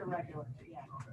regular, yeah. Okay.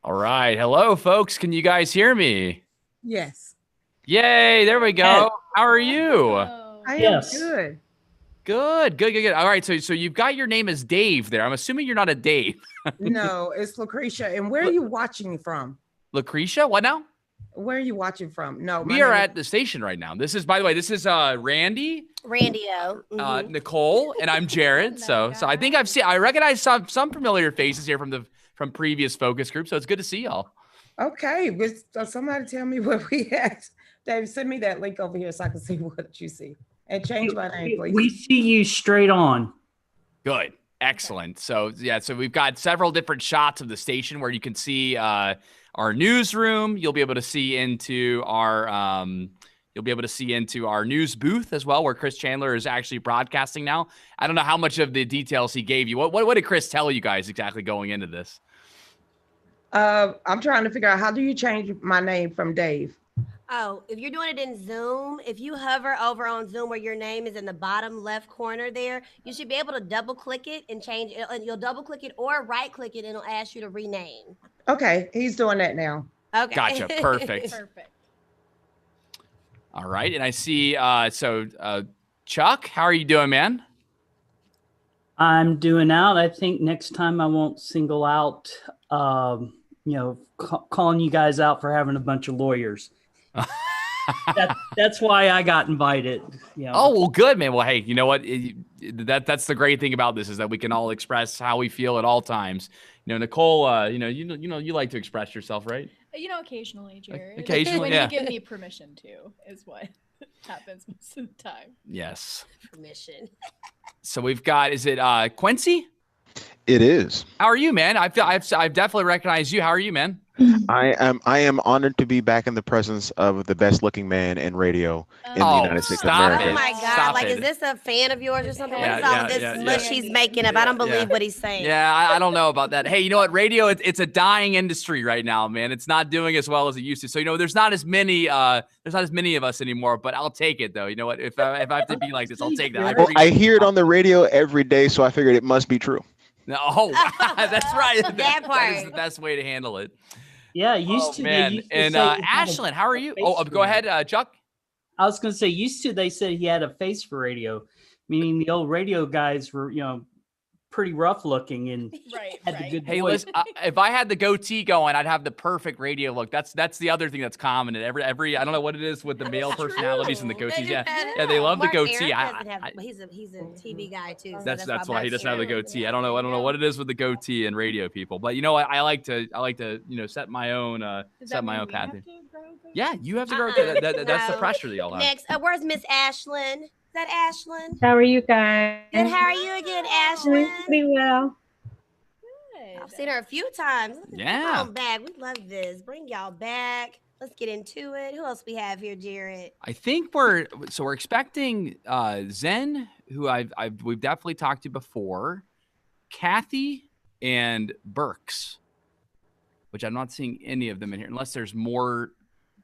All right. Hello, folks. Can you guys hear me? Yes. Yay. There we go. How are you? I am Yes. good. Good. All right. So you've got your name as Dave there. I'm assuming you're not a Dave. No, it's Lucretia. And where are you watching from? Lucretia, what now? Where are you watching from? No, We are at the station right now. This is, by the way, Randy, Randy-O. Nicole, and I'm Jared. So I think I recognize some familiar faces here from previous focus groups. So it's good to see y'all. Okay. Somebody tell me where we at. Dave, send me that link over here so I can see what you see. And change my name, please. We see you straight on. Good. Excellent. So we've got several different shots of the station where you can see our newsroom. You'll be able to see into our news booth as well, where Chris Chandler is actually broadcasting now. I don't know how much of the details he gave you. What did Chris tell you guys exactly going into this? I'm trying to figure out, how do you change my name from Dave? Oh, if you're doing it in Zoom, if you hover over on Zoom where your name is in the bottom left corner there, you should be able to double click it and change it. And you'll double click it or right click it and it'll ask you to rename. Okay, he's doing that now. Okay. Gotcha. Perfect. All right. And I see, Chuck, how are you doing, man? I'm doing out. I think next time I won't single out, calling you guys out for having a bunch of lawyers. That's why I got invited. Oh, well, good, man. Well, hey, you know what? That's the great thing about this is that we can all express how we feel at all times. Nicole, you like to express yourself, right? Occasionally, Jared. Occasionally, when yeah. you give me permission to, is what happens most of the time. Yes. Permission. So we've got, is it Quincy? It is. How are you, man? I've definitely recognized you. How are you, man? I am honored to be back in the presence of the best looking man in radio in the United States of America. Oh my God. Stop is it. this a fan of yours or something? Yeah, What is all this mush he's making up? I don't believe what he's saying. Yeah, I don't know about that. Hey, you know what? Radio, it's a dying industry right now, man. It's not doing as well as it used to. So, there's not as many of us anymore, but I'll take it though. You know what? If I have to be like this, I'll take that. Well, I hear it on the radio every day, so I figured it must be true. No, that's right. That part. That is the best way to handle it. Yeah, used to. Man. They And Ashlyn, how are you? Go ahead, Chuck. I was going to say, used to, they said he had a face for radio, meaning the old radio guys were, pretty rough looking and had the good voice. Listen, if I had the goatee going, I'd have the perfect radio look. That's the other thing that's common in every I don't know what it is with the male personalities and the goatees. Yeah, they love Mark the goatee. He's a TV guy too. So that's why he doesn't have the goatee. I don't know what it is with the goatee and radio people, but I like to set my own path. Yeah, you have to grow. That's the pressure that y'all have. Next, where's Miss Ashlyn? Is that Ashlyn? How are you guys? Good. How are you again, Ashlyn? Pretty well. Good. I've seen her a few times. Yeah. Come back. We love this. Bring y'all back. Let's get into it. Who else we have here, Jared? I think we're expecting Zen, who we've definitely talked to before, Kathy, and Burks, which I'm not seeing any of them in here unless there's more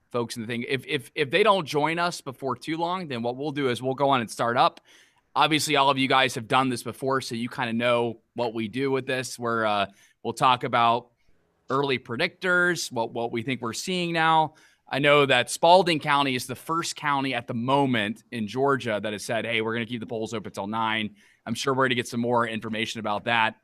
folks in the thing. If they don't join us before too long, then what we'll do is we'll go on and start up. Obviously, all of you guys have done this before, so you kind of know what we do with this. We'll talk about early predictors, what we think we're seeing now. I know that Spalding County is the first county at the moment in Georgia that has said, hey, we're going to keep the polls open till 9. I'm sure we're going to get some more information about that.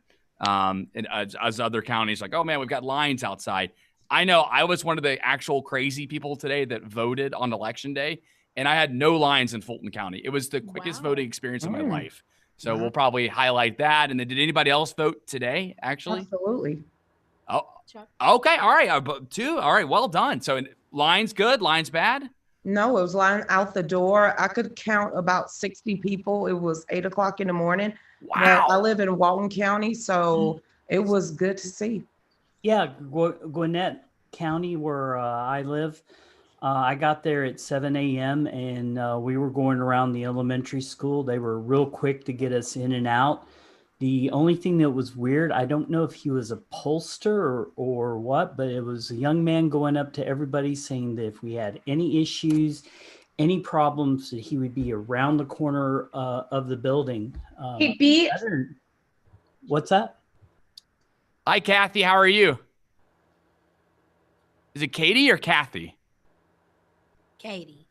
And as other counties like, oh man, we've got lines outside. I know I was one of the actual crazy people today that voted on election day, and I had no lines in Fulton County. It was the quickest voting experience of my life. So we'll probably highlight that. And then did anybody else vote today, actually? Absolutely. Oh, okay. All right. Two. All right. Well done. So lines good, lines bad? No, it was lying out the door. I could count about 60 people. It was 8:00 in the morning. Wow. I live in Walton County, so it was good to see. Yeah, Gwinnett County, where I live, I got there at 7 a.m. and we were going around the elementary school. They were real quick to get us in and out. The only thing that was weird, I don't know if he was a pollster or what, but it was a young man going up to everybody saying that if we had any issues, any problems, that he would be around the corner of the building. He beat. What's that? Hi, Kathy. How are you? Is it Katie or Kathy? Katie.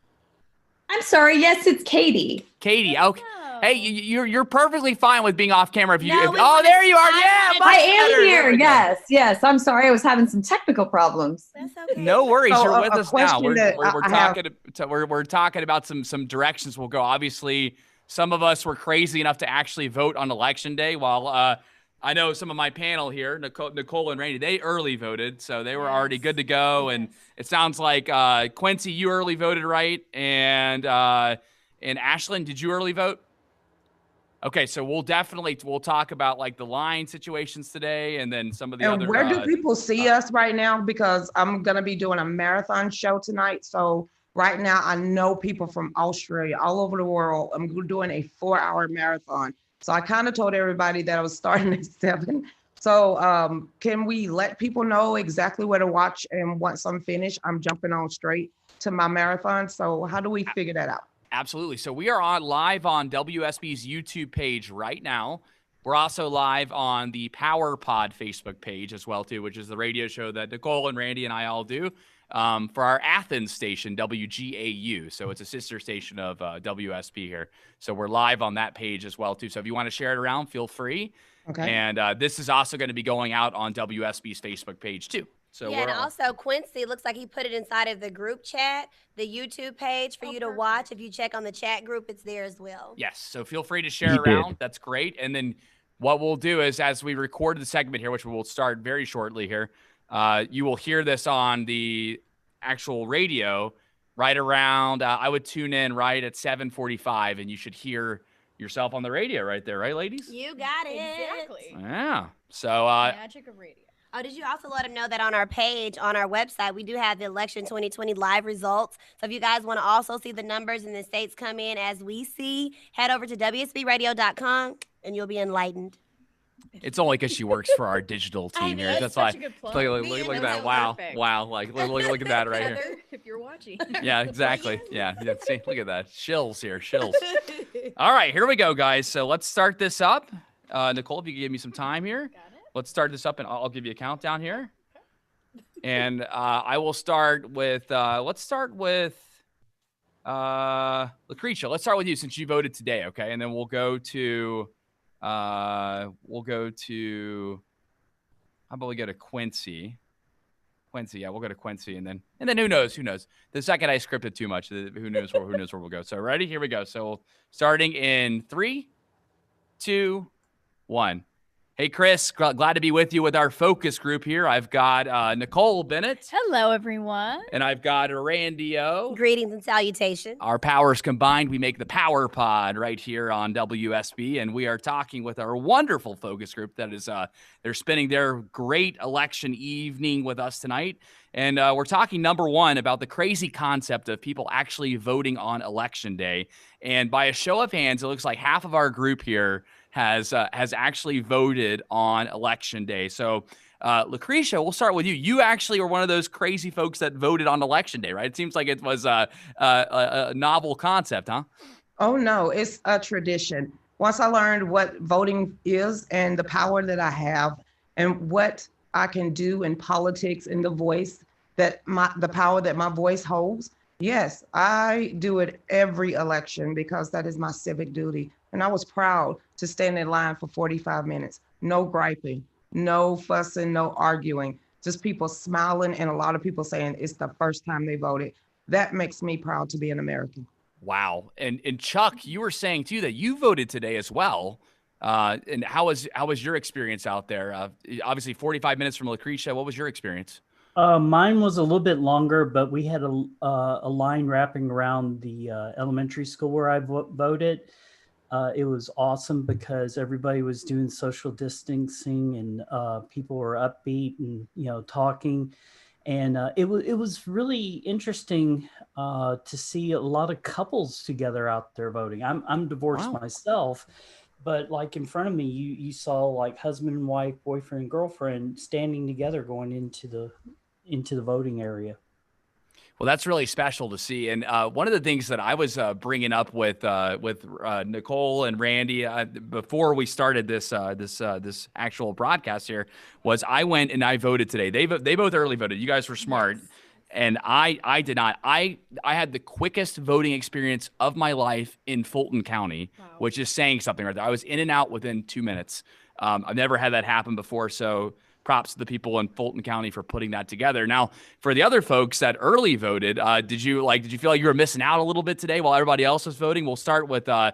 I'm sorry. Yes, it's Katie. Katie. Okay. Hey, you're perfectly fine with being off camera if you. No, If, we oh, wanna- there you are. I Yeah, wanna- much I am better. There here. we go. Yes. I'm sorry. I was having some technical problems. That's okay. No worries. So, You're a with us now. question We're that I have- talking. We're talking about some directions we'll go. Obviously, some of us were crazy enough to actually vote on election day, while I know some of my panel here, Nicole and Randy, they early voted, so they were already good to go. And it sounds like Quincy, you early voted, right? And Ashlyn, did you early vote? Okay, so we'll talk about like the line situations today, and then some of the other. Where do people see us right now? Because I'm gonna be doing a marathon show tonight. So right now, I know people from Australia, all over the world. I'm doing a 4-hour marathon. So I kind of told everybody that I was starting at 7. So can we let people know exactly where to watch? And once I'm finished, I'm jumping on straight to my marathon. So how do we figure that out? Absolutely. So we are live on WSB's YouTube page right now. We're also live on the Power Pod Facebook page as well, too, which is the radio show that Nicole and Randy and I all do for our Athens station, WGAU. So it's a sister station of WSB here. So we're live on that page as well, too. So if you want to share it around, feel free. Okay. And this is also going to be going out on WSB's Facebook page, too. So yeah, and also Quincy looks like he put it inside of the group chat, the YouTube page for you to watch. If you check on the chat group, it's there as well. Yes, so feel free to share around. That's great. And then what we'll do is, as we record the segment here, which we'll start very shortly here, you will hear this on the actual radio right around. I would tune in right at 7:45, and you should hear yourself on the radio right there, right, ladies? You got it. Exactly. Yeah. So Magic of radio. Oh, did you also let them know that on our page, on our website, we do have the election 2020 live results. So if you guys want to also see the numbers and the states come in as we see, head over to WSBradio.com and you'll be enlightened. it's only because she works for our digital team here. That's why. Such a good plug. Look at that! Wow, Perfect. wow! Like look at that right here. Heather, if you're watching. Yeah, exactly. Yeah. See, look at that. Shills here. Shills. All right, here we go, guys. So let's start this up. Nicole, if you could give me some time here. Got it. Let's start this up, and I'll give you a countdown here. And I will start with, let's start with Lucretia. Let's start with you since you voted today, okay? And then we'll go to, how about we go to Quincy? Quincy, yeah, we'll go to Quincy, and then who knows? The second I scripted too much, who knows where we'll go. So ready? Here we go. So starting in 3, 2, 1. Hey, Chris, glad to be with you with our focus group here. I've got Nicole Bennett. Hello, everyone. And I've got Randy O. Greetings and salutations. Our powers combined, we make the Power Pod right here on WSB. And we are talking with our wonderful focus group that is, they're spending their great election evening with us tonight. And we're talking, number one, about the crazy concept of people actually voting on election day. And by a show of hands, it looks like half of our group here has actually voted on election day. So, Lucretia, we'll start with you. You actually were one of those crazy folks that voted on election day, right? It seems like it was a novel concept, huh? Oh, no, it's a tradition. Once I learned what voting is and the power that I have and what I can do in politics and the voice the power that my voice holds, yes, I do it every election because that is my civic duty. And I was proud to stand in line for 45 minutes. No griping, no fussing, no arguing, just people smiling and a lot of people saying it's the first time they voted. That makes me proud to be an American. Wow. And Chuck, you were saying too that you voted today as well. And how was your experience out there? Obviously 45 minutes from Lucretia. What was your experience? Mine was a little bit longer, but we had a line wrapping around the elementary school where I voted. It was awesome because everybody was doing social distancing and people were upbeat and, talking. And it was really interesting to see a lot of couples together out there voting. I'm divorced myself, but like in front of me, you saw like husband and wife, boyfriend and girlfriend standing together going into the voting area. Well, that's really special to see. And one of the things that I was bringing up with Nicole and Randy before we started this actual broadcast here was I went and I voted today. They both early voted. You guys were smart. Yes. And I did not. I had the quickest voting experience of my life in Fulton County, which is saying something right there. I was in and out within 2 minutes. I've never had that happen before. So props to the people in Fulton County for putting that together. Now, for the other folks that early voted, did you feel like you were missing out a little bit today while everybody else was voting? We'll start with I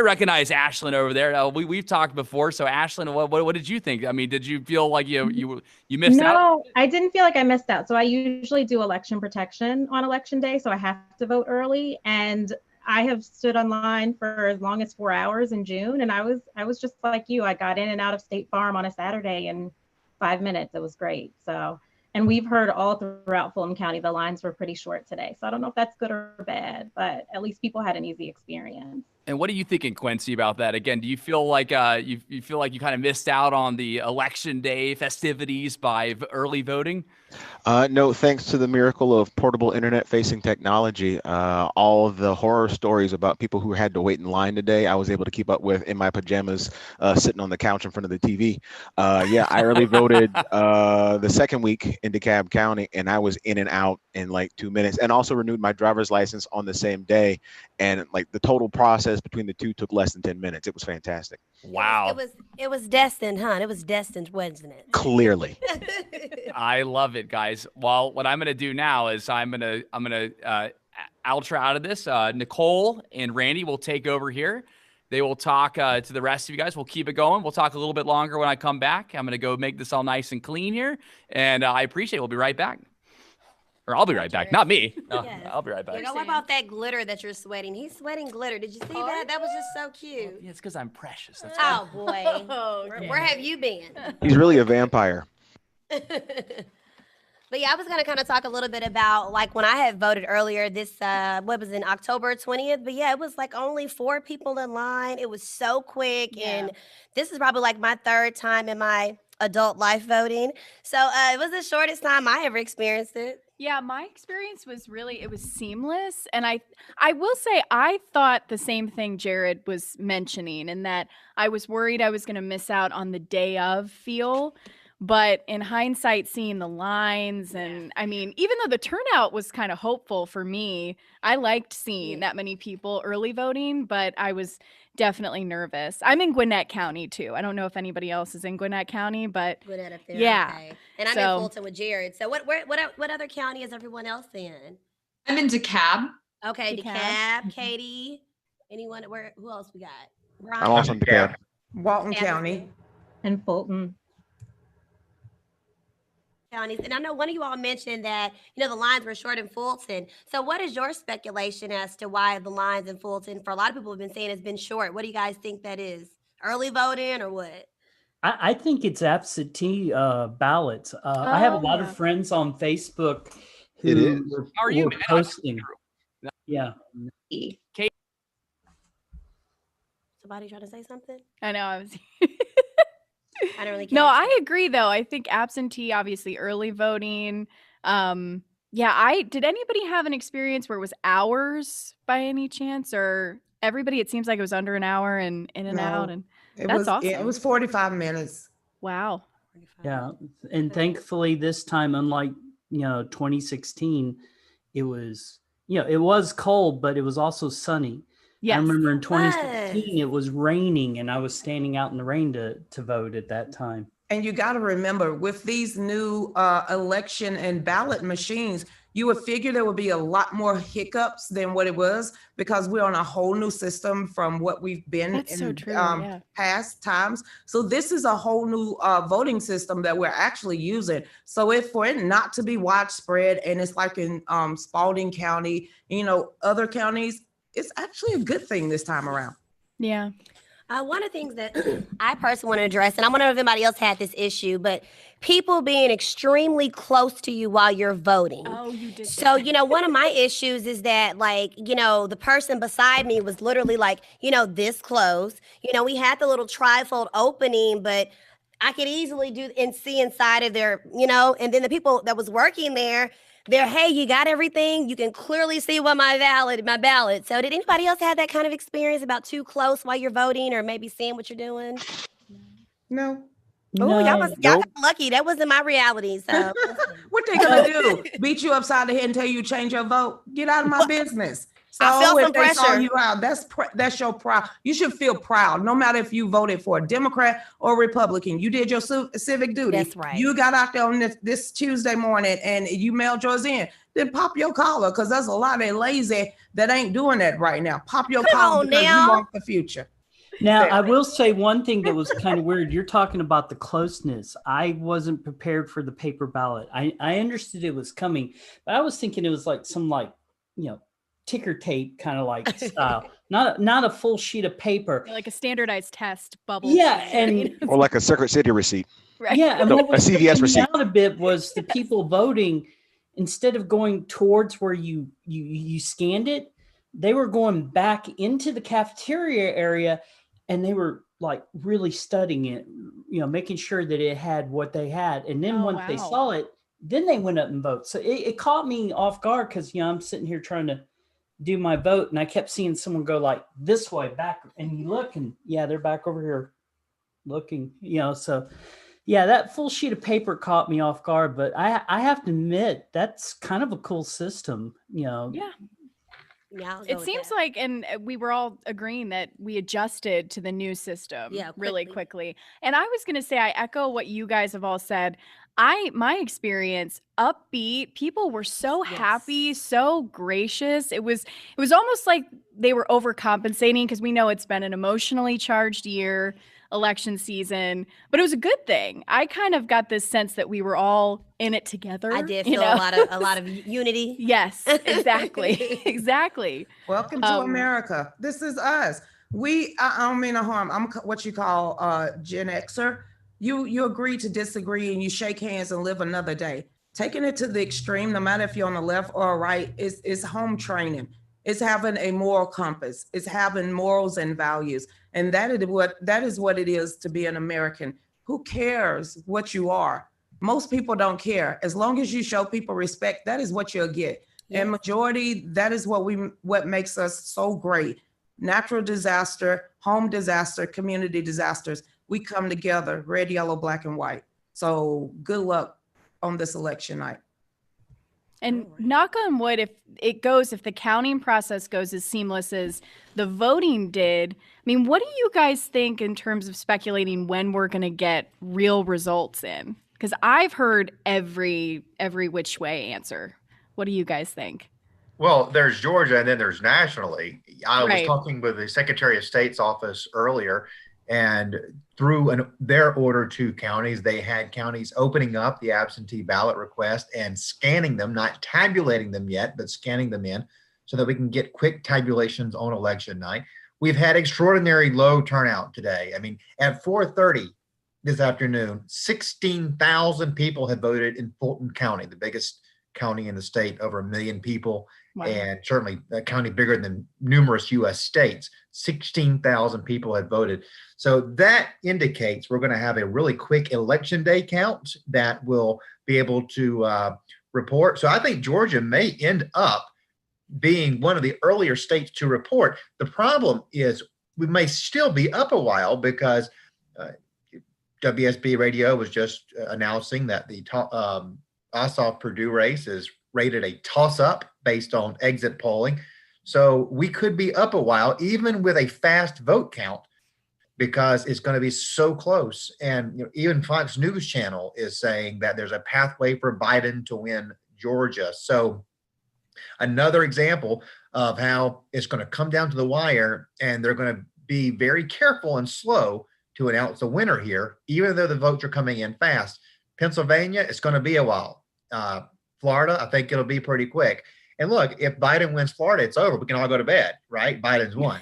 recognize Ashlyn over there. We've talked before. So Ashlyn, what did you think? I mean, did you feel like you missed out? No, I didn't feel like I missed out. So I usually do election protection on election day, so I have to vote early, and I have stood online for as long as 4 hours in June, and I was just like you. I got in and out of State Farm on a Saturday in 5 minutes. It was great. So, and we've heard all throughout Fulton County, the lines were pretty short today. So I don't know if that's good or bad, but at least people had an easy experience. And what are you thinking, Quincy, about that? Again, do you feel like you feel like you kind of missed out on the election day festivities by early voting? No, thanks to the miracle of portable internet-facing technology, all of the horror stories about people who had to wait in line today, I was able to keep up with in my pajamas, sitting on the couch in front of the TV. Yeah, I early voted the second week in DeKalb County, and I was in and out in like 2 minutes, and also renewed my driver's license on the same day. And like the total process between the two took less than 10 minutes. It was fantastic. Wow. It was destined, huh? It was destined, wasn't it? Clearly. I love it, guys. Well, what I'm going to do now is I'm going to outro out of this. Nicole and Randy will take over here. They will talk to the rest of you guys. We'll keep it going. We'll talk a little bit longer when I come back. I'm going to go make this all nice and clean here. And I appreciate it. We'll be right back. Or I'll be right back. Not me. No, Yes. I'll be right back. You know, what about that glitter that you're sweating? He's sweating glitter. Did you see that? That was just so cute. Yeah, it's because I'm precious. That's why. Oh, boy. Where have you been? He's really a vampire. But yeah, I was going to kind of talk a little bit about like when I had voted earlier this, what was it, October 20th? But yeah, it was like only 4 people in line. It was so quick. Yeah. And this is probably like my 3rd time in my adult life voting. So it was the shortest time I ever experienced it. Yeah, my experience was it was seamless. And I will say, I thought the same thing Jared was mentioning, in that I was worried I was going to miss out on the day of feel. But in hindsight, seeing the lines, and I mean, even though the turnout was kind of hopeful for me, I liked seeing that many people early voting, but I was definitely nervous. I'm in Gwinnett County too. I don't know if anybody else is in Gwinnett County, but Gwinnett up there, yeah. okay. And I'm in Fulton with Jared. So what other county is everyone else in? I'm in DeKalb. Okay, DeKalb. DeKalb, Katie. Anyone? Who else we got? Brian. I'm also in DeKalb. Walton County. And Fulton. Counties. And I know one of you all mentioned that, the lines were short in Fulton. So what is your speculation as to why the lines in Fulton, for a lot of people have been saying it's been short? What do you guys think that is? Early voting or what? I think it's absentee ballots. I have a lot of friends on Facebook who It is. were, How are you, were man? posting. Yeah. Somebody trying to say something? I know I was. I don't really care. No, I agree though. I think absentee, obviously early voting. Yeah, did anybody have an experience where it was hours by any chance, or everybody? It seems like it was under an hour and in and out, and that's awesome. It was 45 minutes. Wow. Yeah. And thankfully this time, unlike, 2016, it was, it was cold, but it was also sunny. Yes. I remember in 2016, it was raining and I was standing out in the rain to vote at that time. And you got to remember, with these new election and ballot machines, you would figure there would be a lot more hiccups than what it was, because we're on a whole new system from what we've been That's so in true, yeah. past times. So this is a whole new voting system that we're actually using. So if for it not to be widespread, and it's like in Spalding County, other counties, it's actually a good thing this time around. Yeah. One of the things that I personally want to address, and I don't know if anybody else had this issue, but people being extremely close to you while you're voting. Oh, you did. So, one of my issues is that, like, the person beside me was literally like, this close. We had the little trifold opening, but I could easily do and see inside of their, and then the people that was working there, They're, hey, you got everything. You can clearly see what my ballot. So did anybody else have that kind of experience about too close while you're voting or maybe seeing what you're doing? No. Oh, y'all No. got lucky. That wasn't my reality. So What they gonna do? Beat you upside the head and tell you change your vote? Get out of my business. So I felt if some they saw pressure. you out, that's your proud. You should feel proud, no matter if you voted for a Democrat or Republican. You did your civic duty. That's right. You got out there on this Tuesday morning and you mailed yours in. Then pop your collar, because there's a lot of lazy that ain't doing that right now. Pop your collar because you want the future. Now, I will say one thing that was kind of weird. You're talking about the closeness. I wasn't prepared for the paper ballot. I understood it was coming, but I was thinking it was like some ticker tape kind of like style, not a full sheet of paper, like a standardized test bubble. Yeah, and or like a Secret City receipt. Right. Yeah, and No, what was a CVS freaking me receipt. out a bit was the people voting, instead of going towards where you scanned it, they were going back into the cafeteria area, and they were like really studying it, making sure that it had what they had. And then once they saw it, then they went up and voted. So it caught me off guard because I'm sitting here trying to do my vote, and I kept seeing someone go like this way back, and you look, and they're back over here looking, so yeah, that full sheet of paper caught me off guard. But I have to admit, that's kind of a cool system, Yeah. Yeah, it seems like, and we were all agreeing that we adjusted to the new system really quickly. And I was going to say, I echo what you guys have all said. My experience, upbeat, people were so happy, so gracious. It was almost like they were overcompensating, because we know it's been an emotionally charged year, election season, but it was a good thing. I kind of got this sense that we were all in it together. I did feel a lot of unity. Yes, exactly. Exactly. Welcome to America. This is us. I don't mean no harm. I'm what you call Gen Xer. You agree to disagree, and you shake hands and live another day. Taking it to the extreme, no matter if you're on the left or right, is home training. It's having a moral compass. It's having morals and values. And that is what it is to be an American. Who cares what you are? Most people don't care. As long as you show people respect, that is what you'll get. Yes. And majority, that is what makes us so great. Natural disaster, home disaster, community disasters. We come together, red, yellow, black, and white. So good luck on this election night. And knock on wood, if the counting process goes as seamless as the voting did, I mean, what do you guys think in terms of speculating when we're going to get real results in? Because I've heard every which way answer. What do you guys think? Well, there's Georgia, and then there's nationally. I was Right. talking with the Secretary of State's office earlier, and through their order to counties, they had counties opening up the absentee ballot request and scanning them, not tabulating them yet, but scanning them in so that we can get quick tabulations on election night. We've had extraordinary low turnout today. I mean, at 4:30 this afternoon, 16,000 people had voted in Fulton County, the biggest county in the state, over 1 million people. Wow. And certainly a county bigger than numerous U.S. states. 16,000 people had voted. So that indicates we're going to have a really quick election day count that will be able to report. So I think Georgia may end up being one of the earlier states to report. The problem is we may still be up a while because WSB radio was just announcing that the Ossoff-Purdue race is rated a toss-up based on exit polling. So we could be up a while, even with a fast vote count, because it's going to be so close. And even Fox News Channel is saying that there's a pathway for Biden to win Georgia. So another example of how it's going to come down to the wire, and they're going to be very careful and slow to announce the winner here, even though the votes are coming in fast. Pennsylvania, it's going to be a while. Florida, I think it'll be pretty quick. And look, if Biden wins Florida, it's over. We can all go to bed, right? Biden's won.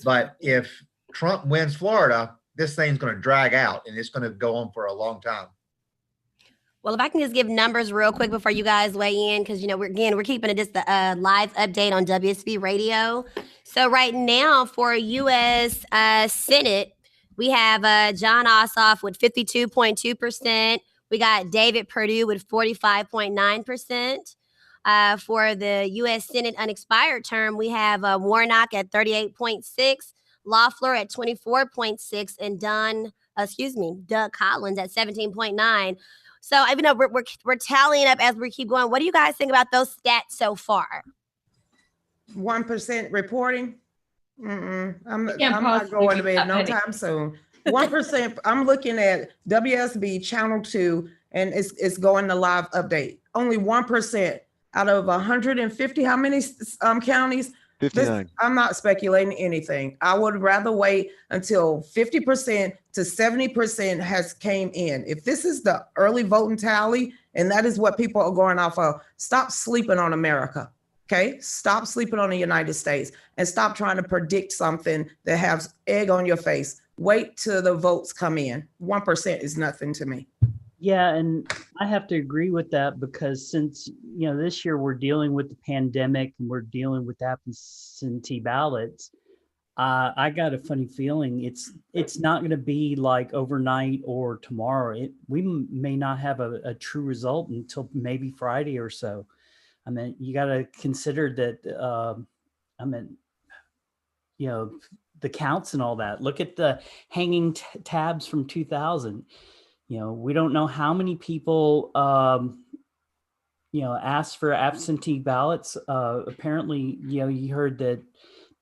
But if Trump wins Florida, this thing's going to drag out, and it's going to go on for a long time. Well, if I can just give numbers real quick before you guys weigh in, because, we're keeping it just a live update on WSB Radio. So right now for U.S. Senate, we have John Ossoff with 52.2%. We got David Perdue with 45.9%. For the U.S. Senate unexpired term, we have Warnock at 38.6, Loeffler at 24.6, and Doug Collins at 17.9. So even though we're tallying up as we keep going, what do you guys think about those stats so far? 1% reporting. I'm We can't not possibly going to be bed that no many. time soon. 1%. I'm looking at WSB Channel 2, and it's going to live update. Only 1% out of 150. How many counties? 59. I'm not speculating anything. I would rather wait until 50% to 70% has came in. If this is the early voting tally, and that is what people are going off of, stop sleeping on America. Okay, stop sleeping on the United States and stop trying to predict something that has egg on your face. Wait till the votes come in. 1% is nothing to me. Yeah, and I have to agree with that because since, this year we're dealing with the pandemic and we're dealing with absentee ballots, I got a funny feeling it's not going to be like overnight or tomorrow. We may not have a true result until maybe Friday or so. I mean, you got to consider that, the counts and all that. Look at the hanging tabs from 2000. We don't know how many people, asked for absentee ballots. Apparently, you heard that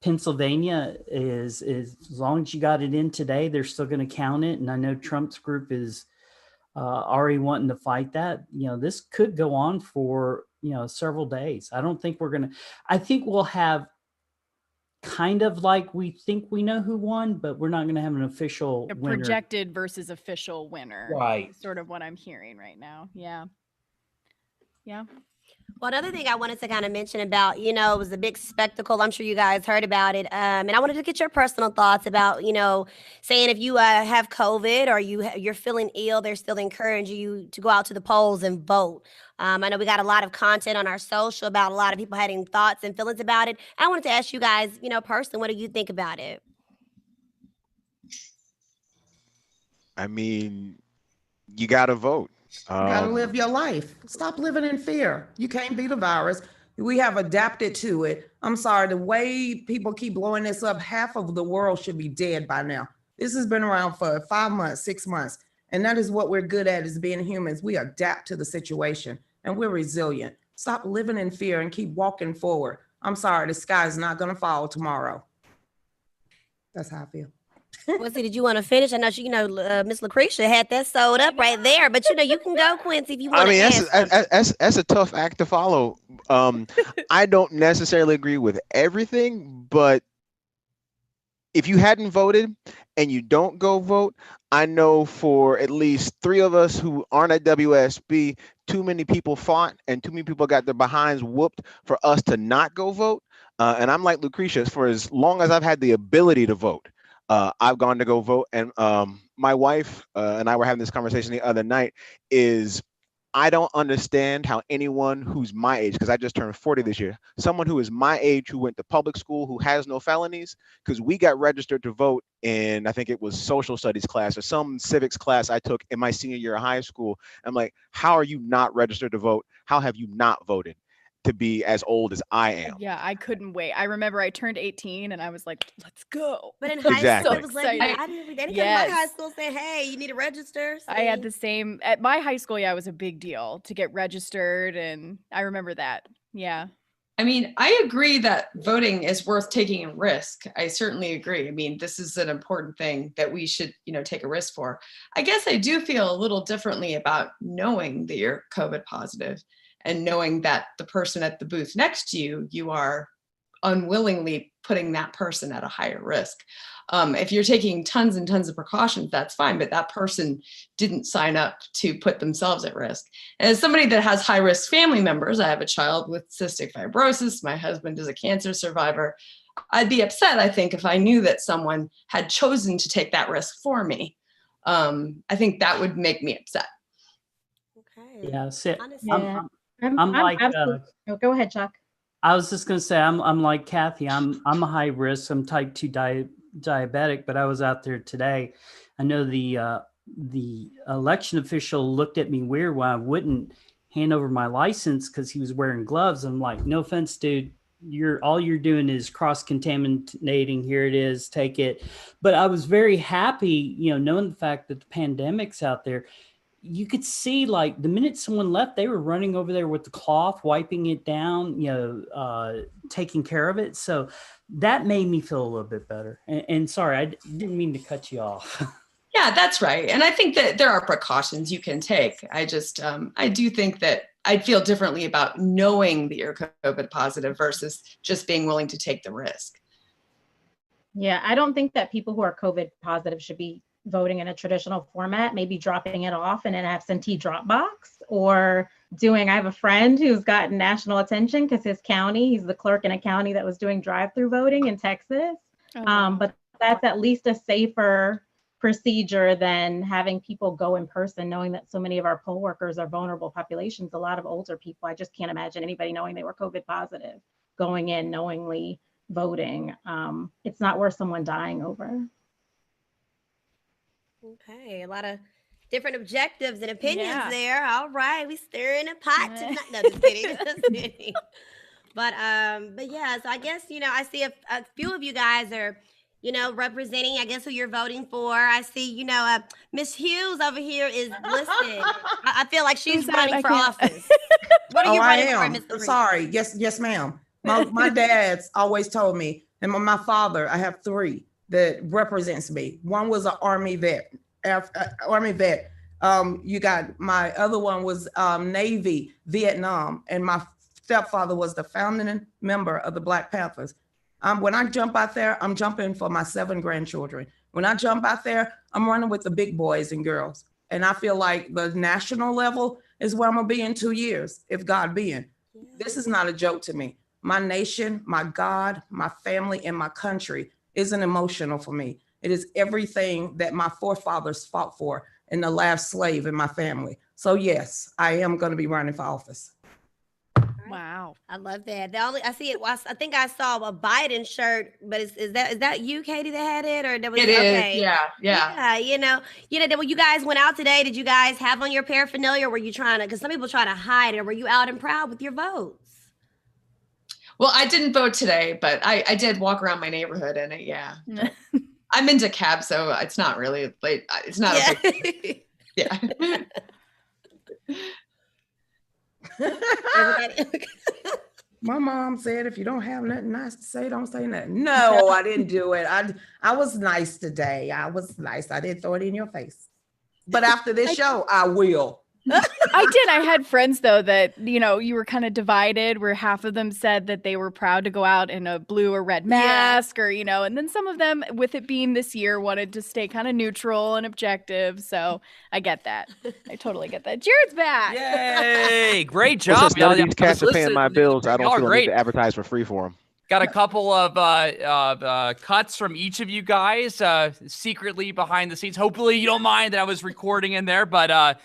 Pennsylvania is as long as you got it in today, they're still going to count it. And I know Trump's group is already wanting to fight that. This could go on for, several days. I think we'll have kind of like we think we know who won, but we're not going to have an official winner. Projected versus official winner. Right. Sort of what I'm hearing right now. Yeah. Yeah. Well, another thing I wanted to kind of mention about, it was a big spectacle. I'm sure you guys heard about it. And I wanted to get your personal thoughts about, saying if you have COVID or you're feeling ill, they're still encouraging you to go out to the polls and vote. I know we got a lot of content on our social about a lot of people having thoughts and feelings about it. I wanted to ask you guys, personally, what do you think about it? I mean, you got to vote. You gotta live your life. Stop living in fear. You can't beat the virus. We have adapted to it. I'm sorry, the way people keep blowing this up, half of the world should be dead by now. This has been around for 5 months, 6 months. And that is what we're good at, is being humans. We adapt to the situation and we're resilient. Stop living in fear and keep walking forward. I'm sorry, the sky is not gonna fall tomorrow. That's how I feel. Quincy, did you want to finish? I know Miss Lucretia had that sold up right there, but you can go, Quincy, if you want. I mean, that's a tough act to follow. I don't necessarily agree with everything, but if you hadn't voted and you don't go vote, I know for at least 3 of us who aren't at WSB, too many people fought and too many people got their behinds whooped for us to not go vote. And I'm like Lucretia, for as long as I've had the ability to vote, I've gone to go vote. And my wife and I were having this conversation the other night, is I don't understand how anyone who's my age, because I just turned 40 this year, someone who is my age who went to public school, who has no felonies, because we got registered to vote in, I think it was social studies class or some civics class I took in my senior year of high school. I'm like, how are you not registered to vote? How have you not voted to be as old as I am? Yeah, I couldn't wait. I remember I turned 18 and I was like, let's go. But in high Exactly. school, it was like, they didn't come to my high school saying, hey, you need to register. So I had the same at my high school. Yeah, it was a big deal to get registered. And I remember that. Yeah. I mean, I agree that voting is worth taking a risk. I certainly agree. I mean, this is an important thing that we should, take a risk for. I guess I do feel a little differently about knowing that you're COVID positive and knowing that the person at the booth next to you, you are unwillingly putting that person at a higher risk. If you're taking tons and tons of precautions, that's fine, but that person didn't sign up to put themselves at risk. And as somebody that has high risk family members, I have a child with cystic fibrosis, my husband is a cancer survivor. I'd be upset, I think, if I knew that someone had chosen to take that risk for me. I think that would make me upset. Okay. Yeah. I'm like, go ahead, Chuck. I was just going to say, I'm like Kathy. I'm a high risk. I'm type 2 diabetic, but I was out there today. I know the election official looked at me weird when I wouldn't hand over my license because he was wearing gloves. I'm like, no offense, dude. All you're doing is cross-contaminating. Here it is, take it. But I was very happy, knowing the fact that the pandemic's out there. You could see, like, the minute someone left, they were running over there with the cloth, wiping it down, taking care of it. So that made me feel a little bit better. And sorry, I didn't mean to cut you off. Yeah, that's right. And I think that there are precautions you can take. I just, I do think that I'd feel differently about knowing that you're COVID positive versus just being willing to take the risk. Yeah, I don't think that people who are COVID positive should be voting in a traditional format, maybe dropping it off in an absentee drop box or I have a friend who's gotten national attention because his county, he's the clerk in a county that was doing drive-through voting in Texas. Oh, wow. But that's at least a safer procedure than having people go in person, knowing that so many of our poll workers are vulnerable populations, a lot of older people. I just can't imagine anybody knowing they were COVID positive going in knowingly voting. It's not worth someone dying over. Okay, a lot of different objectives and opinions Yeah. there. All right, we stirring a pot tonight. No, just kidding. Just kidding. But yeah, so I guess, I see a few of you guys are, representing, I guess, who you're voting for. I see, Miss Hughes over here is listed. I feel like she's Who's that? running I for can't- office. What are you I running for, am. Miss Marie? Sorry. Yes, ma'am. My dad's always told me, and my father, I have 3 that represents me. One was an Army vet. You got my other one was Navy, Vietnam, and my stepfather was the founding member of the Black Panthers. When I jump out there, I'm jumping for my 7 grandchildren. When I jump out there, I'm running with the big boys and girls. And I feel like the national level is where I'm gonna be in 2 years, if God being. This is not a joke to me. My nation, my God, my family, and my country isn't emotional for me. It is everything that my forefathers fought for and the last slave in my family. So yes, I am gonna be running for office. Wow. I love that. I see it. I think I saw a Biden shirt, but is that you, Katie, that had it, or that was It is. okay? Yeah. When you guys went out today, did you guys have on your paraphernalia? Or were you trying to? Because some people try to hide it. Or were you out and proud with your votes? Well, I didn't vote today, but I did walk around my neighborhood and I'm in DeKalb, so it's not really late. It's not a big, yeah. My mom said, if you don't have nothing nice to say, don't say nothing. No, I didn't do it. I was nice today. I was nice. I didn't throw it in your face. But after this show, I will. I did. I had friends, though, that, you were kind of divided, where half of them said that they were proud to go out in a blue or red mask, or, and then some of them, with it being this year, wanted to stay kind of neutral and objective. So I get that. I totally get that. Jared's back. Yay! Great Well, job, since none of y'all. these cats are paying my Listen, bills, I y'all don't are feel the great. need to advertise for free for them. Got a couple of cuts from each of you guys secretly behind the scenes. Hopefully you don't mind that I was recording in there, but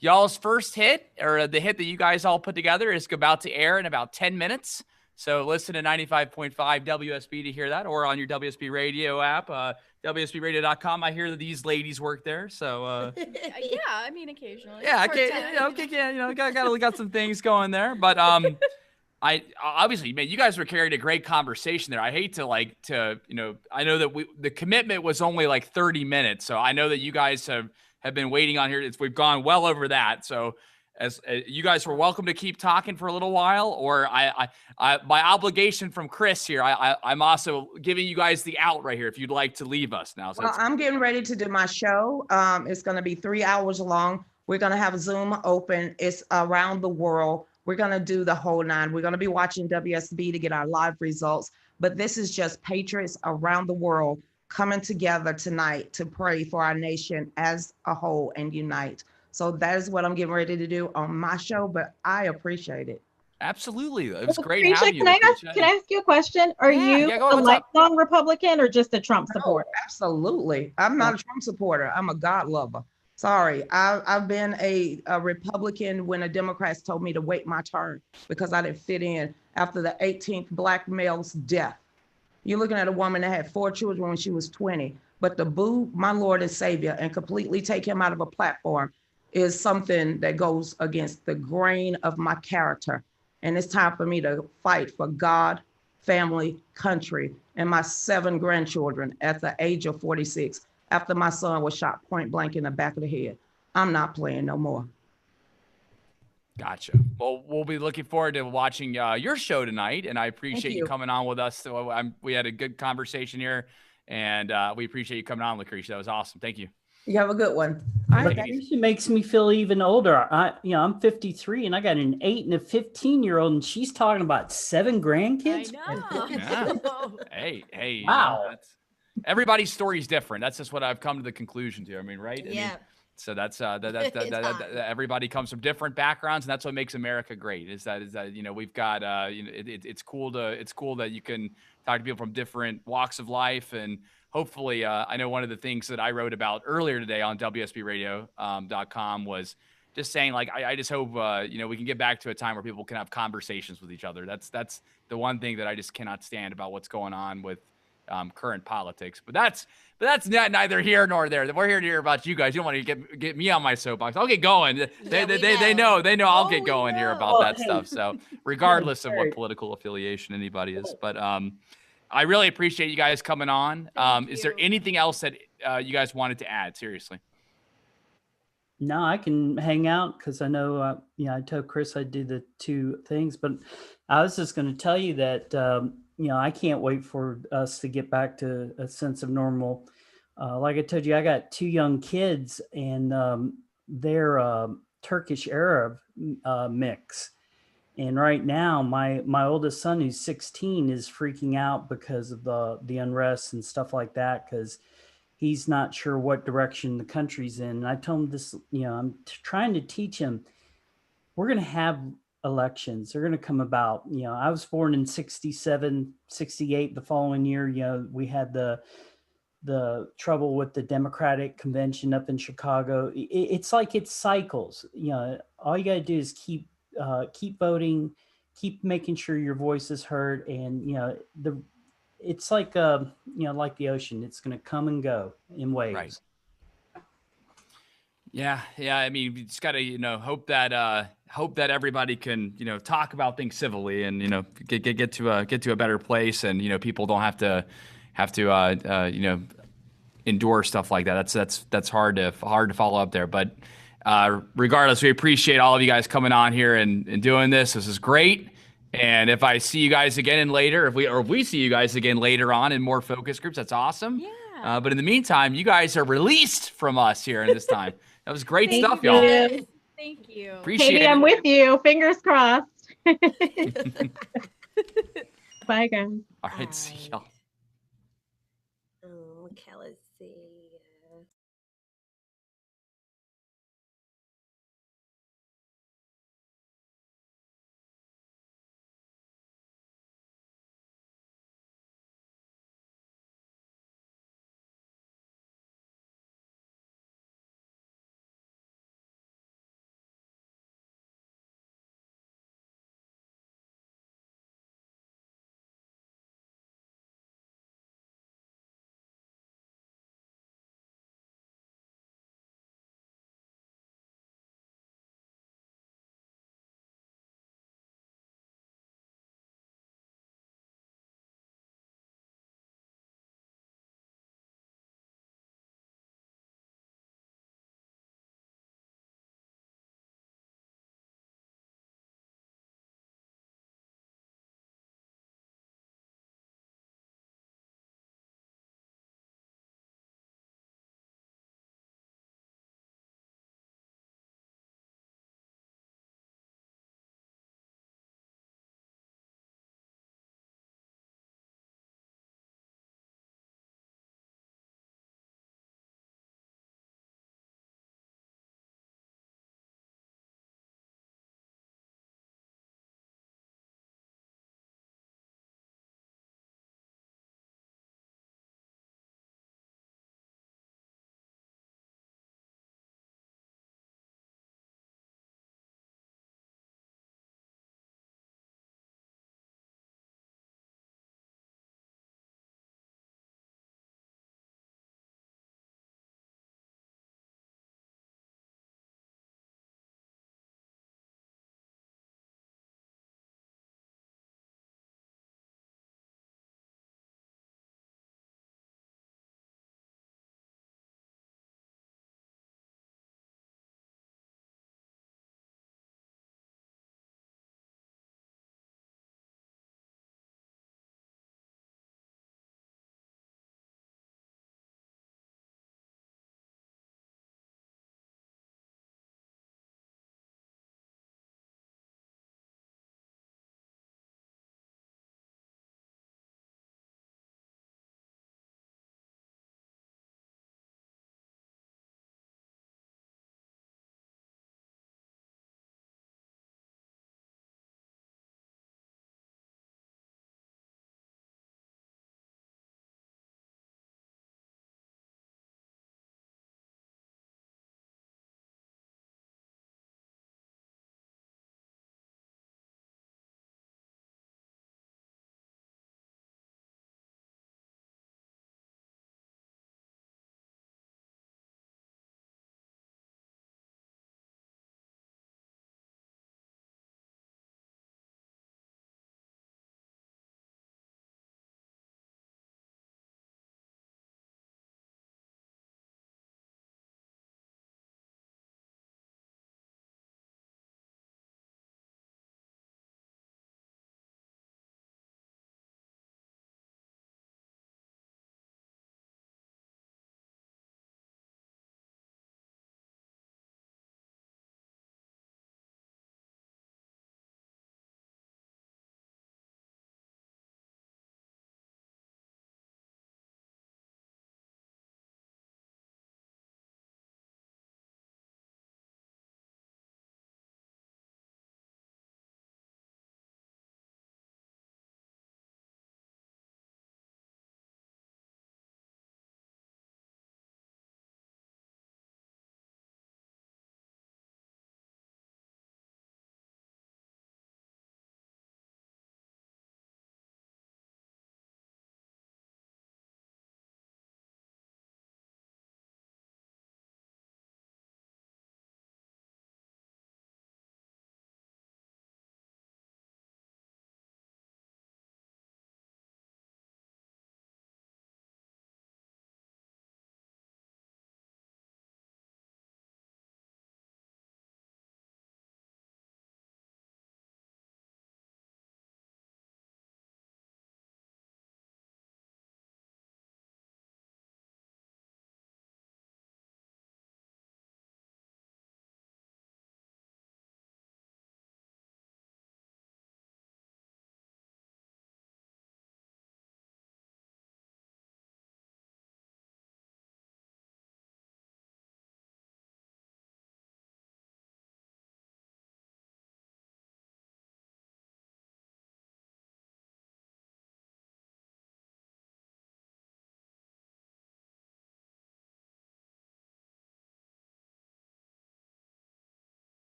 y'all's first hit, or the hit that you guys all put together, is about to air in about 10 minutes. So listen to 95.5 WSB to hear that, or on your WSB radio app, WSBradio.com. I hear that these ladies work there, so Yeah, I mean, occasionally. yeah, Part-time. got some things going there, but I obviously, man, you guys were carrying a great conversation there. I hate to I know that the commitment was only like 30 minutes, so I know that you guys have been waiting on here. We've gone well over that, so as you guys were welcome to keep talking for a little while, or I my obligation from Chris here, I'm also giving you guys the out right here if you'd like to leave us now. So Well, I'm getting ready to do my show. It's going to be 3 hours long. We're going to have Zoom open. It's around the world. We're going to do the whole 9. We're going to be watching WSB to get our live results. But this is just patriots around the world coming together tonight to pray for our nation as a whole and unite. So that is what I'm getting ready to do on my show, but I appreciate it. absolutely, it was Well, great Krisha, having you. can I ask you a question? Are you go a ahead, what's up? lifelong Republican or just a Trump No, supporter? absolutely. I'm not a Trump supporter. I'm a God lover. Sorry. I've been a Republican when the Democrats told me to wait my turn because I didn't fit in after the 18th Black male's death. You're looking at a woman that had 4 children when she was 20, but to boo my Lord and Savior and completely take him out of a platform, is something that goes against the grain of my character. And it's time for me to fight for God, family, country, and my 7 grandchildren at the age of 46 after my son was shot point blank in the back of the head. I'm not playing no more. Gotcha. Well, we'll be looking forward to watching your show tonight, and I appreciate you coming on with us. So we had a good conversation here, and we appreciate you coming on, Lucretia. That was awesome. Thank you. You have a good one. Lucretia makes me feel even older. I'm 53, and I got an 8 and a 15-year-old, and she's talking about 7 grandkids. I know. Yeah. Hey. Wow. Everybody's story is different. That's just what I've come to the conclusion to. I mean, right? Yeah. I mean, so that's everybody comes from different backgrounds, and that's what makes America great. Is that we've got it's cool that you can talk to people from different walks of life, and hopefully I know one of the things that I wrote about earlier today on WSBradio.com was just saying, like, I just hope we can get back to a time where people can have conversations with each other. That's the one thing that I just cannot stand about what's going on with current politics. But that's neither here nor there. We're here to hear about you guys. You don't want to get me on my soapbox. I'll get going. They know I'll get going here about that stuff. So regardless of what political affiliation anybody is, but I really appreciate you guys coming on. Is there anything else that you guys wanted to add? Seriously. No, I can hang out because I know, I told Chris I'd do the 2 things, but I was just going to tell you that, I can't wait for us to get back to a sense of normal. Like I told you, I got 2 young kids, and they're Turkish Arab mix. And right now, my oldest son, who's 16, is freaking out because of the unrest and stuff like that, because he's not sure what direction the country's in. And I told him this, I'm trying to teach him, we're going to have elections. They're going to come about. I was born in 67, 68. The following year, we had the trouble with the Democratic convention up in Chicago. It's like it cycles. All you got to do is keep voting, keep making sure your voice is heard. And, it's like, like the ocean, it's going to come and go in waves. Right. Yeah. I mean, you just got to, hope that everybody can, talk about things civilly and, get to a better place, and, people don't have to endure stuff like that. That's hard to follow up there. But regardless, we appreciate all of you guys coming on here and doing this. This is great. And if I see you guys again if we see you guys again later on in more focus groups, that's awesome. Yeah. But in the meantime, you guys are released from us here in this time. That was great stuff, you. y'all. Thank you. Appreciate Katie, it. I'm with you. Fingers crossed. Bye, guys. All right, see y'all. Okay, let's see.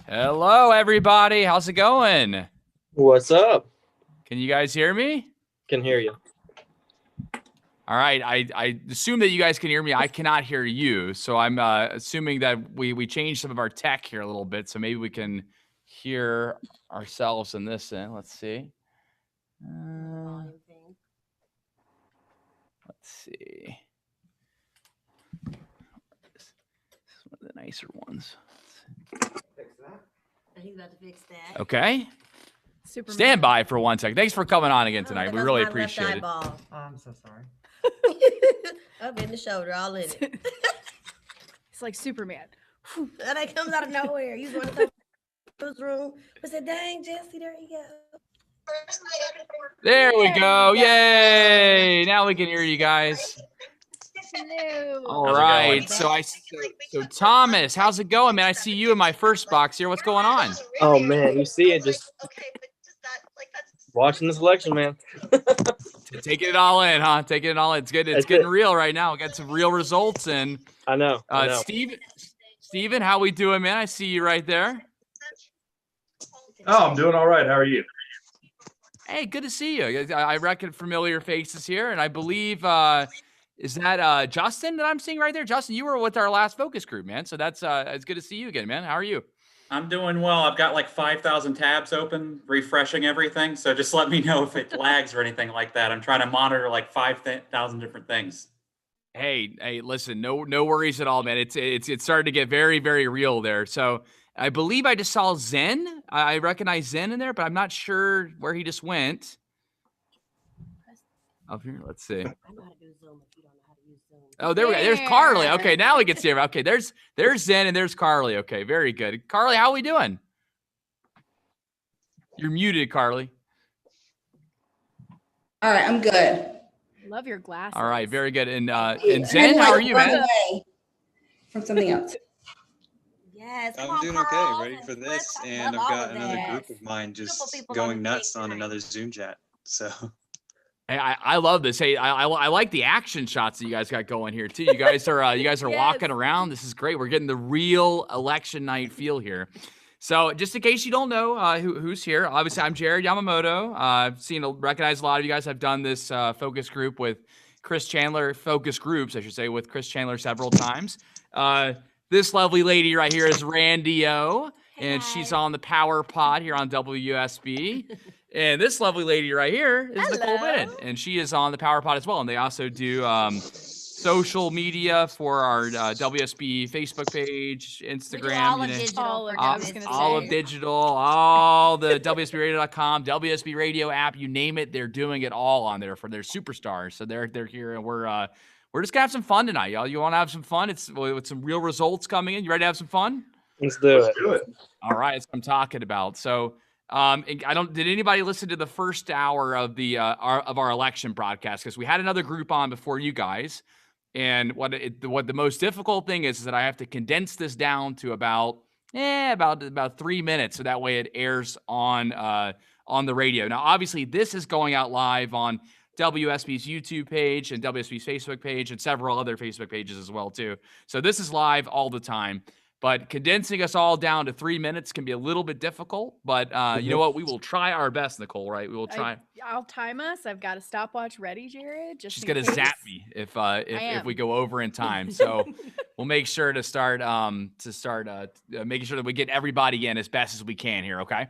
Hello, everybody. How's it going? What's up? Can you guys hear me? Can hear you. All right. I assume that you guys can hear me. I cannot hear you. So I'm assuming that we changed some of our tech here a little bit. So maybe we can hear ourselves in this end. Let's see. Let's see. This is one of the nicer ones. He's about to fix that. Okay. Superman. Stand by for 1 second. Thanks for coming on again tonight. We really appreciate it. Oh, I'm so sorry. Up in the shoulder, all in it. It's like Superman. And it comes out of nowhere. You want to come to room. I said, dang, Jesse, there you go. There we go. Yay. Now we can hear you guys. Hello. All right. So Thomas, how's it going, man? I see you in my first box here. What's going on? Oh man, you see it just watching this election, man. Taking it all in, huh? Taking it all in. It's good. It's getting real right now. We got some real results in. I know. Steven, how we doing, man? I see you right there. Oh, I'm doing all right. How are you? Hey, good to see you. I reckon familiar faces here, and I believe is that Justin that I'm seeing right there? Justin, you were with our last focus group, man. So that's it's good to see you again, man. How are you? I'm doing well. I've got like 5,000 tabs open, refreshing everything. So just let me know if it lags or anything like that. I'm trying to monitor like 5,000 different things. Hey, listen, no worries at all, man. It's starting to get very, very real there. So I believe I just saw Zen. I recognize Zen in there, but I'm not sure where he just went. Up here, let's see. Oh, there we go. There's Carly. Okay, now we can see her. Okay, there's Zen and there's Carly. Okay, very good. Carly, how are we doing? You're muted, Carly. All right, I'm good. Love your glasses. All right, very good. And Zen, how are you, man? From something else. Yes. I'm doing okay, ready for this, and I've got another group of mine just going nuts on another Zoom chat. So. Hey, I love this. Hey, I like the action shots that you guys got going here too. You guys are yes. Walking around. This is great. We're getting the real election night feel here. So just in case you don't know who's here, obviously I'm Jared Yamamoto. I've recognized a lot of you guys. I've done this focus group with Chris Chandler, focus groups, I should say, with Chris Chandler several times. This lovely lady right here is Randy O, and she's on the Power Pod here on WSB. And this lovely lady right here is Nicole Bennett, and she is on the Power Pod as well. And they also do social media for our WSB Facebook page, Instagram, all of digital, all the WSBRadio.com, WSB Radio app, you name it, they're doing it all on there for their superstars. So they're here, and we're just gonna have some fun tonight, y'all. You want to have some fun? It's with some real results coming in. You ready to have some fun? Let's do it. All right, that's what I'm talking about. So. Did anybody listen to the first hour of of our election broadcast? Because we had another group on before you guys, and what the most difficult thing is that I have to condense this down to about 3 minutes, so that way it airs on the radio. Now, obviously, this is going out live on WSB's YouTube page and WSB's Facebook page and several other Facebook pages as well too. So this is live all the time. But condensing us all down to 3 minutes can be a little bit difficult. But you know what? We will try our best, Nicole, right? We will try. I'll time us. I've got a stopwatch ready, Jared. She's going to zap me if we go over in time. So we'll make sure to start making sure that we get everybody in as best as we can here, okay?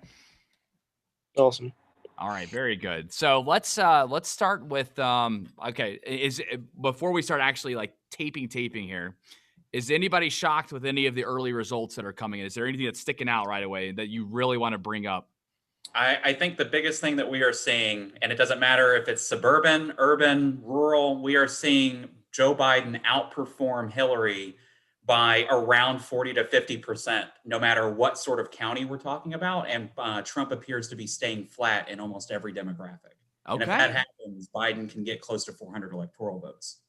Awesome. All right, very good. So let's start with before we start actually like taping here. Is anybody shocked with any of the early results that are coming in? Is there anything that's sticking out right away that you really want to bring up? I think the biggest thing that we are seeing, and it doesn't matter if it's suburban, urban, rural, we are seeing Joe Biden outperform Hillary by around 40 to 50%, no matter what sort of county we're talking about. And Trump appears to be staying flat in almost every demographic. Okay. And if that happens, Biden can get close to 400 electoral votes.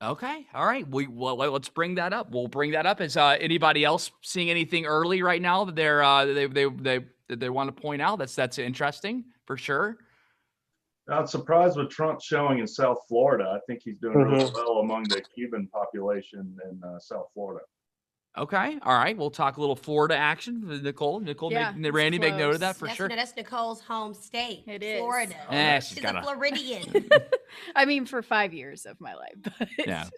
Okay. All right. Let's bring that up. We'll bring that up. Is anybody else seeing anything early right now that they want to point out? That's interesting for sure. I'm surprised with Trump showing in South Florida. I think he's doing really well among the Cuban population in South Florida. Okay. All right. We'll talk a little Florida action. Nicole, Yeah, Randy, make note of that close. for Yes, sure. no, that's Nicole's home state. It is. Florida. She's She's got a a Floridian. I mean, for 5 years of my life. But yeah.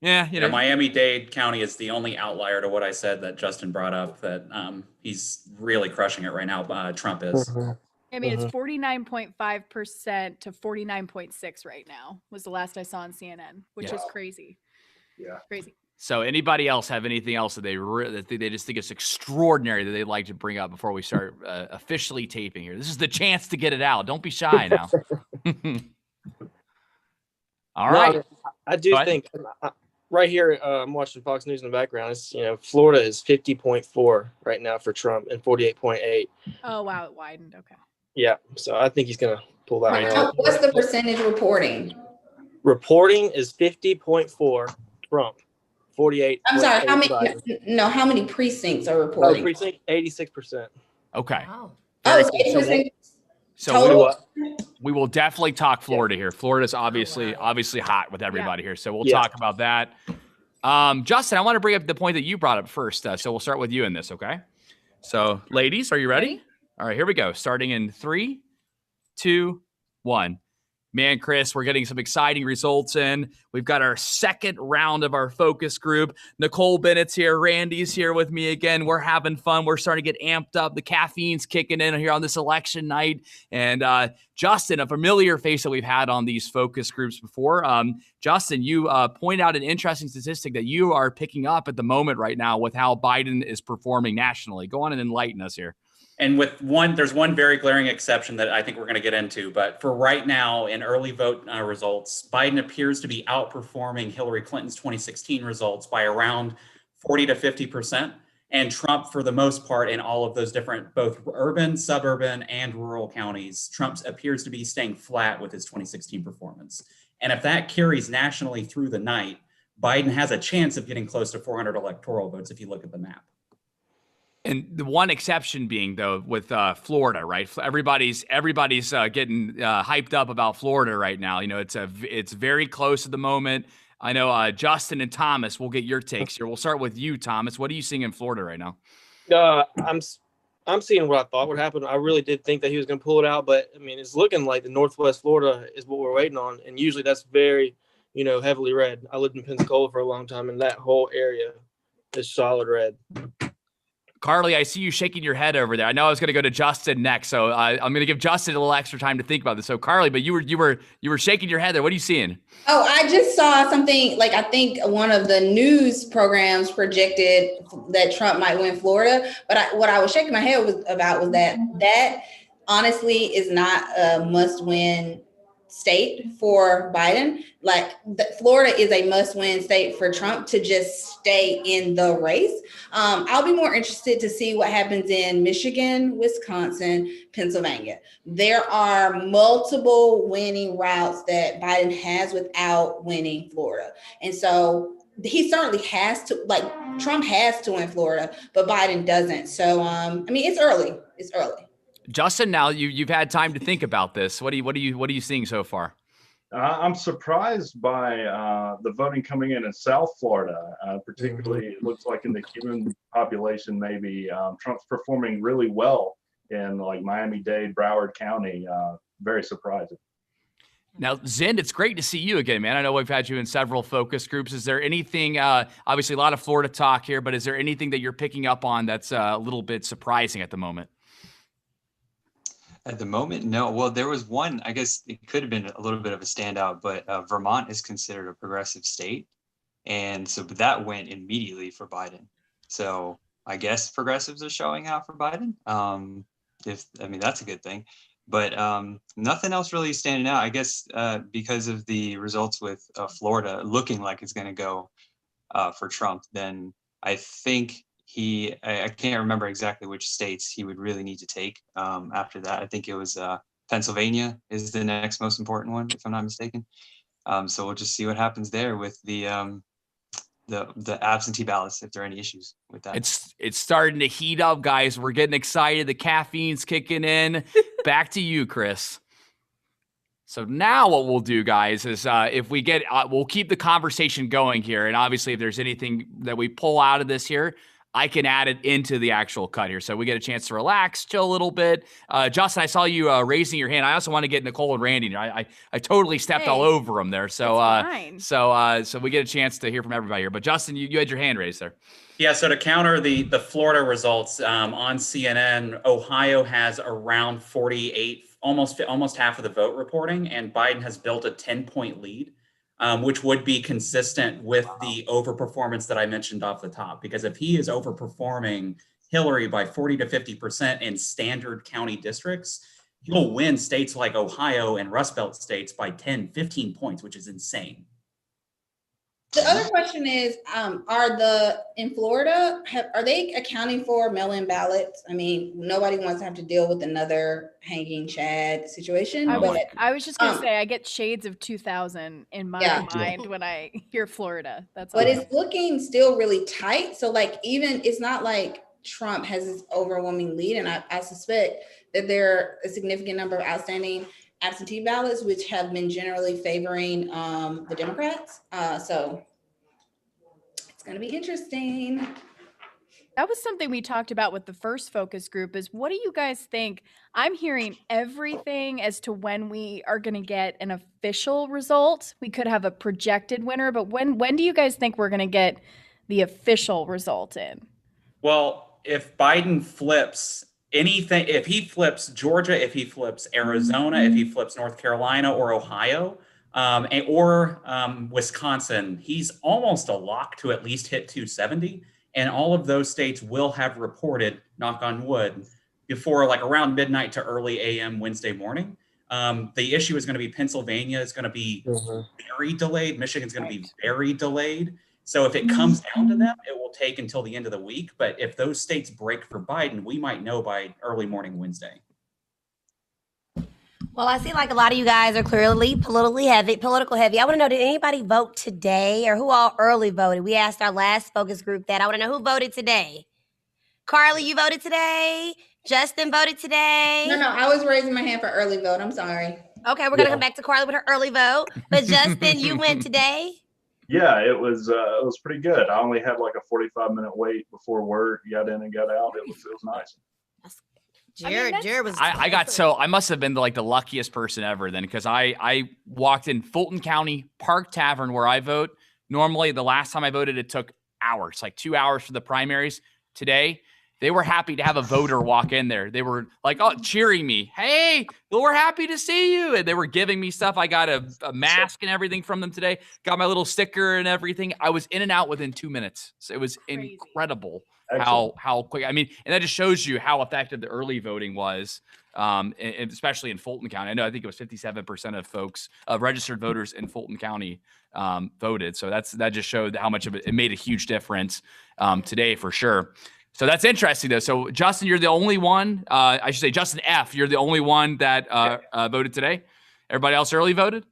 Yeah, Yeah, Miami-Dade County is the only outlier to what I said that Justin brought up, that he's really crushing it right now. Trump is. I mean, it's 49.5% to 49.6 right now was the last I saw on CNN, which is crazy. Yeah. Crazy. So anybody else have anything else that they just think it's extraordinary that they'd like to bring up before we start officially taping here? This is the chance to get it out. Don't be shy now. All right. I do think right here, I'm watching Fox News in the background. It's, Florida is 50.4 right now for Trump and 48.8. Oh, wow. It widened. Okay. Yeah. So I think he's going to pull that one out. What's the percentage reporting? Reporting is 50.4 Trump, 48. I'm sorry. How many precincts are reporting? Precinct 86%. Okay. Oh, it's 80%. So we will definitely talk Florida here. Florida's obviously hot with everybody here. So we'll talk about that. Justin, I want to bring up the point that you brought up first. So we'll start with you in this, okay? So ladies, are you ready? All right, here we go. Starting in 3, 2, 1. Man, Chris, we're getting some exciting results in. We've got our second round of our focus group. Nicole Bennett's here. Randy's here with me again. We're having fun. We're starting to get amped up. The caffeine's kicking in here on this election night. And Justin, a familiar face that we've had on these focus groups before. Justin, you point out an interesting statistic that you are picking up at the moment right now with how Biden is performing nationally. Go on and enlighten us here. And there's one very glaring exception that I think we're going to get into. But for right now, in early vote results, Biden appears to be outperforming Hillary Clinton's 2016 results by around 40 to 50%. And Trump, for the most part, in all of those different, both urban, suburban, and rural counties, Trump appears to be staying flat with his 2016 performance. And if that carries nationally through the night, Biden has a chance of getting close to 400 electoral votes if you look at the map. And the one exception being, though, with Florida, right? Everybody's getting hyped up about Florida right now. It's very close at the moment. I know Justin and Thomas, we'll get your takes here. We'll start with you, Thomas. What are you seeing in Florida right now? I'm seeing what I thought would happen. I really did think that he was going to pull it out, but I mean, it's looking like the Northwest Florida is what we're waiting on, and usually that's very, heavily red. I lived in Pensacola for a long time, and that whole area is solid red. Carly, I see you shaking your head over there. I know I was going to go to Justin next, so I'm going to give Justin a little extra time to think about this. So, Carly, but you were shaking your head there. What are you seeing? Oh, I just saw something, like I think one of the news programs projected that Trump might win Florida. But what I was shaking my head about was that honestly is not a must-win state for Biden. Like Florida is a must-win state for Trump to just stay in the race. I'll be more interested to see what happens in Michigan, Wisconsin, Pennsylvania. There are multiple winning routes that Biden has without winning Florida. And so he certainly has to, Trump has to win Florida, but Biden doesn't. So, it's early. It's early. Justin, now you've had time to think about this. What are you seeing so far? I'm surprised by the voting coming in South Florida, particularly. It looks like in the Cuban population, maybe Trump's performing really well in like Miami-Dade, Broward County. Very surprising. Now, Zend, it's great to see you again, man. I know we've had you in several focus groups. Is there anything, obviously a lot of Florida talk here, but is there anything that you're picking up on that's a little bit surprising at the moment? At the moment, no. Well, there was one, I guess it could have been a little bit of a standout, but Vermont is considered a progressive state. And so that went immediately for Biden. So I guess progressives are showing out for Biden. That's a good thing. But nothing else really standing out, I guess, because of the results with Florida looking like it's going to go for Trump. Then I think I can't remember exactly which states he would really need to take after that. I think it was Pennsylvania is the next most important one, if I'm not mistaken. So we'll just see what happens there with the absentee ballots, if there are any issues with that. It's starting to heat up, guys. We're getting excited. The caffeine's kicking in. Back to you, Chris. So now what we'll do, guys, is if we get, we'll keep the conversation going here. And obviously, if there's anything that we pull out of this here, I can add it into the actual cut here. So we get a chance to relax, chill a little bit. Justin, I saw you raising your hand. I also want to get Nicole and Randy. I totally stepped all over them there. So so we get a chance to hear from everybody here. But Justin, you had your hand raised there. Yeah, so to counter the Florida results on CNN, Ohio has around 48, almost half of the vote reporting, and Biden has built a 10-point lead, which would be consistent with the overperformance that I mentioned off the top. Because if he is overperforming Hillary by 40 to 50% in standard county districts, he'll win states like Ohio and Rust Belt states by 10, 15 points, which is insane. The other question is, in Florida, are they accounting for mail-in ballots? I mean, nobody wants to have to deal with another hanging Chad situation. I was just gonna say, I get shades of 2000 in my mind when I hear Florida. But it's looking still really tight. So like, even it's not like Trump has this overwhelming lead, and I suspect that there are a significant number of outstanding absentee ballots, which have been generally favoring the Democrats. So it's going to be interesting. That was something we talked about with the first focus group is what do you guys think? I'm hearing everything as to when we are going to get an official result. We could have a projected winner, but when do you guys think we're going to get the official result in? Well, if Biden flips anything, if he flips Georgia, if he flips Arizona, if he flips North Carolina or Ohio, or Wisconsin, he's almost a lock to at least hit 270. And all of those states will have reported, knock on wood, before like around midnight to early AM Wednesday morning. The issue is going to be Pennsylvania is going to be very delayed. Michigan's going to be very delayed. So if it comes down to them, it will take until the end of the week. But if those states break for Biden, we might know by early morning Wednesday. Well, I see like a lot of you guys are clearly political heavy. I want to know, did anybody vote today or who all early voted? We asked our last focus group that. I want to know who voted today. Carly, you voted today? Justin voted today? No, I was raising my hand for early vote. I'm sorry. Okay, we're going to come back to Carly with her early vote. But Justin, you went today? Yeah, it was pretty good. I only had like a 45-minute wait before work. Got in and got out. It was nice. Jared was. I must have been the luckiest person ever then, because I walked in Fulton County Park Tavern where I vote. Normally, the last time I voted, it took hours, like 2 hours for the primaries. Today, they were happy to have a voter walk in there. They were like, cheering me. Hey, we're happy to see you. And they were giving me stuff. I got a mask and everything from them today. Got my little sticker and everything. I was in and out within 2 minutes. So it was incredible how quick. I mean, and that just shows you how effective the early voting was, and especially in Fulton County. I think it was 57% of folks, registered voters in Fulton County voted. So that just showed how much of it made a huge difference today for sure. So that's interesting, though. So, Justin, you're the only one. I should say, Justin F., you're the only one that voted today. Everybody else early voted?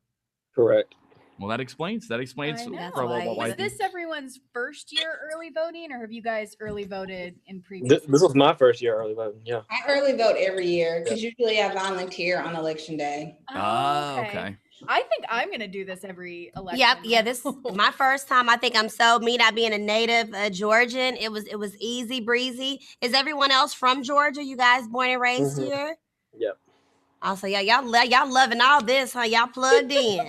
Correct. Well, that explains. Is this everyone's first year early voting, or have you guys early voted in previous? This was my first year early voting. Yeah. I early vote every year because usually I volunteer on election day. Oh, okay. I think I'm going to do this every election. Yep. Yeah. This is my first time. I think me not being a native Georgian, it was easy breezy. Is everyone else from Georgia? You guys born and raised here? Yep. Also, y'all loving all this, huh? Y'all plugged in.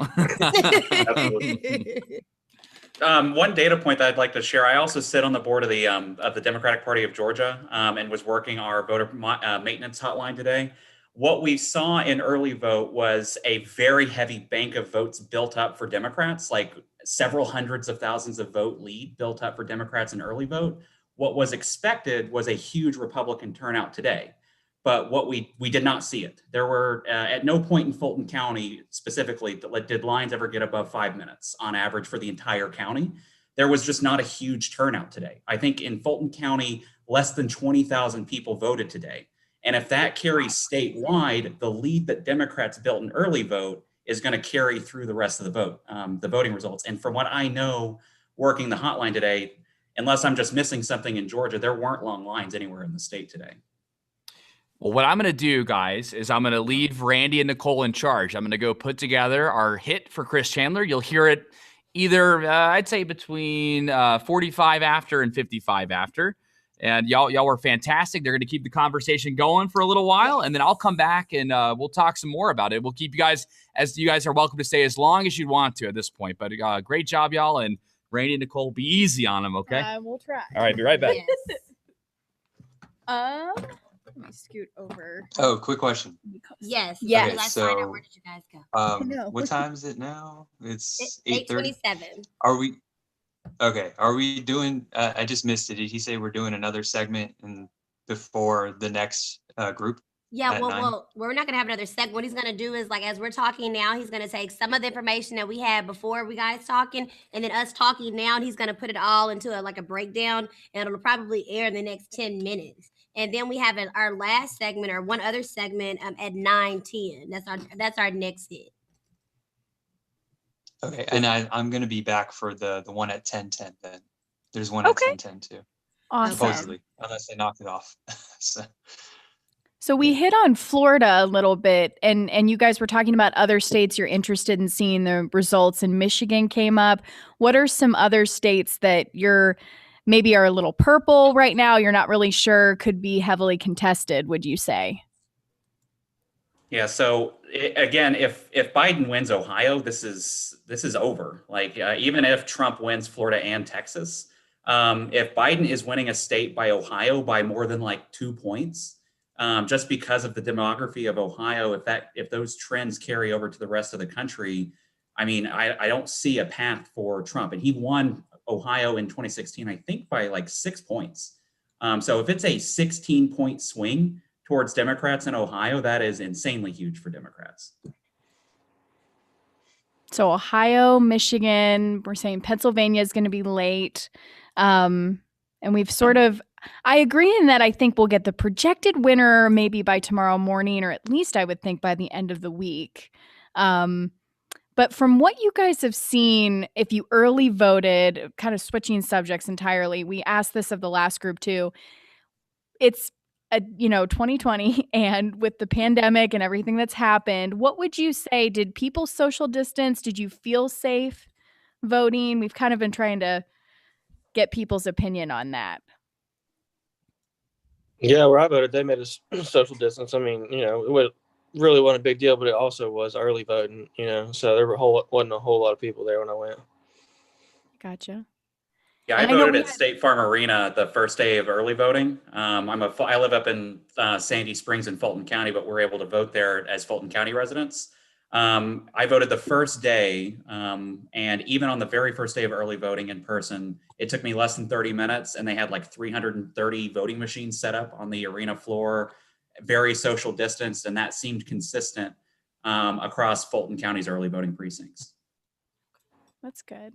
One data point that I'd like to share. I also sit on the board of the Democratic Party of Georgia, and was working our voter maintenance hotline today. What we saw in early vote was a very heavy bank of votes built up for Democrats, like several hundreds of thousands of vote lead built up for Democrats in early vote. What was expected was a huge Republican turnout today, but what we did not see it. There were at no point in Fulton County specifically did lines ever get above 5 minutes on average for the entire county. There was just not a huge turnout today. I think in Fulton County, less than 20,000 people voted today. And if that carries statewide, the lead that Democrats built in early vote is going to carry through the rest of the vote, the voting results. And from what I know, working the hotline today, unless I'm just missing something in Georgia, there weren't long lines anywhere in the state today. Well, what I'm going to do, guys, is I'm going to leave Randy and Nicole in charge. I'm going to go put together our hit for Chris Chandler. You'll hear it either, I'd say, between 45 after and 55 after. And y'all were fantastic. They're going to keep the conversation going for a little while, and then I'll come back and we'll talk some more about it. We'll keep you guys, as you guys are welcome to stay as long as you want to at this point. But great job, y'all. And Randy and Nicole, be easy on them, okay? We'll try. All right, be right back. Let me scoot over. Oh, quick question. Yes. Yes. Okay, Where so did you guys go? No. what time is it now? It's 8:30. 8:27. Are we? Okay. Are we doing? I just missed it. Did he say we're doing another segment before the next group? Yeah, at 9? well, we're not gonna have another segment. What he's gonna do is, like, as we're talking now, he's gonna take some of the information that we had before we guys talking, and then us talking now, and he's gonna put it all into a breakdown, and it'll probably air in the next 10 minutes. And then we have our last segment, or one other segment, at 9:10. That's our next hit. Okay, and I'm gonna be back for the one at 10:10 then. There's one at 10:10 too. Awesome. Supposedly, unless they knock it off. So we hit on Florida a little bit, and you guys were talking about other states you're interested in seeing the results, and Michigan came up. What are some other states that you're maybe are a little purple right now, you're not really sure, could be heavily contested, would you say? Yeah. So again, if Biden wins Ohio, this is over. Like even if Trump wins Florida and Texas, if Biden is winning a state by Ohio by more than like 2 points, just because of the demography of Ohio, if those trends carry over to the rest of the country, I mean, I don't see a path for Trump. And he won Ohio in 2016, I think by like 6 points. So if it's a 16-point swing towards Democrats in Ohio, that is insanely huge for Democrats. So Ohio, Michigan, we're saying Pennsylvania is going to be late. And we've sort of, I agree in that I think we'll get the projected winner maybe by tomorrow morning, or at least I would think by the end of the week. But from what you guys have seen, if you early voted, kind of switching subjects entirely, we asked this of the last group too. It's 2020, and with the pandemic and everything that's happened, what would you say? Did people social distance? Did you feel safe voting? We've kind of been trying to get people's opinion on that. Yeah, where I voted, they made us social distance. I mean, it really wasn't a big deal, but it also was early voting, so there wasn't a whole lot of people there when I went. Gotcha. Yeah, I voted at State Farm Arena the first day of early voting. I live up in Sandy Springs in Fulton County, but we're able to vote there as Fulton County residents. I voted the first day, and even on the very first day of early voting in person, it took me less than 30 minutes, and they had like 330 voting machines set up on the arena floor, very social distanced, and that seemed consistent across Fulton County's early voting precincts. That's good.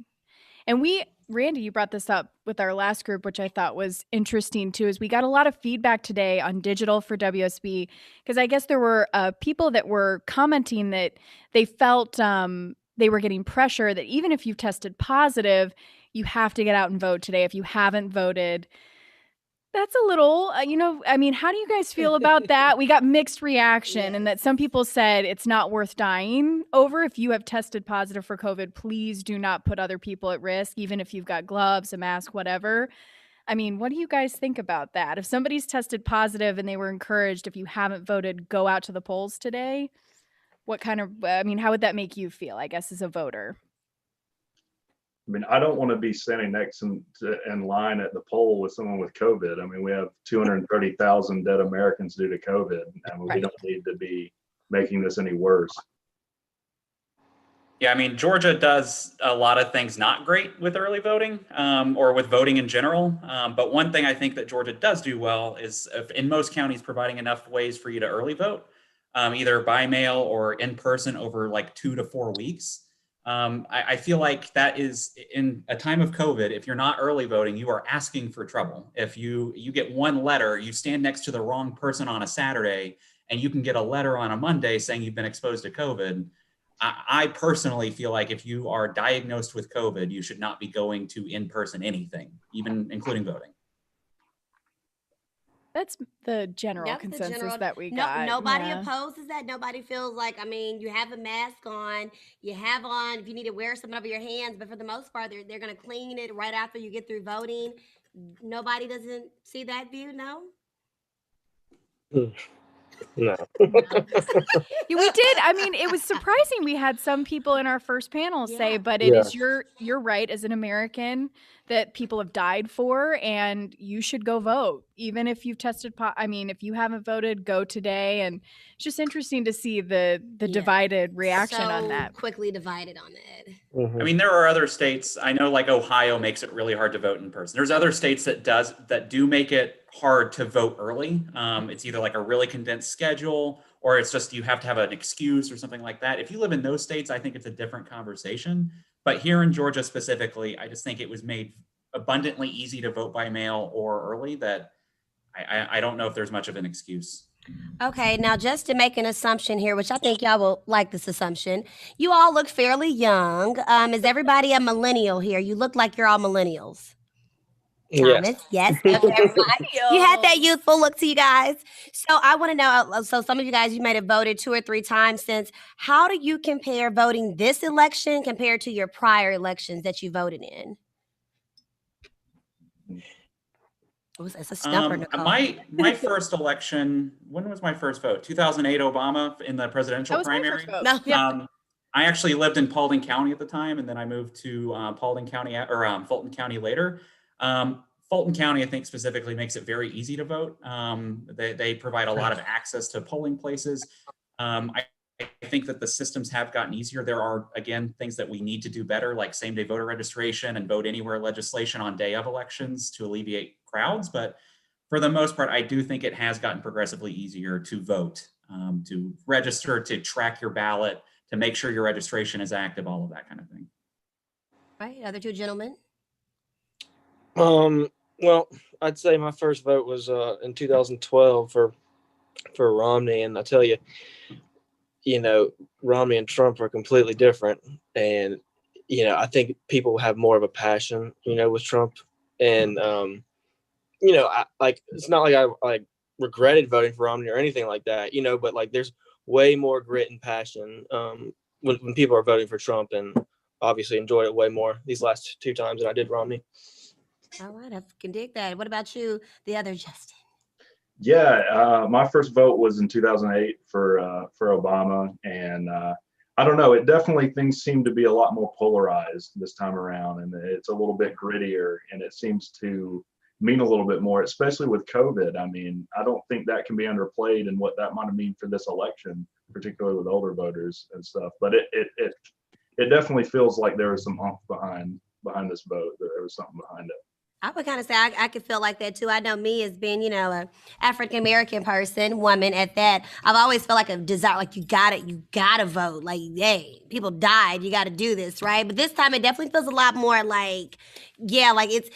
And Randy, you brought this up with our last group, which I thought was interesting too, is we got a lot of feedback today on digital for WSB, because I guess there were people that were commenting that they felt they were getting pressure that even if you've tested positive, you have to get out and vote today. If you haven't voted, that's a little, how do you guys feel about that? We got mixed reaction, and that some people said it's not worth dying over. If you have tested positive for COVID, please do not put other people at risk, even if you've got gloves, a mask, whatever. I mean, what do you guys think about that? If somebody's tested positive and they were encouraged, if you haven't voted, go out to the polls today. How would that make you feel, I guess, as a voter? I mean, I don't want to be standing next in line at the poll with someone with COVID. I mean, we have 230,000 dead Americans due to COVID. I mean, we don't need to be making this any worse. Yeah, I mean, Georgia does a lot of things not great with early voting or with voting in general. But one thing I think that Georgia does do well is in most counties providing enough ways for you to early vote, either by mail or in person over like 2 to 4 weeks. I feel like that is, in a time of COVID, if you're not early voting, you are asking for trouble. If you get one letter, you stand next to the wrong person on a Saturday, and you can get a letter on a Monday saying you've been exposed to COVID. I personally feel like if you are diagnosed with COVID, you should not be going to in-person anything, even including voting. That's the general Yep, the consensus general. that we No, got. nobody yeah. opposes that. Nobody feels like. I mean, you have a mask on. You have on. If you need to wear something over your hands, but for the most part, they're going to clean it right after you get through voting. Nobody doesn't see that view. No. No. Yeah, we did. I mean, it was surprising. We had some people in our first panel say, but it is your right as an American that people have died for, and you should go vote, even if you've tested. I mean, if you haven't voted, go today. And it's just interesting to see the divided reaction on that. Quickly divided on that. I mean, there are other states. I know, like Ohio makes it really hard to vote in person. There's other states that do make it hard to vote early. It's either like a really condensed schedule, or it's just you have to have an excuse or something like that. If you live in those states, I think it's a different conversation. But here in Georgia specifically, I just think it was made abundantly easy to vote by mail or early that I don't know if there's much of an excuse. Okay, now just to make an assumption here, which I think y'all will like this assumption, you all look fairly young. Is everybody a millennial here? You look like you're all millennials. Thomas, yes. Okay, everybody. You had that youthful look to you guys. So I want to know, so some of you guys, you might have voted 2 or 3 times since. How do you compare voting this election compared to your prior elections that you voted in? That's a stumper, Nicole. My first election, when was my first vote? 2008 Obama in the presidential primary. I actually lived in Paulding County at the time, and then I moved to Fulton County later. Fulton County, I think specifically, makes it very easy to vote. They provide a lot of access to polling places. I think that the systems have gotten easier. There are, again, things that we need to do better, like same-day voter registration and vote anywhere legislation on day of elections to alleviate crowds. But for the most part, I do think it has gotten progressively easier to vote, to register, to track your ballot, to make sure your registration is active, all of that kind of thing. Right, other 2 gentlemen. Well, I'd say my first vote was in 2012 for Romney, and I tell you, Romney and Trump are completely different, and I think people have more of a passion, with Trump, and it's not like I regretted voting for Romney or anything like that, but like there's way more grit and passion when people are voting for Trump, and obviously enjoyed it way more these last 2 times than I did Romney. All right, I can dig that. What about you, the other Justin? Yeah, my first vote was in 2008 for Obama, and I don't know. It definitely, things seem to be a lot more polarized this time around, and it's a little bit grittier, and it seems to mean a little bit more, especially with COVID. I mean, I don't think that can be underplayed in what that might have mean for this election, particularly with older voters and stuff. But it definitely feels like there was some oomph behind this vote. There was something behind it. I would kind of say I could feel like that too. I know me as being, an African-American person, woman at that. I've always felt like a desire, like you gotta vote. Like, hey, people died, you gotta do this, right? But this time it definitely feels a lot more like, yeah, like it's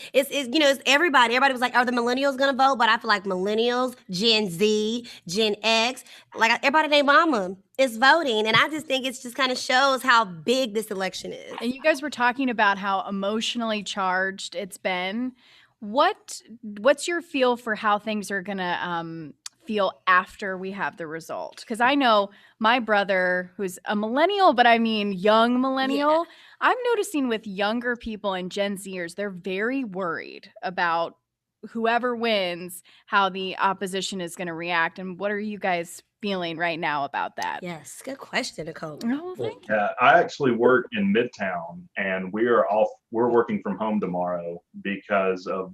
everybody. Everybody was like, are the millennials gonna vote? But I feel like millennials, Gen Z, Gen X, like everybody named mama is voting. And I just think it's just kind of shows how big this election is. And you guys were talking about how emotionally charged it's been. What's your feel for how things are gonna feel after we have the result? Because I know my brother, who's a millennial, but I mean young millennial, I'm noticing with younger people and Gen Zers, they're very worried about whoever wins, how the opposition is going to react. And what are you guys feeling right now about that? Yes, good question, Nicole. Oh, thank you. I actually work in Midtown, and we're working from home tomorrow because of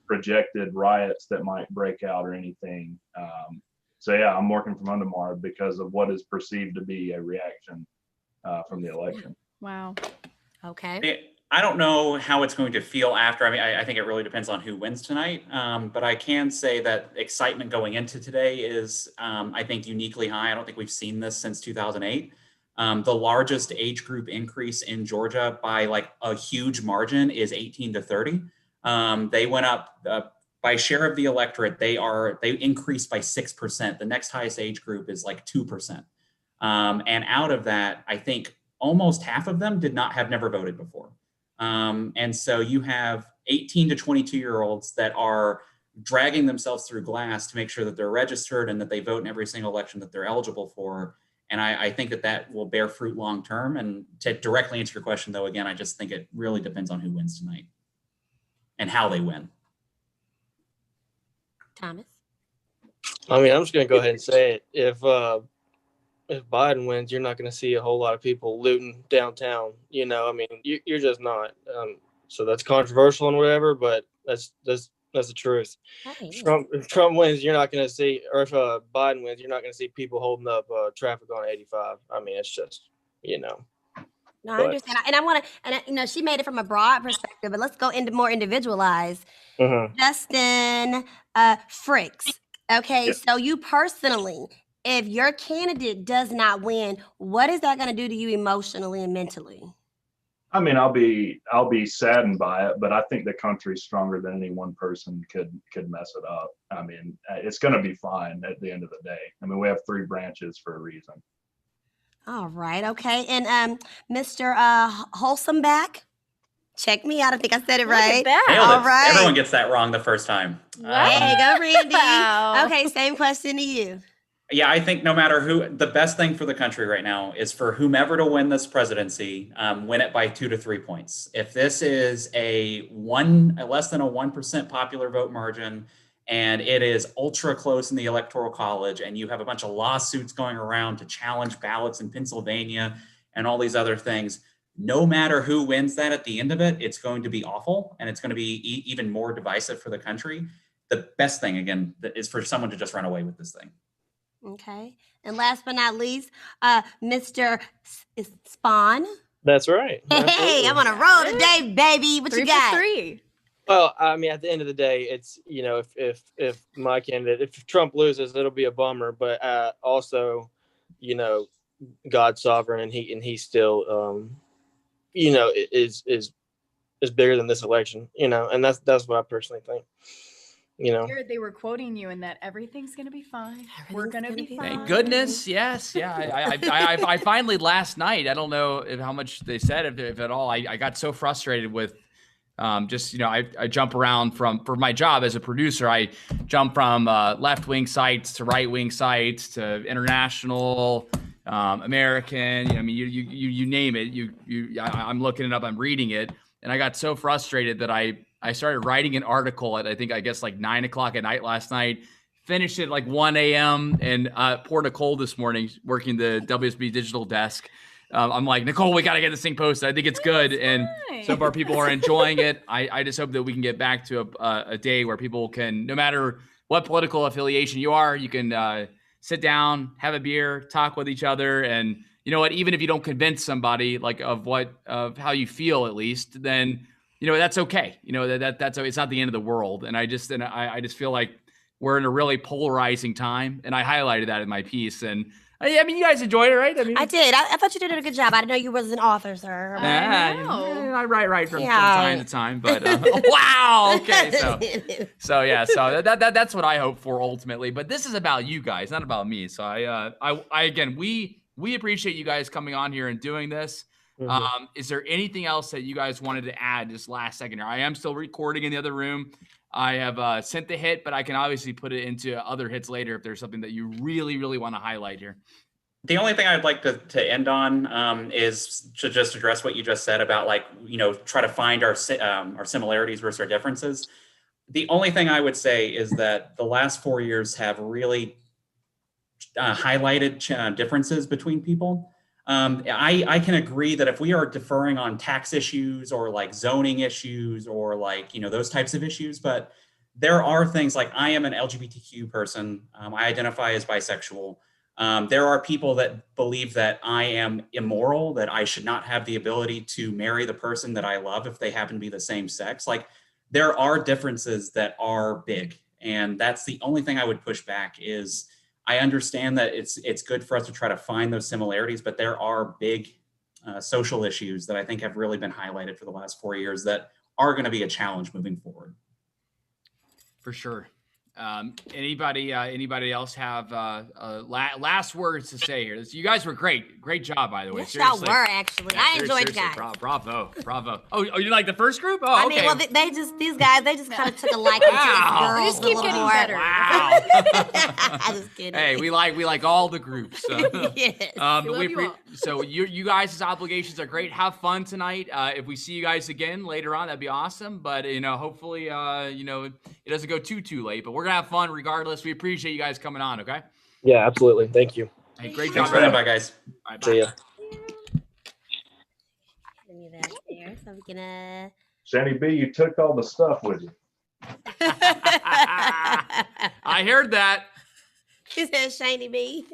projected riots that might break out or anything. So yeah, I'm working from home tomorrow because of what is perceived to be a reaction from the election. Wow. Okay. I don't know how it's going to feel after. I mean, I think it really depends on who wins tonight. But I can say that excitement going into today is, I think, uniquely high. I don't think we've seen this since 2008. The largest age group increase in Georgia by like a huge margin is 18 to 30. They went up by share of the electorate. They increased by 6%. The next highest age group is like 2%. And out of that, I think almost half of them did not have never voted before. And so you have 18 to 22-year-olds that are dragging themselves through glass to make sure that they're registered and that they vote in every single election that they're eligible for. And I think that that will bear fruit long term. And to directly answer your question, though, again, I just think it really depends on who wins tonight and how they win. Thomas? I mean, I'm just going to go ahead and say it. If Biden wins, you're not going to see a whole lot of people looting downtown. You know, I mean, you're just not. So that's controversial and whatever, but that's the truth. If Trump wins, you're not going to see, or if Biden wins, you're not going to see people holding up traffic on 85. I mean, it's just, you know. No, I understand. And I want to, and you know, she made it from a broad perspective, but let's go into more individualized. Justin Fricks. Okay, so you personally, if your candidate does not win, what is that going to do to you emotionally and mentally? I mean, I'll be saddened by it, but I think the country's stronger than any one person could mess it up. I mean, it's going to be fine at the end of the day. I mean, we have 3 branches for a reason. All right, okay, and Mr. Wholesomeback, check me out. I think I said it right. All right, everyone gets that wrong the first time. Hey, go Randy. Okay, same question to you. Yeah, I think no matter who, the best thing for the country right now is for whomever to win this presidency, win it by 2 to 3 points. If this is a less than a 1% popular vote margin, and it is ultra close in the Electoral College, and you have a bunch of lawsuits going around to challenge ballots in Pennsylvania and all these other things, no matter who wins that at the end of it, it's going to be awful, and it's going to be even more divisive for the country. The best thing, again, is for someone to just run away with this thing. Okay. And last but not least, Mr. Spawn. That's right. Hey, I'm on a roll today, baby. What you got? 3 for 3. Well, I mean, at the end of the day, it's, you know, if my candidate, if Trump loses, it'll be a bummer. But also, you know, God's sovereign, and he still, you know, is bigger than this election. You know, and that's what I personally think. You know, Jared, they were quoting you in that everything's going to be fine. We're going to be fine. Thank goodness. Yes. Yeah. I finally last night, I don't know how much they said, if at all, I got so frustrated with just, you know, I jump around for my job as a producer. I jump from left-wing sites to right-wing sites to international, American, I mean, you name it, I'm looking it up, I'm reading it. And I got so frustrated that I started writing an article at, I guess like 9 o'clock at night last night, finished it like 1 a.m. and poor Nicole this morning working the WSB digital desk. I'm like, Nicole, we got to get this thing posted. I think it's good. And so far people are enjoying it. I just hope that we can get back to a day where people can, no matter what political affiliation you are, you can sit down, have a beer, talk with each other. And you know what, even if you don't convince somebody like of how you feel, at least, then, you know, that's okay. You know, that's it's not the end of the world. And I just feel like we're in a really polarizing time. And I highlighted that in my piece. And I mean, you guys enjoyed it, right? I mean, I did. I thought you did a good job. I didn't know you was an author, sir. I write from time to time, but wow. Okay, so yeah, so that's what I hope for ultimately. But this is about you guys, not about me. So I again, we appreciate you guys coming on here and doing this. Is there anything else that you guys wanted to add this last second here? I am still recording in the other room. I have sent the hit, but I can obviously put it into other hits later if there's something that you really, really want to highlight here. The only thing I'd like to end on is to just address what you just said about, like, you know, try to find our similarities versus our differences. The only thing I would say is that the last 4 years have really highlighted differences between people. I can agree that if we are deferring on tax issues or like zoning issues or like, you know, those types of issues, but there are things like I am an LGBTQ person. I identify as bisexual. There are people that believe that I am immoral, that I should not have the ability to marry the person that I love if they happen to be the same sex. Like, there are differences that are big. And that's the only thing I would push back is I understand that it's good for us to try to find those similarities, but there are big social issues that I think have really been highlighted for the last 4 years that are going to be a challenge moving forward. For sure. Anybody else have last words to say here? You guys were great job, by the way. Yes, y'all were actually. I enjoyed you guys. Bravo. Oh, you like the first group? Oh, I okay. mean, well, these guys kind of took a liking to us girls. We just keep getting better. Wow. I'm just kidding. Hey, we like all the groups. Yes. So you guys' obligations are great. Have fun tonight. If we see you guys again later on, that'd be awesome. But hopefully, it doesn't go too late. But we're gonna have fun regardless. We appreciate you guys coming on. Okay. Yeah, absolutely. Thank you. Hey, great Thanks job. for that, bye guys. Bye. See ya. Let me that there. So we can Jenny B, you took all the stuff with you. I heard that. She said shiny B.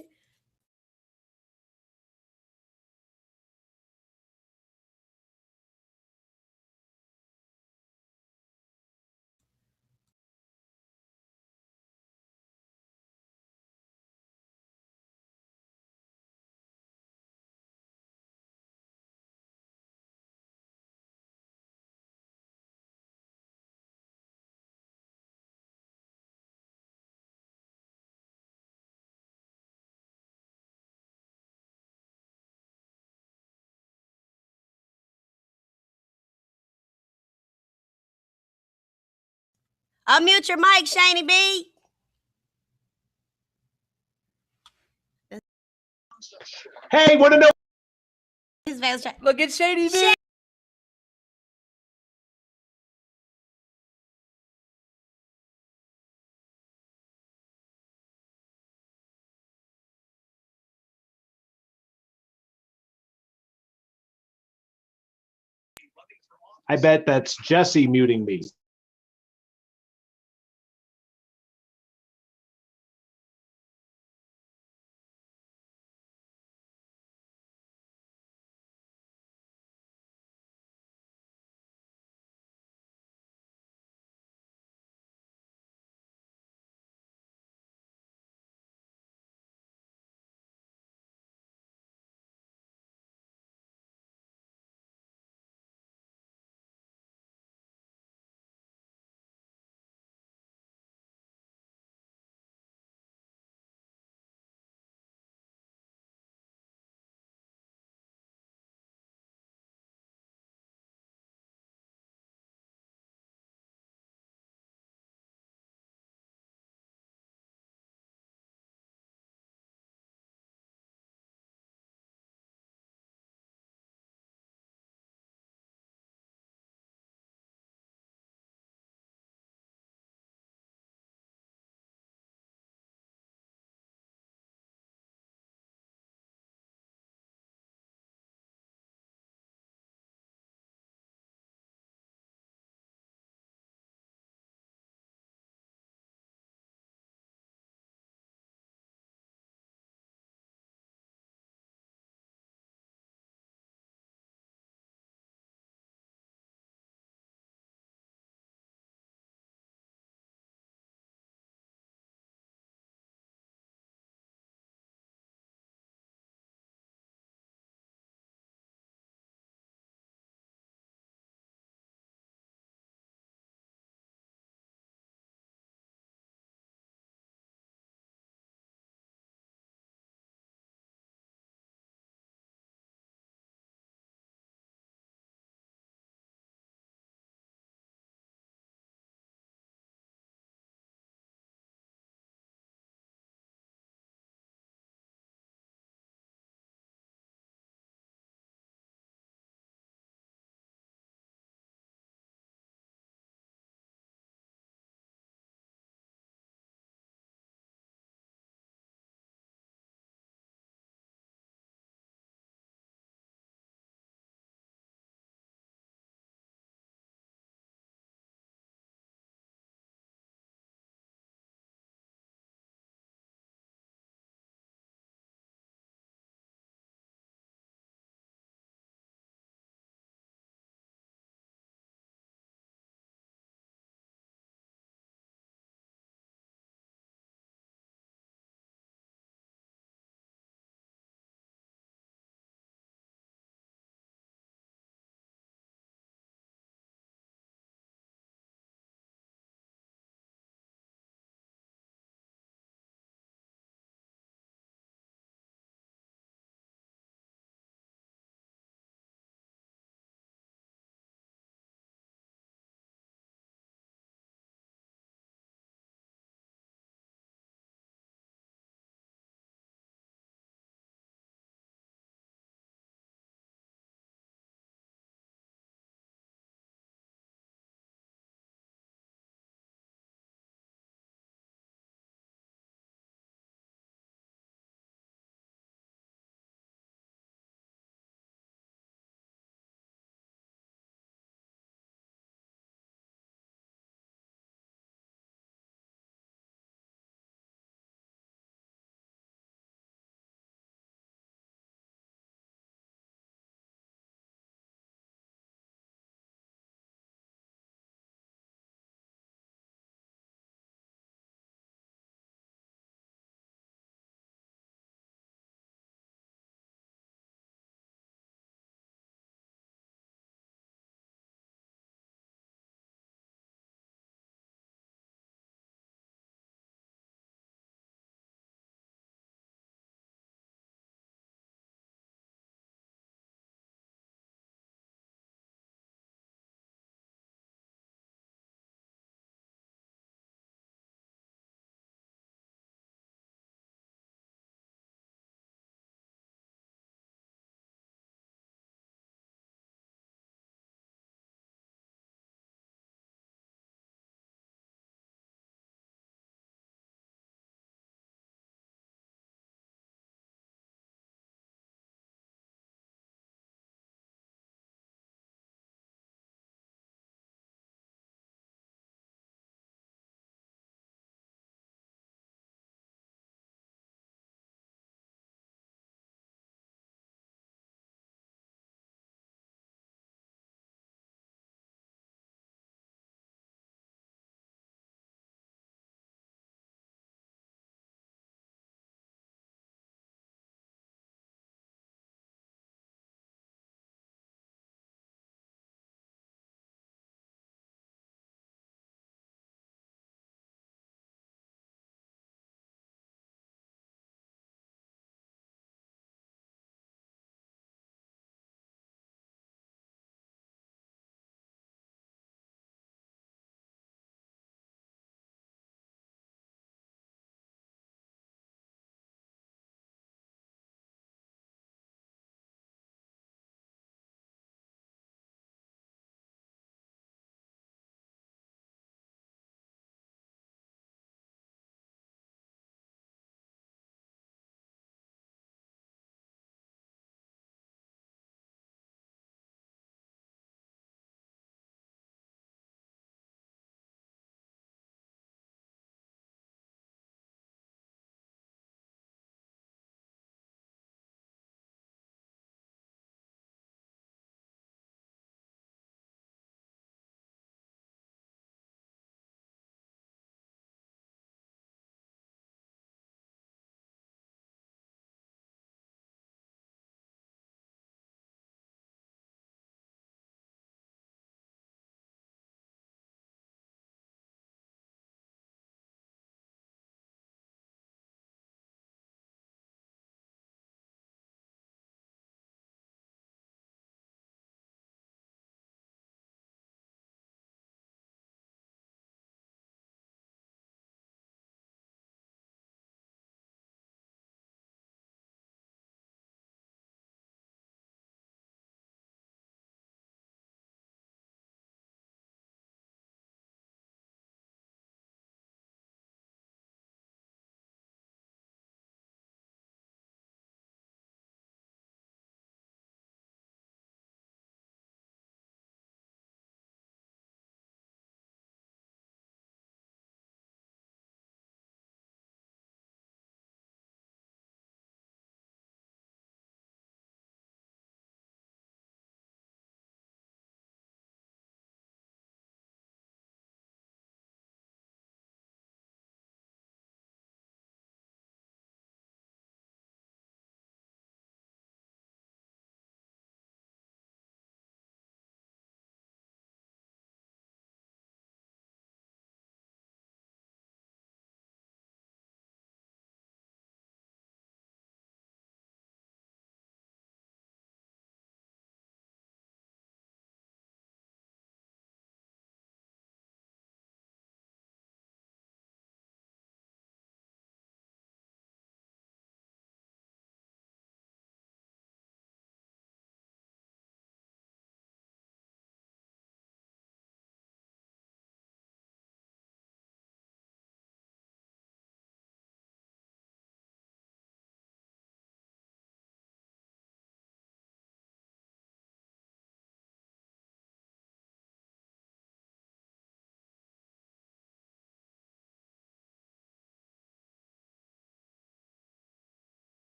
Unmute your mic, Shiny B. Hey, want to know? Look at Shady B. I bet that's Jesse muting me.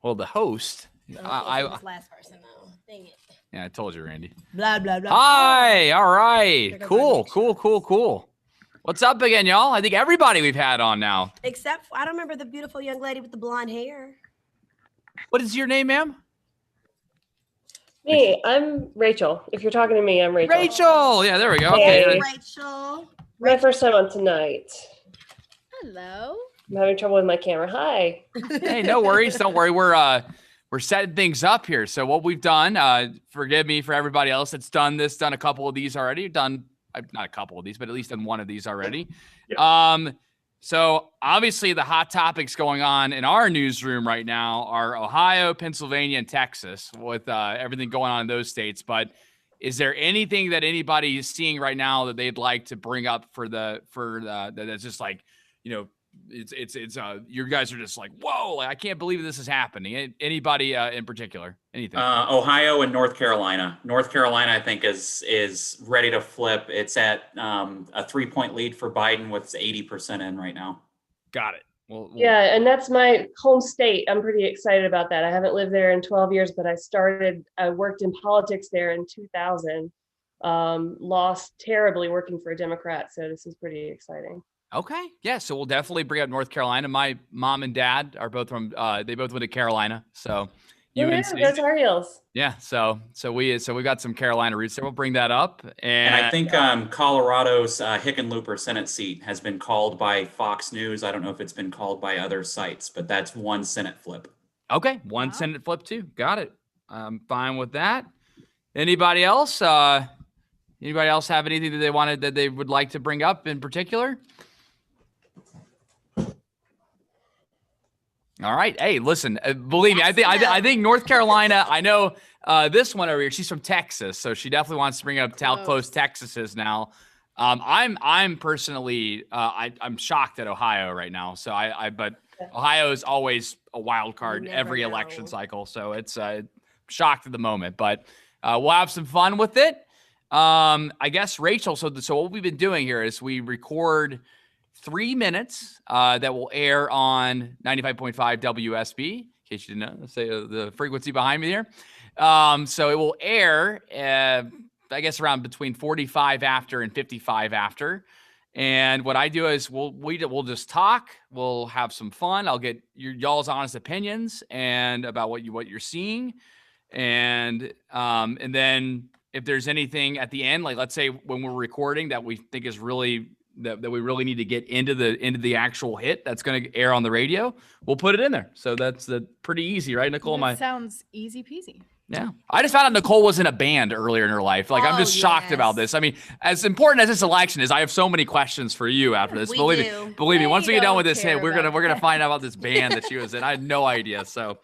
Well, the host. I this last person though. Dang it. Yeah, I told you, Randy. Blah blah blah. Hi. All right. Cool. What's up again, y'all? I think everybody we've had on now. Except I don't remember the beautiful young lady with the blonde hair. What is your name, ma'am? Me, I'm Rachel. If you're talking to me, I'm Rachel. Rachel. Yeah, there we go. Hey. Okay. Rachel. My first time on tonight. Hello. I'm having trouble with my camera. Hi. Hey, no worries. Don't worry. We're setting things up here. So what we've done, forgive me for everybody else that's done a couple of these already. Done not a couple of these, but at least done one of these already. Yeah. So obviously the hot topics going on in our newsroom right now are Ohio, Pennsylvania, and Texas with everything going on in those states. But is there anything that anybody is seeing right now that they'd like to bring up for that's just like, you know, it's you guys are just like, whoa, like, I can't believe this is happening. Anybody in particular? Anything? Ohio and North Carolina. North Carolina, I think, is ready to flip. It's at a 3-point lead for Biden with 80% in right now. Got it. Well, yeah, and that's my home state. I'm pretty excited about that. I haven't lived there in 12 years, but I worked in politics there in 2000. Lost terribly working for a Democrat, so this is pretty exciting. Okay. Yeah. So we'll definitely bring up North Carolina. My mom and dad are both from, they both went to Carolina. So UNC. That's our Heels. Yeah. So we've got some Carolina roots there. We'll bring that up. And I think Colorado's Hickenlooper Senate seat has been called by Fox News. I don't know if it's been called by other sites, but that's one Senate flip. Okay. One Senate flip too. Got it. I'm fine with that. Anybody else? Anybody else have anything that they would like to bring up in particular? All right. Hey, listen, believe me, I think North Carolina, I know this one over here, she's from Texas, so she definitely wants to bring up how close Texas is now. I'm personally, I'm shocked at Ohio right now. So but Ohio is always a wild card every election cycle. So it's shocked at the moment, but we'll have some fun with it. I guess, Rachel, so what we've been doing here is we record 3 minutes that will air on 95.5 WSB, in case you didn't know, say the frequency behind me here. So it will air, I guess, around between 45 after and 55 after. And what I do is we'll just talk. We'll have some fun. I'll get y'all's honest opinions and about what you're seeing. And then if there's anything at the end, like let's say when we're recording that we think is really that we really need to get into the actual hit that's going to air on the radio, we'll put it in there. So that's pretty easy, right, Nicole? Sounds easy peasy. Yeah. I just found out Nicole was in a band earlier in her life. Like, I'm just shocked about this. I mean, as important as this election is, I have so many questions for you after this. Believe me, once we get done with this hit, we're gonna find out about this band that she was in. I had no idea. So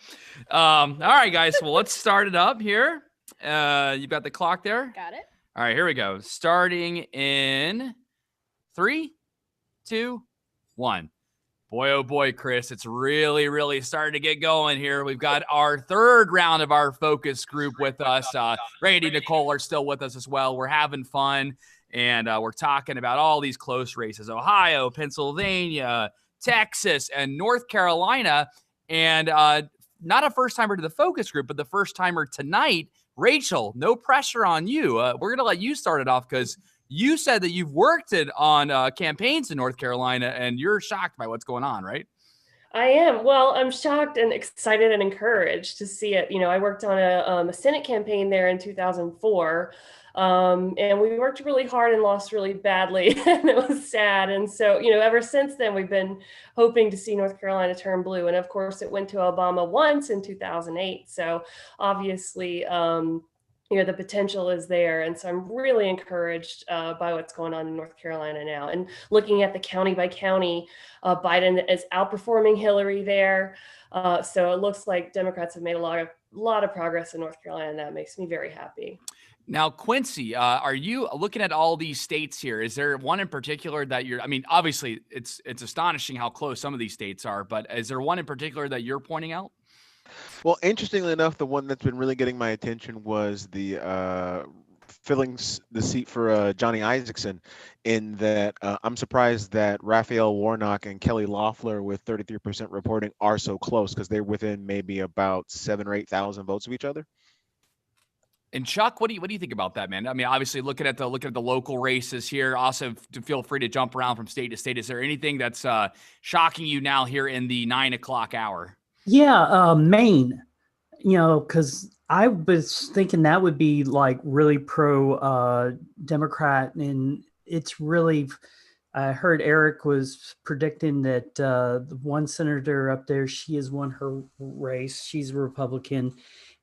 all right, guys. Well, let's start it up here. You got the clock there? Got it. All right, here we go. Starting in 3, 2, 1. Boy, oh boy, Chris, it's really, really starting to get going here. We've got our third round of our focus group with us. Randy, Nicole are still with us as well. We're having fun, and we're talking about all these close races: Ohio, Pennsylvania, Texas, and North Carolina. And not a first-timer to the focus group, but the first-timer tonight. Rachel, no pressure on you. We're going to let you start it off because you said that you've worked on campaigns in North Carolina, and you're shocked by what's going on, right? I am. Well, I'm shocked and excited and encouraged to see it. You know, I worked on a Senate campaign there in 2004, and we worked really hard and lost really badly, and it was sad. And so, you know, ever since then, we've been hoping to see North Carolina turn blue. And of course, it went to Obama once in 2008. So obviously, you know, the potential is there. And so I'm really encouraged by what's going on in North Carolina now. And looking at the county by county, Biden is outperforming Hillary there. So it looks like Democrats have made a lot of progress in North Carolina, and that makes me very happy. Now, Quincy, are you looking at all these states here? Is there one in particular that I mean, obviously it's astonishing how close some of these states are, but is there one in particular that you're pointing out? Well, interestingly enough, the one that's been really getting my attention was the filling the seat for Johnny Isaacson, in that I'm surprised that Raphael Warnock and Kelly Loeffler with 33% reporting are so close, because they're within maybe about 7,000 or 8,000 votes of each other. And Chuck, what do you think about that, man? I mean, obviously looking at the local races here, also feel free to jump around from state to state. Is there anything that's shocking you now here in the 9 o'clock hour? Yeah, Maine, because I was thinking that would be like really pro Democrat, and it's really, I heard Eric was predicting that the one senator up there, she has won her race. She's a Republican,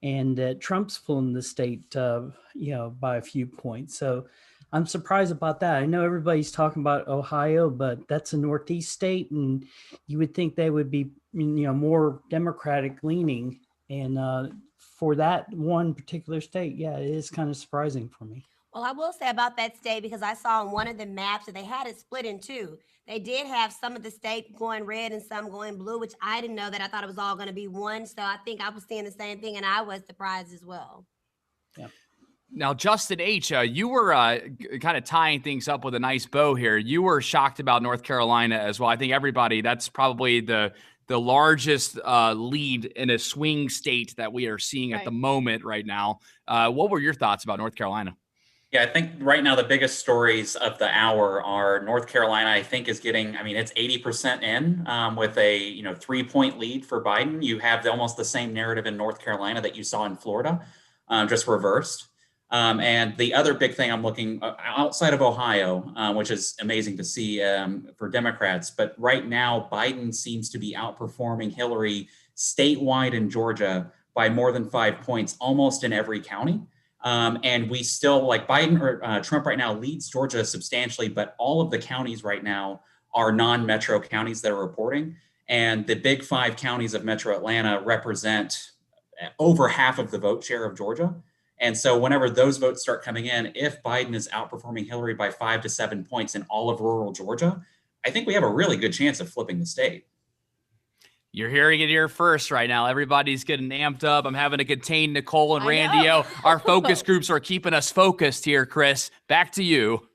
and that Trump's pulling the state, by a few points. So I'm surprised about that. I know everybody's talking about Ohio, but that's a Northeast state, and you would think they would be, more Democratic leaning. And for that one particular state, yeah, it is kind of surprising for me. Well, I will say about that state, because I saw on one of the maps that they had it split in two. They did have some of the state going red and some going blue, which I didn't know that. I thought it was all going to be one. So I think I was seeing the same thing, and I was surprised as well. Yeah. Now, Justin H., you were kind of tying things up with a nice bow here. You were shocked about North Carolina as well. I think everybody, that's probably the largest lead in a swing state that we are seeing at the moment right now. What were your thoughts about North Carolina? Yeah, I think right now the biggest stories of the hour are North Carolina, I think, is getting, it's 80% in with a 3-point lead for Biden. You have almost the same narrative in North Carolina that you saw in Florida, just reversed. And the other big thing I'm looking outside of Ohio, which is amazing to see for Democrats, but right now Biden seems to be outperforming Hillary statewide in Georgia by more than 5 points, almost in every county. And we still, like, Biden or Trump right now leads Georgia substantially, but all of the counties right now are non-metro counties that are reporting. And the big 5 counties of Metro Atlanta represent over half of the vote share of Georgia. And so whenever those votes start coming in, if Biden is outperforming Hillary by 5 to 7 points in all of rural Georgia, I think we have a really good chance of flipping the state. You're hearing it here first right now. Everybody's getting amped up. I'm having to contain Nicole and Randy. Our focus groups are keeping us focused here, Chris. Back to you.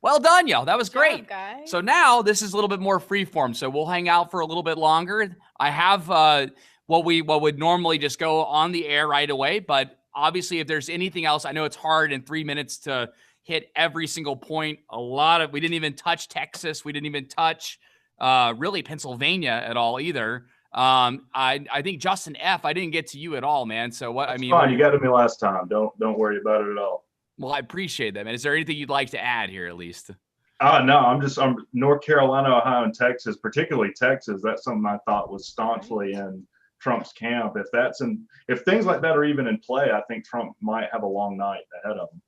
Well done, y'all. That was great. Guys. So now this is a little bit more freeform. So we'll hang out for a little bit longer. I have what would normally just go on the air right away. But obviously, if there's anything else, I know it's hard in 3 minutes to hit every single point. We didn't even touch Texas. We didn't even touch really Pennsylvania at all either. I think Justin F., I didn't get to you at all, man. So what? That's fine. You got to me last time. Don't worry about it at all. Well, I appreciate that, man. Is there anything you'd like to add here at least? No, I'm North Carolina, Ohio, and Texas, particularly Texas. That's something I thought was staunchly in Trump's camp. If things like that are even in play, I think Trump might have a long night ahead of him.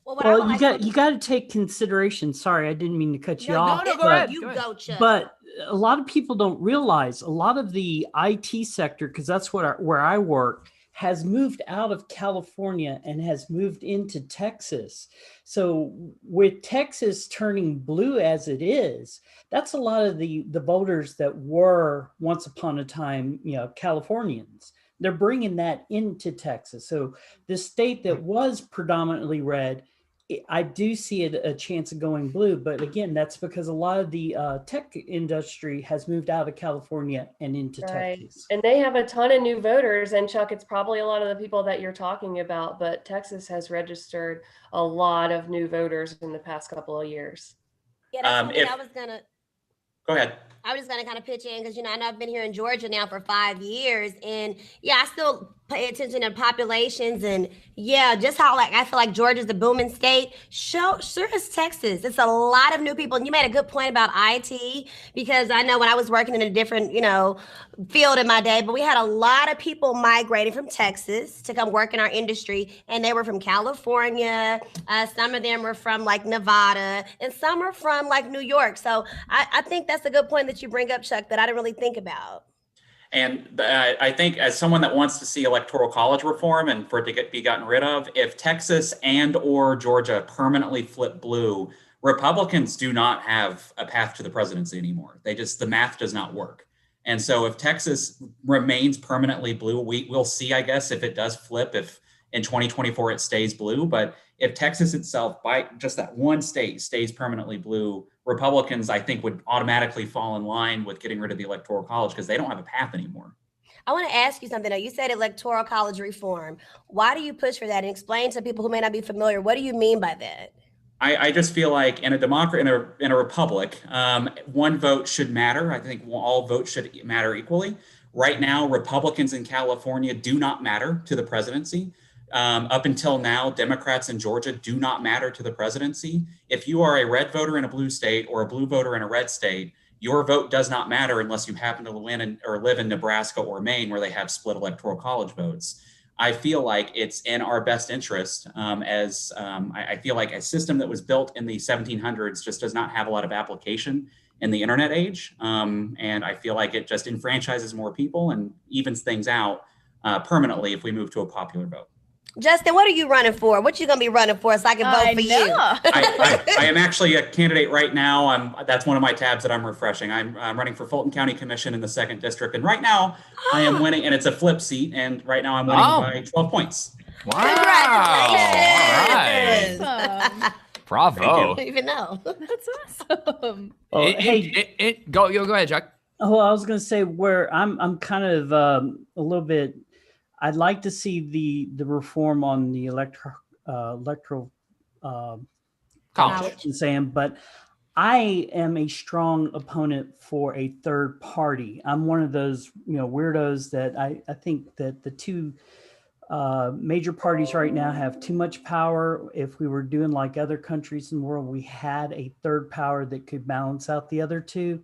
Well, you got to take consideration. Sorry, I didn't mean to cut you off. No, go ahead. You go, Chuck. But a lot of people don't realize a lot of the IT sector, because that's where I work, has moved out of California and has moved into Texas. So with Texas turning blue as it is, that's a lot of the voters that were once upon a time, Californians. They're bringing that into Texas. So the state that was predominantly red, I do see a chance of going blue, but again, that's because a lot of the tech industry has moved out of California and into Texas. And they have a ton of new voters. And Chuck, it's probably a lot of the people that you're talking about, but Texas has registered a lot of new voters in the past couple of years. Yeah, that's something I was gonna. Go ahead. I was just going to kind of pitch in because, I know I've been here in Georgia now for 5 years. And yeah, I still pay attention to populations. And yeah, just how I feel like Georgia's a booming state. Sure is Texas. It's a lot of new people. And you made a good point about IT, because I know when I was working in a different, field in my day, but we had a lot of people migrating from Texas to come work in our industry. And they were from California. Some of them were from like Nevada, and some are from like New York. So I think that's a good point that you bring up, Chuck, that I didn't really think about. And I think, as someone that wants to see electoral college reform and for it to be gotten rid of, if Texas and or Georgia permanently flip blue, Republicans do not have a path to the presidency anymore. The math does not work. And so if Texas remains permanently blue, we'll see, I guess, if it does flip, if in 2024 it stays blue. But if Texas itself, by just that one state, stays permanently blue, Republicans, I think, would automatically fall in line with getting rid of the Electoral College because they don't have a path anymore. I want to ask you something. Now, you said Electoral College reform. Why do you push for that? And explain to people who may not be familiar, what do you mean by that? I just feel like in a democracy, in a republic, one vote should matter. I think all votes should matter equally. Right now, Republicans in California do not matter to the presidency. Up until now, Democrats in Georgia do not matter to the presidency. If you are a red voter in a blue state or a blue voter in a red state, your vote does not matter unless you happen to win or live in Nebraska or Maine, where they have split electoral college votes. I feel like it's in our best interest I feel like a system that was built in the 1700s just does not have a lot of application in the internet age. And I feel like it just enfranchises more people and evens things out permanently if we move to a popular vote. Justin, what are you running for? What you gonna be running for so I can vote for you? I am actually a candidate right now. That's one of my tabs that I'm refreshing. I'm running for Fulton County Commission in the 2nd District. And right now I am winning, and it's a flip seat. And right now I'm winning by 12 points. Wow. Congratulations. All right. Bravo. I don't even know. That's awesome. Go ahead, Chuck. Oh, I was going to say where I'm kind of a little bit. I'd like to see the reform on the electoral college, Sam, but I am a strong opponent for a third party. I'm one of those weirdos that I think that the two major parties right now have too much power. If we were doing like other countries in the world, we had a third power that could balance out the other two,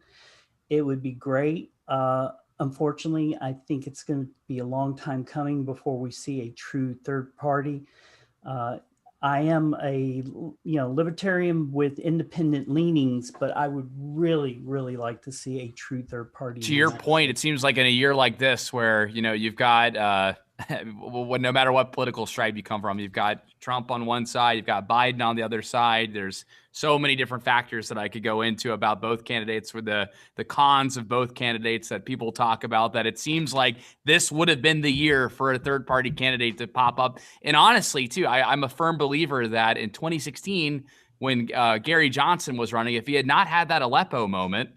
it would be great. Unfortunately, I think it's going to be a long time coming before we see a true third party. I am a libertarian with independent leanings, but I would really, really like to see a true third party. To your point, it seems like in a year like this, where you've got no matter what political stripe you come from, you've got Trump on one side, you've got Biden on the other side. There's so many different factors that I could go into about both candidates, with the cons of both candidates that people talk about, that it seems like this would have been the year for a third party candidate to pop up. And honestly, too, I'm a firm believer that in 2016, when Gary Johnson was running, if he had not had that Aleppo moment,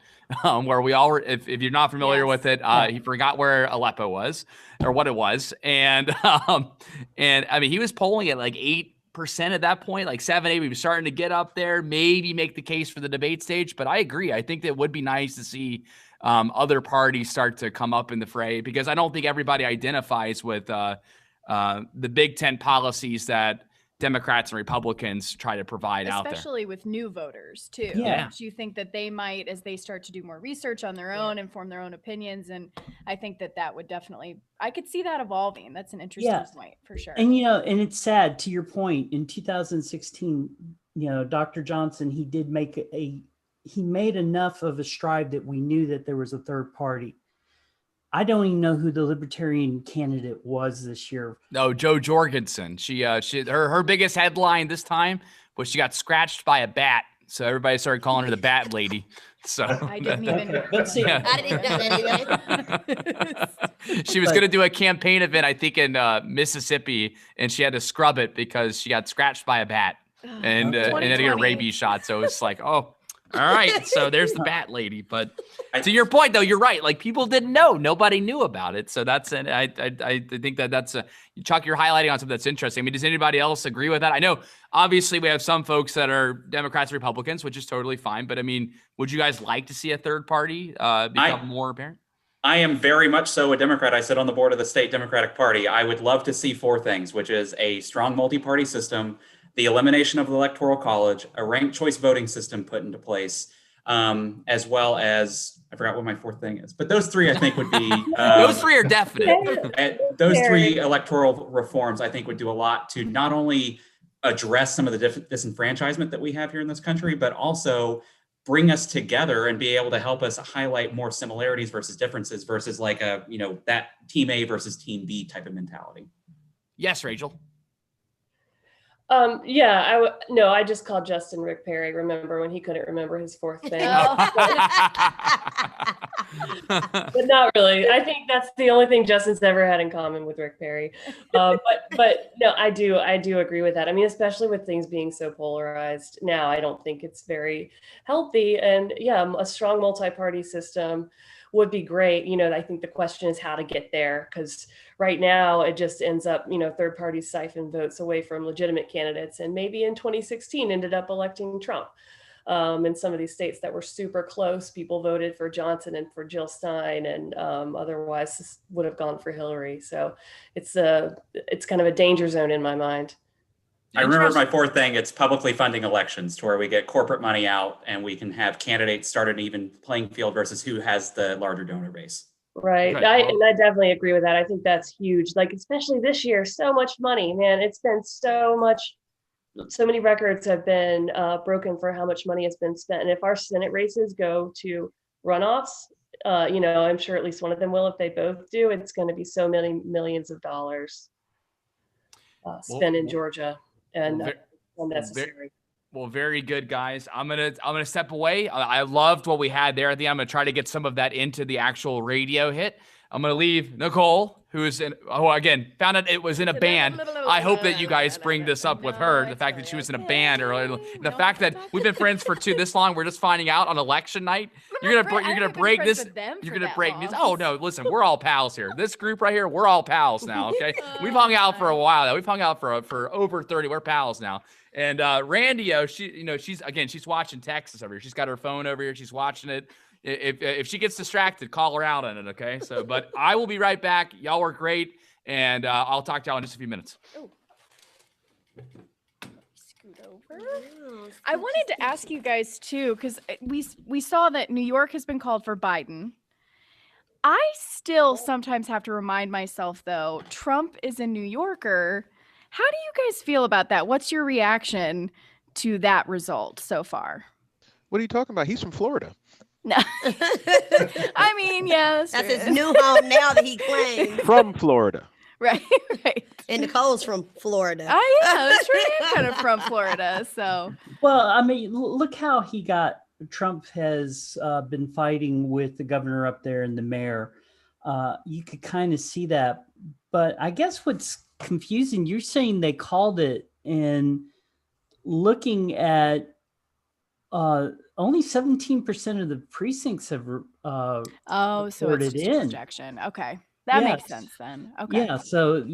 where we all were, if you're not familiar with it, he forgot where Aleppo was or what it was. And I mean, he was polling at like 8% at that point, like 7, 8. We were starting to get up there, maybe make the case for the debate stage. But I agree. I think that it would be nice to see other parties start to come up in the fray, because I don't think everybody identifies with the Big Tent policies that Democrats and Republicans try to provide out there. Especially with new voters too. Yeah. Do you think that they might, as they start to do more research on their own and form their own opinions? And I think that would definitely, I could see that evolving. That's an interesting point for sure. And, and it's sad, to your point, in 2016, Dr. Johnson, he did he made enough of a stride that we knew that there was a third party. I don't even know who the Libertarian candidate was this year. No, Jo Jorgensen. Her biggest headline this time was she got scratched by a bat. So everybody started calling her the Bat Lady. So I didn't even. Let's see. I didn't even know that either. She was going to do a campaign event, I think, in Mississippi, and she had to scrub it because she got scratched by a bat and had to get a rabies shot. So it's like, oh. All right, so there's the Bat Lady. But to your point, though, you're right. Like, people didn't know. Nobody knew about it. So that's I think that's Chuck, you're highlighting on something that's interesting. I mean, does anybody else agree with that? I know, obviously, we have some folks that are Democrats, Republicans, which is totally fine. But, I mean, would you guys like to see a third party become more apparent? I am very much so a Democrat. I sit on the board of the state Democratic Party. I would love to see 4 things, which is a strong multi-party system, the elimination of the Electoral College, a ranked choice voting system put into place, as well as, I forgot what my 4th thing is, but those 3 I think would be. Those 3 are definite. Those 3 electoral reforms I think would do a lot to not only address some of the disenfranchisement that we have here in this country, but also bring us together and be able to help us highlight more similarities versus differences versus like that team A versus team B type of mentality. Yes, Rachel. Yeah, no, I just called Justin Rick Perry. Remember when he couldn't remember his fourth thing? But not really. I think that's the only thing Justin's ever had in common with Rick Perry. But no, I do agree with that. I mean, especially with things being so polarized now, I don't think it's very healthy. And yeah, a strong multi-party system would be great. I think the question is how to get there, because right now it just ends up, third parties siphon votes away from legitimate candidates, and maybe in 2016 ended up electing Trump. In some of these states that were super close, people voted for Johnson and for Jill Stein, and otherwise would have gone for Hillary. So it's kind of a danger zone in my mind. I remember my fourth thing, it's publicly funding elections, to where we get corporate money out and we can have candidates start an even playing field versus who has the larger donor base. Right. And I definitely agree with that. I think that's huge. Like, especially this year, so much money, man. It's been so many records have been broken for how much money has been spent. And if our Senate races go to runoffs, I'm sure at least one of them will. If they both do, it's going to be so many millions of dollars spent in Georgia, and unnecessary. Well, very good, guys. I'm gonna step away. I loved what we had there at the end. I'm gonna try to get some of that into the actual radio hit. I'm gonna leave Nicole, who is again, found out it was in a band. I hope that you guys bring this up with her. The fact that she was in a band, or the fact that we've been friends for this long, we're just finding out on election night. You're gonna break this. You're gonna break news. Oh no, listen, we're all pals here. This group right here, we're all pals now. Okay, we've hung out for a while. We've hung out for over 30. We're pals now. And Randy, she's watching Texas over here. She's got her phone over here. She's watching it. If she gets distracted, call her out on it, okay? So, but I will be right back. Y'all were great, and I'll talk to y'all in just a few minutes. Scoot over. I wanted to ask you guys too, because we saw that New York has been called for Biden. I still sometimes have to remind myself, though, Trump is a New Yorker. How do you guys feel about that? What's your reaction to that result so far? What are you talking about? He's from Florida. No. I mean, yeah, that's his new home now that he claims. From Florida. Right. And Nicole's from Florida. Oh, yeah, that's right. I'm kind of from Florida, so. Well, I mean, look how Trump has been fighting with the governor up there and the mayor. You could kind of see that. But I guess what's confusing, you're saying they called it, and looking at only 17% of the precincts have so it's just in. projection. Okay, that makes sense then. Okay, yeah. So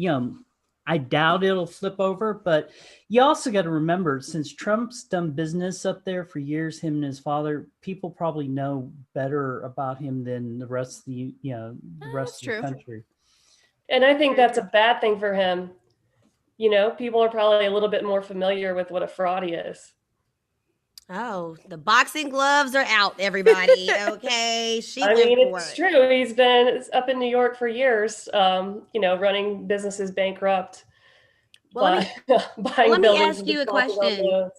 I doubt it'll flip over, but you also got to remember, since Trump's done business up there for years, him and his father, people probably know better about him than the rest of the rest of the country. And I think that's a bad thing for him. People are probably a little bit more familiar with what a fraud he is. Oh, the boxing gloves are out, everybody. Okay. It's true. He's been up in New York for years, running businesses bankrupt. Well, let me ask you a question.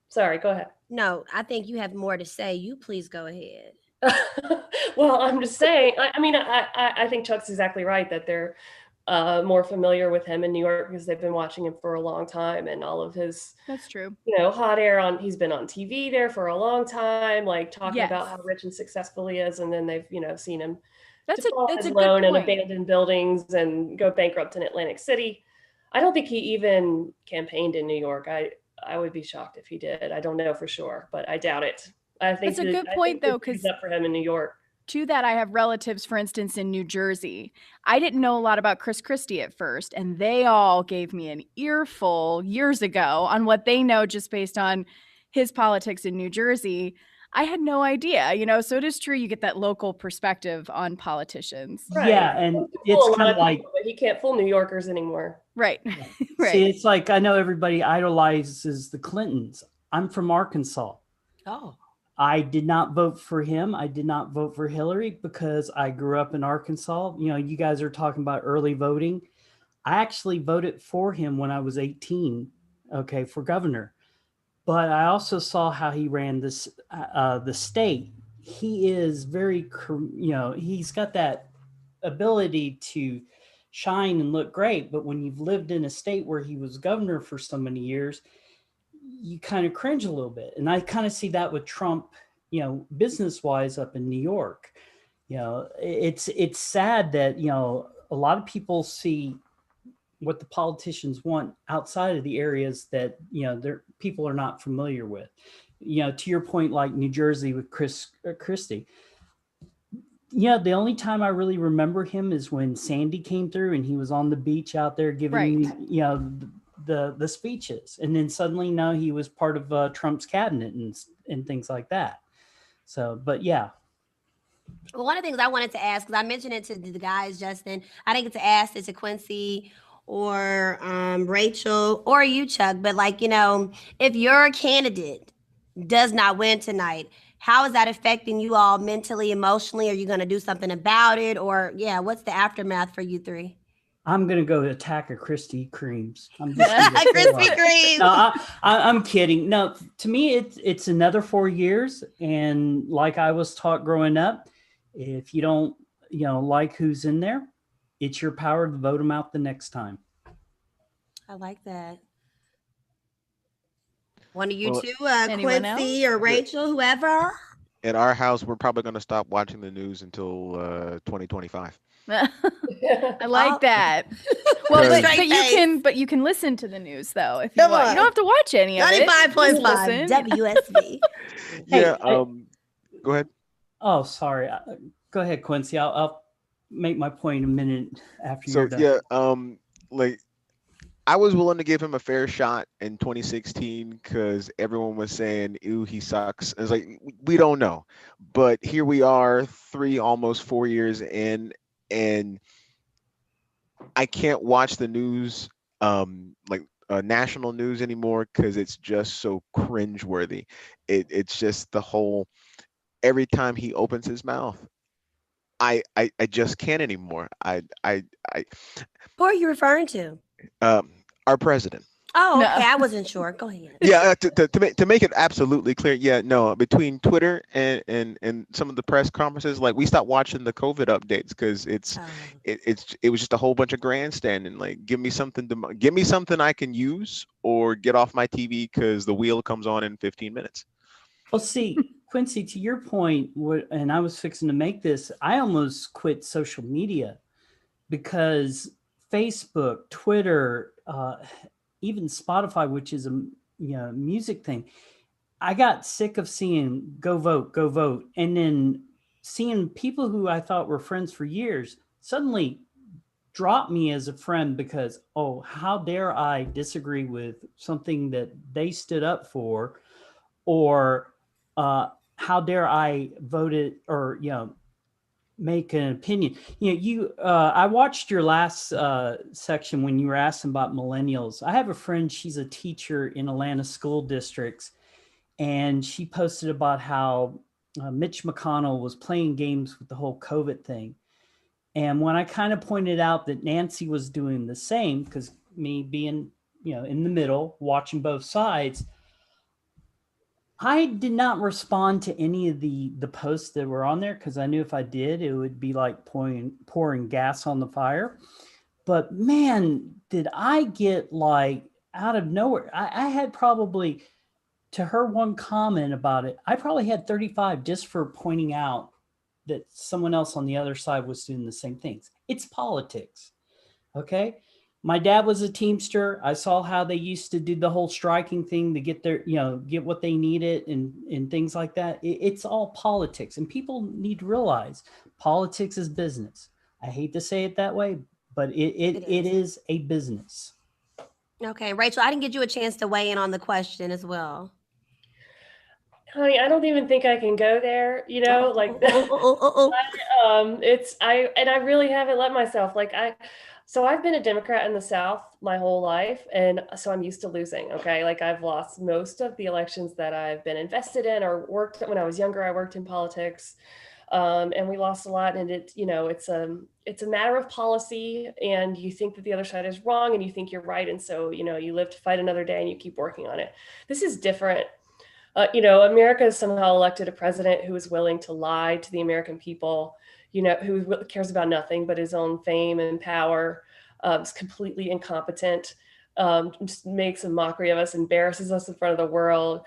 Sorry, go ahead. No, I think you have more to say. You please go ahead. Well, I'm just saying, I think Chuck's exactly right that they're more familiar with him in New York because they've been watching him for a long time, and all of his, that's true, hot air he's been on TV there for a long time, like talking about how rich and successful he is. And then they've, seen him default his loan and abandon buildings and go bankrupt in Atlantic City. I don't think he even campaigned in New York. I would be shocked if he did. I don't know for sure, but I doubt it. I think that's a good point, though, because up for him in New York. To that, I have relatives, for instance, in New Jersey. I didn't know a lot about Chris Christie at first, and they all gave me an earful years ago on what they know just based on his politics in New Jersey. I had no idea, so it is true you get that local perspective on politicians. Right. Yeah, and it's kind of like he can't fool New Yorkers anymore. Right. Right. See, it's like I know everybody idolizes the Clintons. I'm from Arkansas. Oh. I did not vote for him. I did not vote for Hillary because I grew up in Arkansas. You guys are talking about early voting. I actually voted for him when I was 18, for governor. But I also saw how he ran the state. He is very, he's got that ability to shine and look great. But when you've lived in a state where he was governor for so many years, you kind of cringe a little bit. And I kind of see that with Trump, business wise up in New York. It's sad that, a lot of people see what the politicians want outside of the areas that, their people are not familiar with. To your point, like New Jersey with Christie. The only time I really remember him is when Sandy came through and he was on the beach out there giving, the speeches. And then suddenly now he was part of Trump's cabinet and things like that. So, but yeah. Well, one of the things I wanted to ask, because I mentioned it to the guys, Justin, I didn't get to ask it to Quincy or Rachel or you, Chuck, but if your candidate does not win tonight, how is that affecting you all mentally, emotionally? Are you going to do something about it? Or what's the aftermath for you three? I'm going to go attack a Krispy Kremes. Krispy Kreme. No, I'm kidding. No, to me, it's another 4 years. And like I was taught growing up, if you don't, like who's in there, it's your power to vote them out the next time. I like that. One of you two, Quincy or Rachel, whoever. At our house, we're probably going to stop watching the news until 2025. I like that. Well, but you can listen to the news though if you want. You don't have to watch any of it. 95.5 WSB. Yeah. Go ahead. Oh, sorry. Go ahead, Quincy. I'll make my point a minute after you're done. I was willing to give him a fair shot in 2016 because everyone was saying, "Ew, he sucks." It's like we don't know, but here we are, almost 4 years in, and I can't watch the news, national news anymore because it's just so cringeworthy. It's just the whole. Every time he opens his mouth, I just can't anymore. Who are you referring to? Our president. Oh, okay. I wasn't sure. Go ahead. Yeah, to make it absolutely clear. Yeah, no, between Twitter and some of the press conferences, we stopped watching the COVID updates because it was just a whole bunch of grandstanding. Like, give me something I can use, or get off my TV because the wheel comes on in 15 minutes. Well, see, Quincy, to your point, and I was fixing to make this, I almost quit social media because Facebook, Twitter, even Spotify, which is a music thing, I got sick of seeing go vote, and then seeing people who I thought were friends for years suddenly drop me as a friend because, how dare I disagree with something that they stood up for, or how dare I vote it, or make an opinion. I watched your last section when you were asking about millennials. I have a friend, she's a teacher in Atlanta school districts, and she posted about how Mitch McConnell was playing games with the whole COVID thing. And when I kind of pointed out that Nancy was doing the same, because me being in the middle, watching both sides, I did not respond to any of the posts that were on there because I knew if I did, it would be like pouring gas on the fire. But man, did I get out of nowhere. I had probably, to her one comment about it, I probably had 35 just for pointing out that someone else on the other side was doing the same things. It's politics. Okay. My dad was a Teamster. I saw how they used to do the whole striking thing to get get what they needed and things like that. It's all politics, and people need to realize politics is business. I hate to say it that way, but it is a business. Okay, Rachel, I didn't get you a chance to weigh in on the question as well. Honey, I don't even think I can go there, I really haven't let myself, so I've been a Democrat in the South my whole life. And so I'm used to losing. Okay. I've lost most of the elections that I've been invested in or worked when I was younger. I worked in politics. And we lost a lot. And it's a matter of policy, and you think that the other side is wrong and you think you're right. And so, you live to fight another day and you keep working on it. This is different. America has somehow elected a president who is willing to lie to the American people, who cares about nothing but his own fame and power, is completely incompetent, just makes a mockery of us, embarrasses us in front of the world.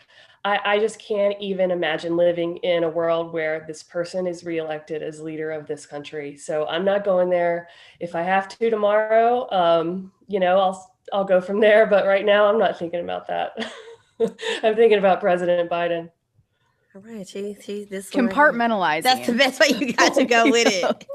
I just can't even imagine living in a world where this person is reelected as leader of this country. So I'm not going there. If I have to tomorrow, I'll go from there. But right now, I'm not thinking about that. I'm thinking about President Biden. All right, she this one right Compartmentalizing. That's the best way you got to go with it.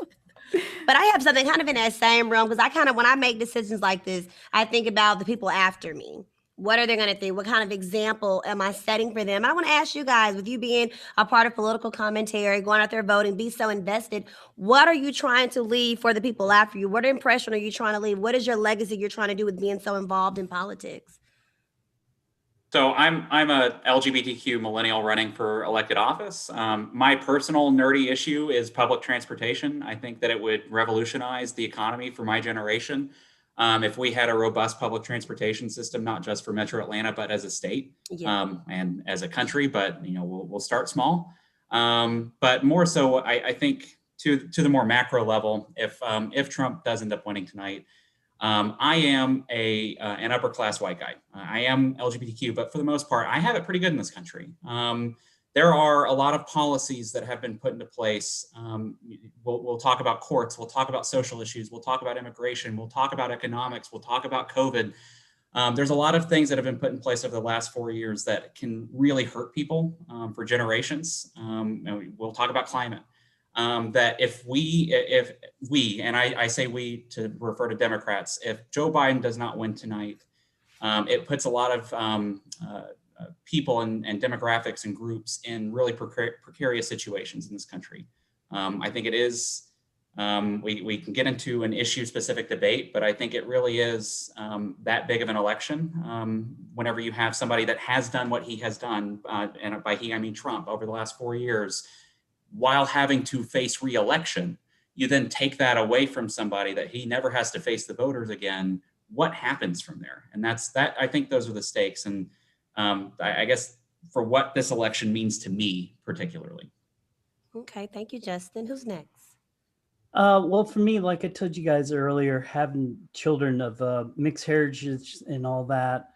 But I have something kind of in that same realm, because I kind of, when I make decisions like this, I think about the people after me. What are they going to think? What kind of example am I setting for them? And I want to ask you guys, with you being a part of political commentary, going out there voting, be so invested, what are you trying to leave for the people after you? What impression are you trying to leave? What is your legacy you're trying to do with being so involved in politics? So I'm a LGBTQ millennial running for elected office. My personal nerdy issue is public transportation. I think that it would revolutionize the economy for my generation if we had a robust public transportation system, not just for Metro Atlanta, but as a state and as a country. But we'll start small. But more so, I think to the more macro level, if Trump does end up winning tonight, I am an upper class white guy. I am LGBTQ, but for the most part, I have it pretty good in this country. There are a lot of policies that have been put into place. We'll talk about courts. We'll talk about social issues. We'll talk about immigration. We'll talk about economics. We'll talk about COVID. There's a lot of things that have been put in place over the last 4 years that can really hurt people for generations. And we'll talk about climate. That if we, and I say we to refer to Democrats, if Joe Biden does not win tonight, it puts a lot of people and demographics and groups in really precarious situations in this country. I think it is, we can get into an issue specific debate, but I think it really is that big of an election. Whenever you have somebody that has done what he has done, and by he, I mean Trump, over the last 4 years, while having to face re-election, you then take that away from somebody that he never has to face the voters again. What happens from there? And I think those are the stakes. And I guess for what this election means to me particularly. Okay, thank you, Justin. Who's next? Well, for me, like I told you guys earlier, having children of mixed heritage and all that,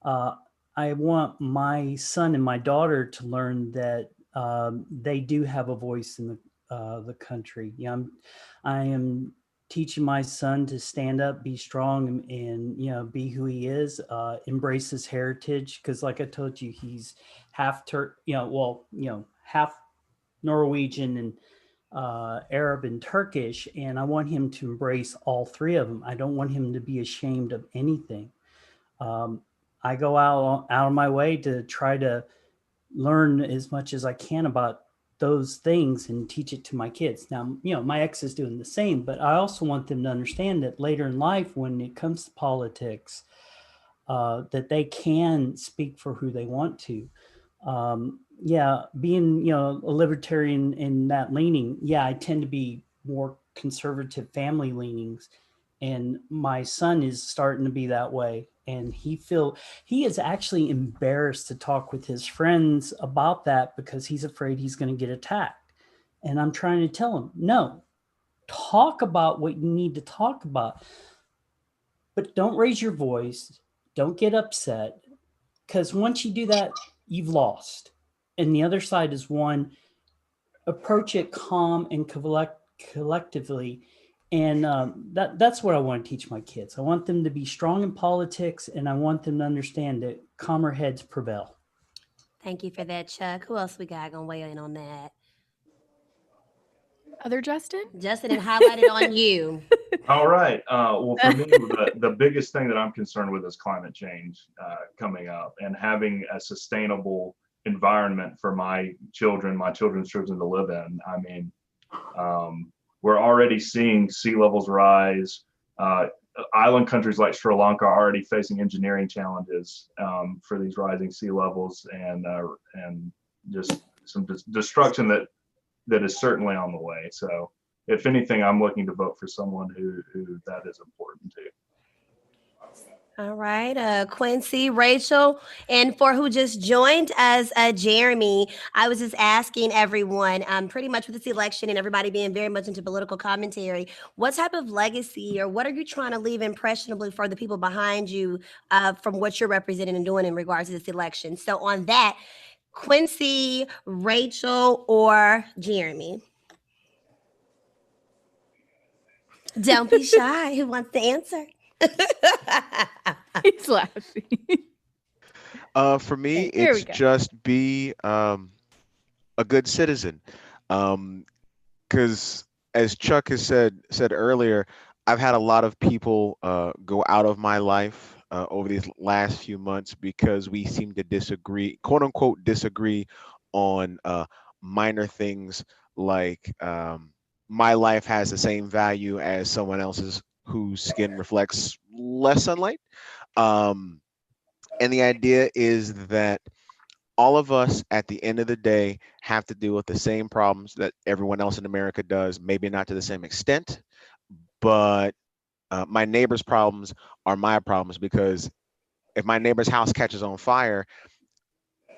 I want my son and my daughter to learn that they do have a voice in the country. I am teaching my son to stand up, be strong, and be who he is, embrace his heritage. Because, like I told you, he's half half Norwegian and Arab and Turkish, and I want him to embrace all three of them. I don't want him to be ashamed of anything. I go out of my way to try to learn as much as I can about those things and teach it to my kids. Now, my ex is doing the same, but I also want them to understand that later in life, when it comes to politics, that they can speak for who they want to. Being, a libertarian in that leaning, I tend to be more conservative family leanings, and my son is starting to be that way. And he is actually embarrassed to talk with his friends about that because he's afraid he's going to get attacked. And I'm trying to tell him, no, talk about what you need to talk about, but don't raise your voice. Don't get upset, because once you do that, you've lost. And the other side is one, approach it calm and collectively. And that's what I want to teach my kids. I want them to be strong in politics, and I want them to understand that calmer heads prevail. Thank you for that, Chuck. Who else we got gonna weigh in on that? Other Justin? Justin, it highlighted on you. All right. Well, for me, the biggest thing that I'm concerned with is climate change coming up, and having a sustainable environment for my children's children to live in. I mean, we're already seeing sea levels rise. Island countries like Sri Lanka are already facing engineering challenges for these rising sea levels, and just some destruction that is certainly on the way. So, if anything, I'm looking to vote for someone who that is important to. All right, Quincy, Rachel, and for who just joined us, Jeremy, I was just asking everyone, pretty much with this election and everybody being very much into political commentary, what type of legacy or what are you trying to leave impressionably for the people behind you from what you're representing and doing in regards to this election? So on that, Quincy, Rachel, or Jeremy? Don't be shy. Who wants to answer? He's laughing. For me, Okay, here we it's go. just be a good citizen. Because as Chuck has said earlier, I've had a lot of people go out of my life over these last few months because we seem to disagree, quote unquote, disagree on minor things like my life has the same value as someone else's whose skin reflects less sunlight. Um, and the idea is that all of us at the end of the day have to deal with the same problems that everyone else in America does, maybe not to the same extent, but my neighbor's problems are my problems because if my neighbor's house catches on fire,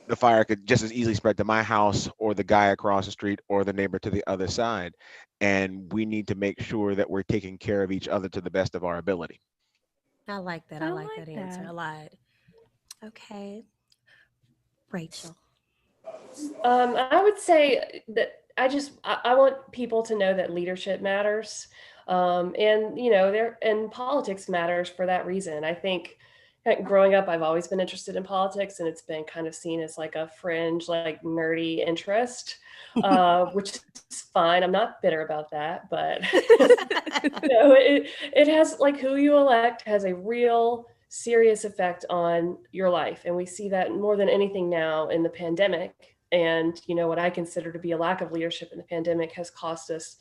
the fire could just as easily spread to my house or the guy across the street or the neighbor to the other side. And we need to make sure that we're taking care of each other to the best of our ability. I like that. I like that answer a lot. Okay. Rachel. I would say that I want people to know that leadership matters, and there and politics matters for that reason. I think growing up, I've always been interested in politics, and it's been kind of seen as like a fringe, like nerdy interest, which is fine. I'm not bitter about that, but it has like who you elect has a real serious effect on your life, and we see that more than anything now in the pandemic. And what I consider to be a lack of leadership in the pandemic has cost us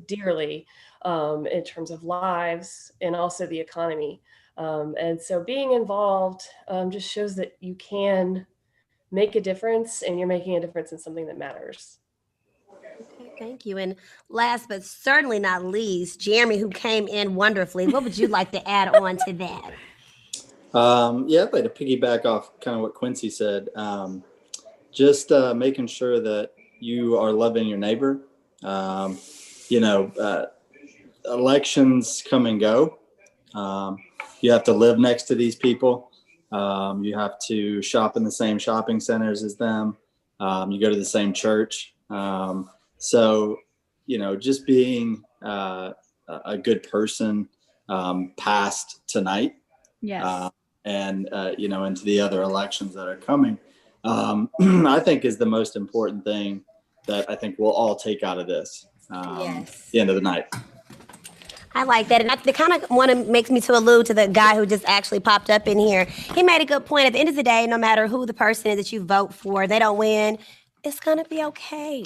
dearly in terms of lives and also the economy. And so being involved just shows that you can make a difference, and you're making a difference in something that matters. Okay, thank you. And last but certainly not least, Jeremy, who came in wonderfully. What would you like to add on to that? Yeah, I'd like to piggyback off kind of what Quincy said. Just making sure that you are loving your neighbor. Elections come and go. You have to live next to these people. You have to shop in the same shopping centers as them. You go to the same church. So, just being a good person past tonight. Yes. And into the other elections that are coming, I think is the most important thing that I think we'll all take out of this. Yes. At the end of the night. I like that. And the kind of makes me to allude to the guy who just actually popped up in here. He made a good point. At the end of the day, no matter who the person is that you vote for, they don't win, it's going to be okay.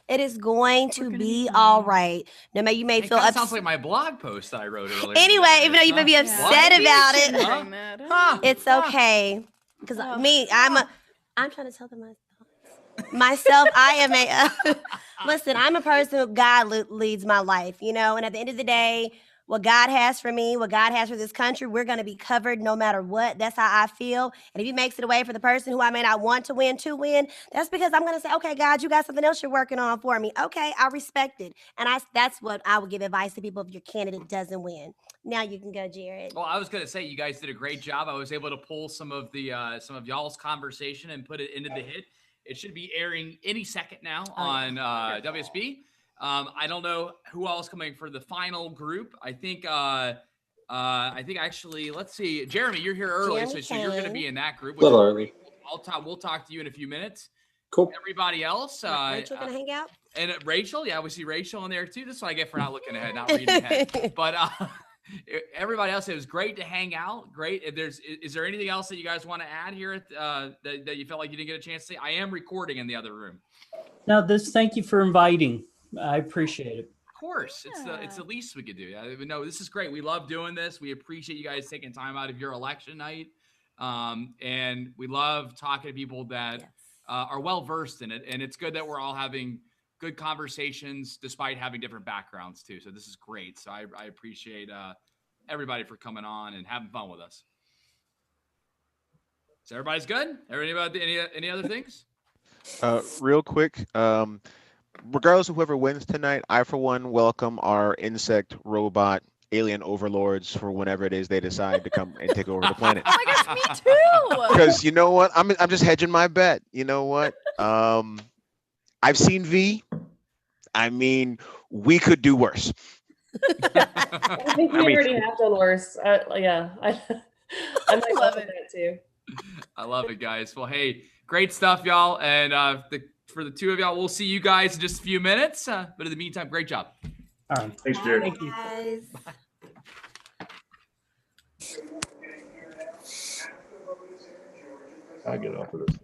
It is going to be all right. No matter you may feel upset. Sounds like my blog post that I wrote earlier. Anyway, even though you may be upset about it, it's okay. Because I'm trying to tell them myself. I am listen, I'm a person who God leads my life, and at the end of the day, what God has for me, what God has for this country, we're going to be covered no matter what. That's how I feel. And if he makes it a way for the person who I may not want to win, that's because I'm going to say, okay, God, you got something else you're working on for me. Okay, I respect it. And that's what I would give advice to people if your candidate doesn't win. Now you can go, Jared. Well, I was going to say, you guys did a great job. I was able to pull some of y'all's conversation and put it into the hit. It should be airing any second now on WSB. I don't know who else coming for the final group. I think actually, let's see. Jeremy, you're here early, so you're going to be in that group. A little early. We'll talk to you in a few minutes. Cool. Everybody else. Rachel going to hang out? And Rachel, yeah, we see Rachel in there too. This is what I get for not looking ahead, not reading ahead. But everybody else, it was great to hang out. Great. Is there anything else that you guys want to add here that you felt like you didn't get a chance to say? I am recording in the other room. No, thank you for inviting. I appreciate it. Of course. It's the least we could do. No, this is great. We love doing this. We appreciate you guys taking time out of your election night. And we love talking to people that are well-versed in it. And it's good that we're all having good conversations despite having different backgrounds too. So this is great. So I appreciate everybody for coming on and having fun with us. So everybody's good? Everybody any other things? Real quick, regardless of whoever wins tonight, I for one welcome our insect robot alien overlords for whenever it is they decide to come and take over the planet. Oh my gosh, me too. Because you know what, I'm just hedging my bet. You know what? I've seen V. I mean, we could do worse. I think we already have done worse. Yeah, I might love that too. I love it, guys. Well, hey, great stuff, y'all. And for the two of y'all, we'll see you guys in just a few minutes. But in the meantime, great job. All right. Thanks, Jared. Thank you. Guys. I get off of this.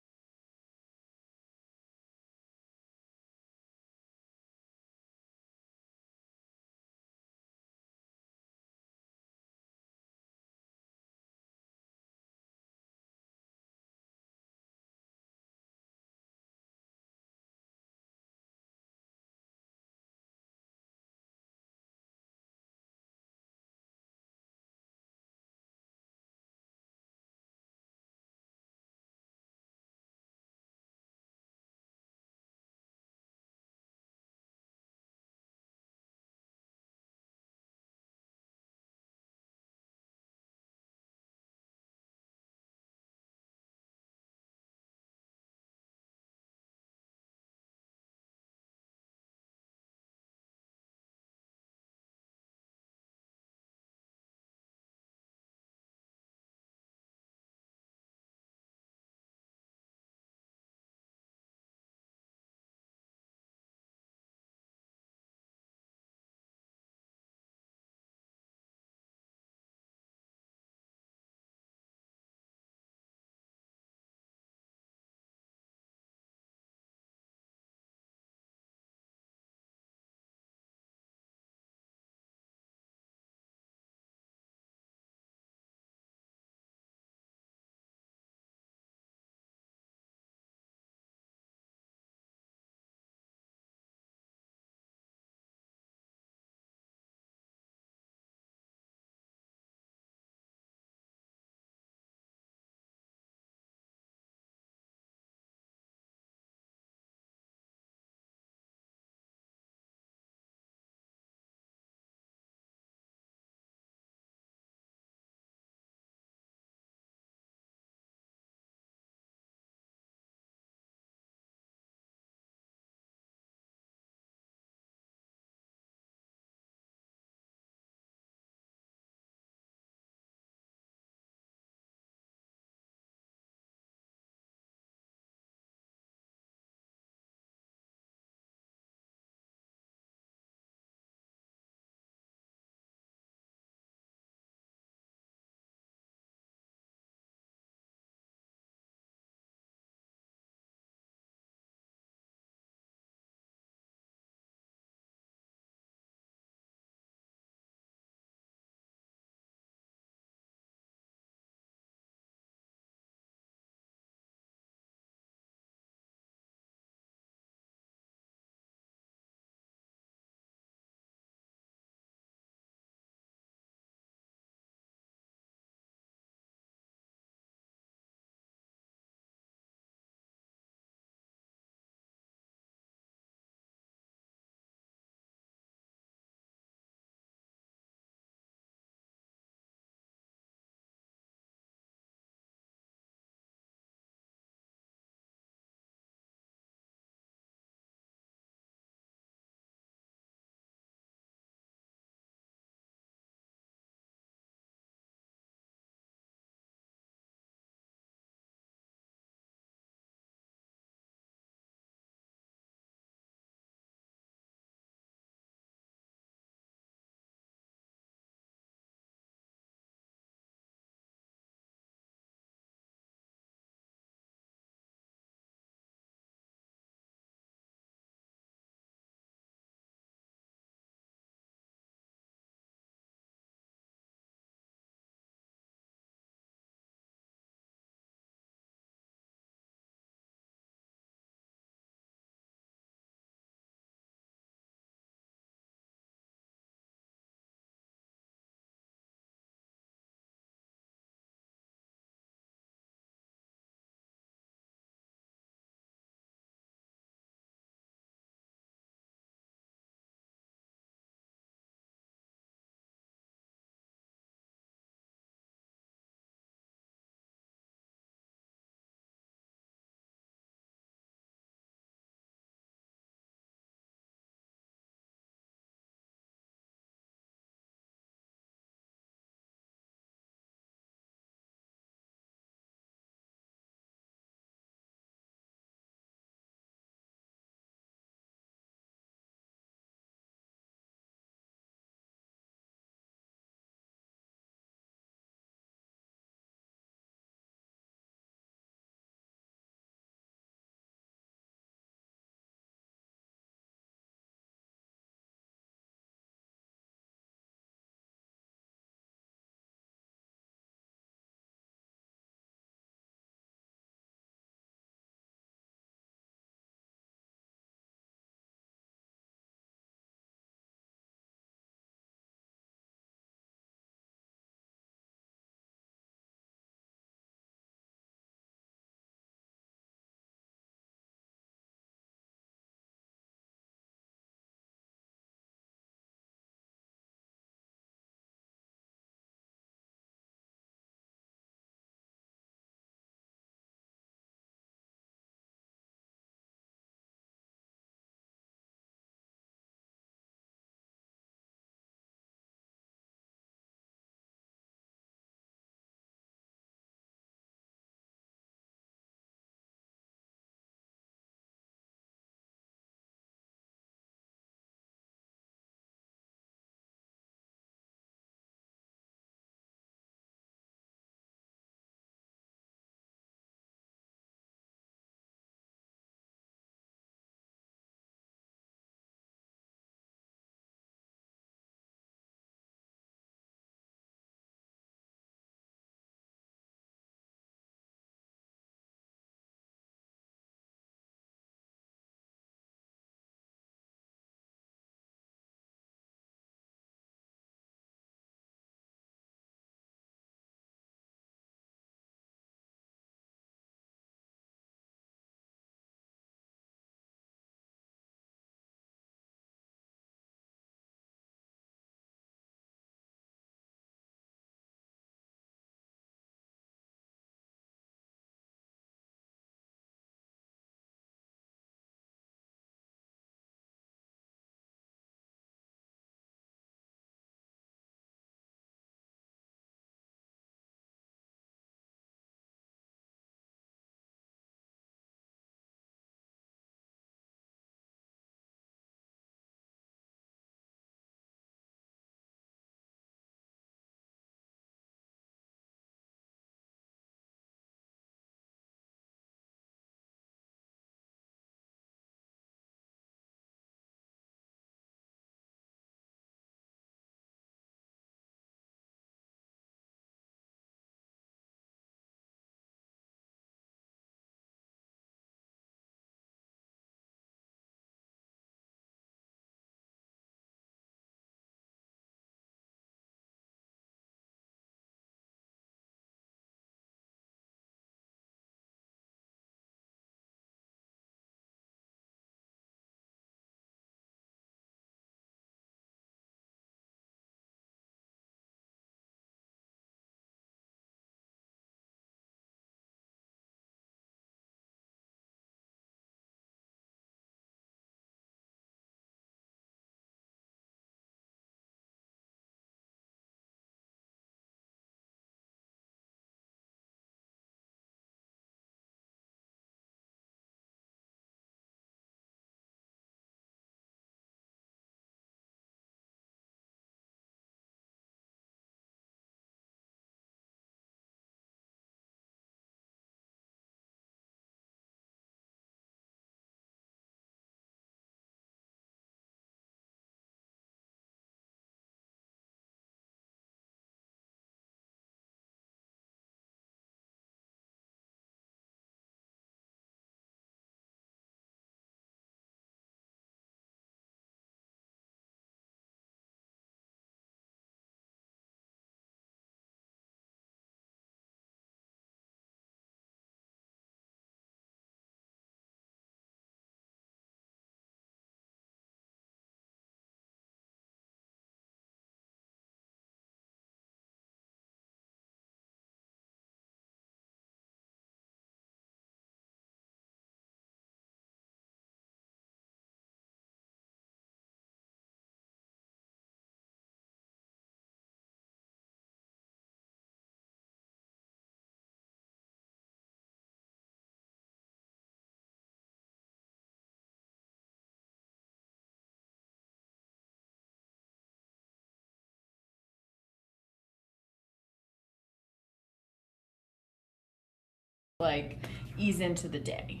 like ease into the day.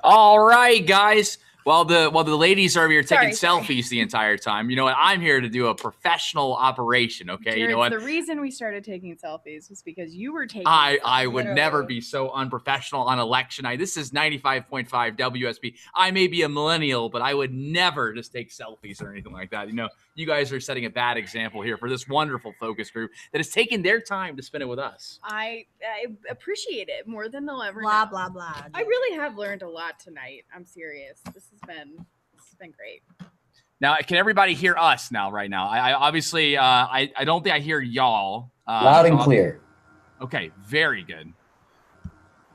All right, guys. While the ladies are here taking Sorry. selfies the entire time, you know what? I'm here to do a professional operation. Okay, Jared, you know what? the reason we started taking selfies was because you were taking I selfies. would never be so unprofessional on election night. This is 95.5 WSB. I may be a millennial, but I would never just take selfies or anything like that. You know, you guys are setting a bad example here for this wonderful focus group that has taken their time to spend it with us. I appreciate it more than they'll ever Blah know. blah blah. I really have learned a lot tonight. I'm serious. This has been great. Now, can everybody hear us now? Right now, I obviously I don't think I hear y'all. Loud and clear. Okay, very good.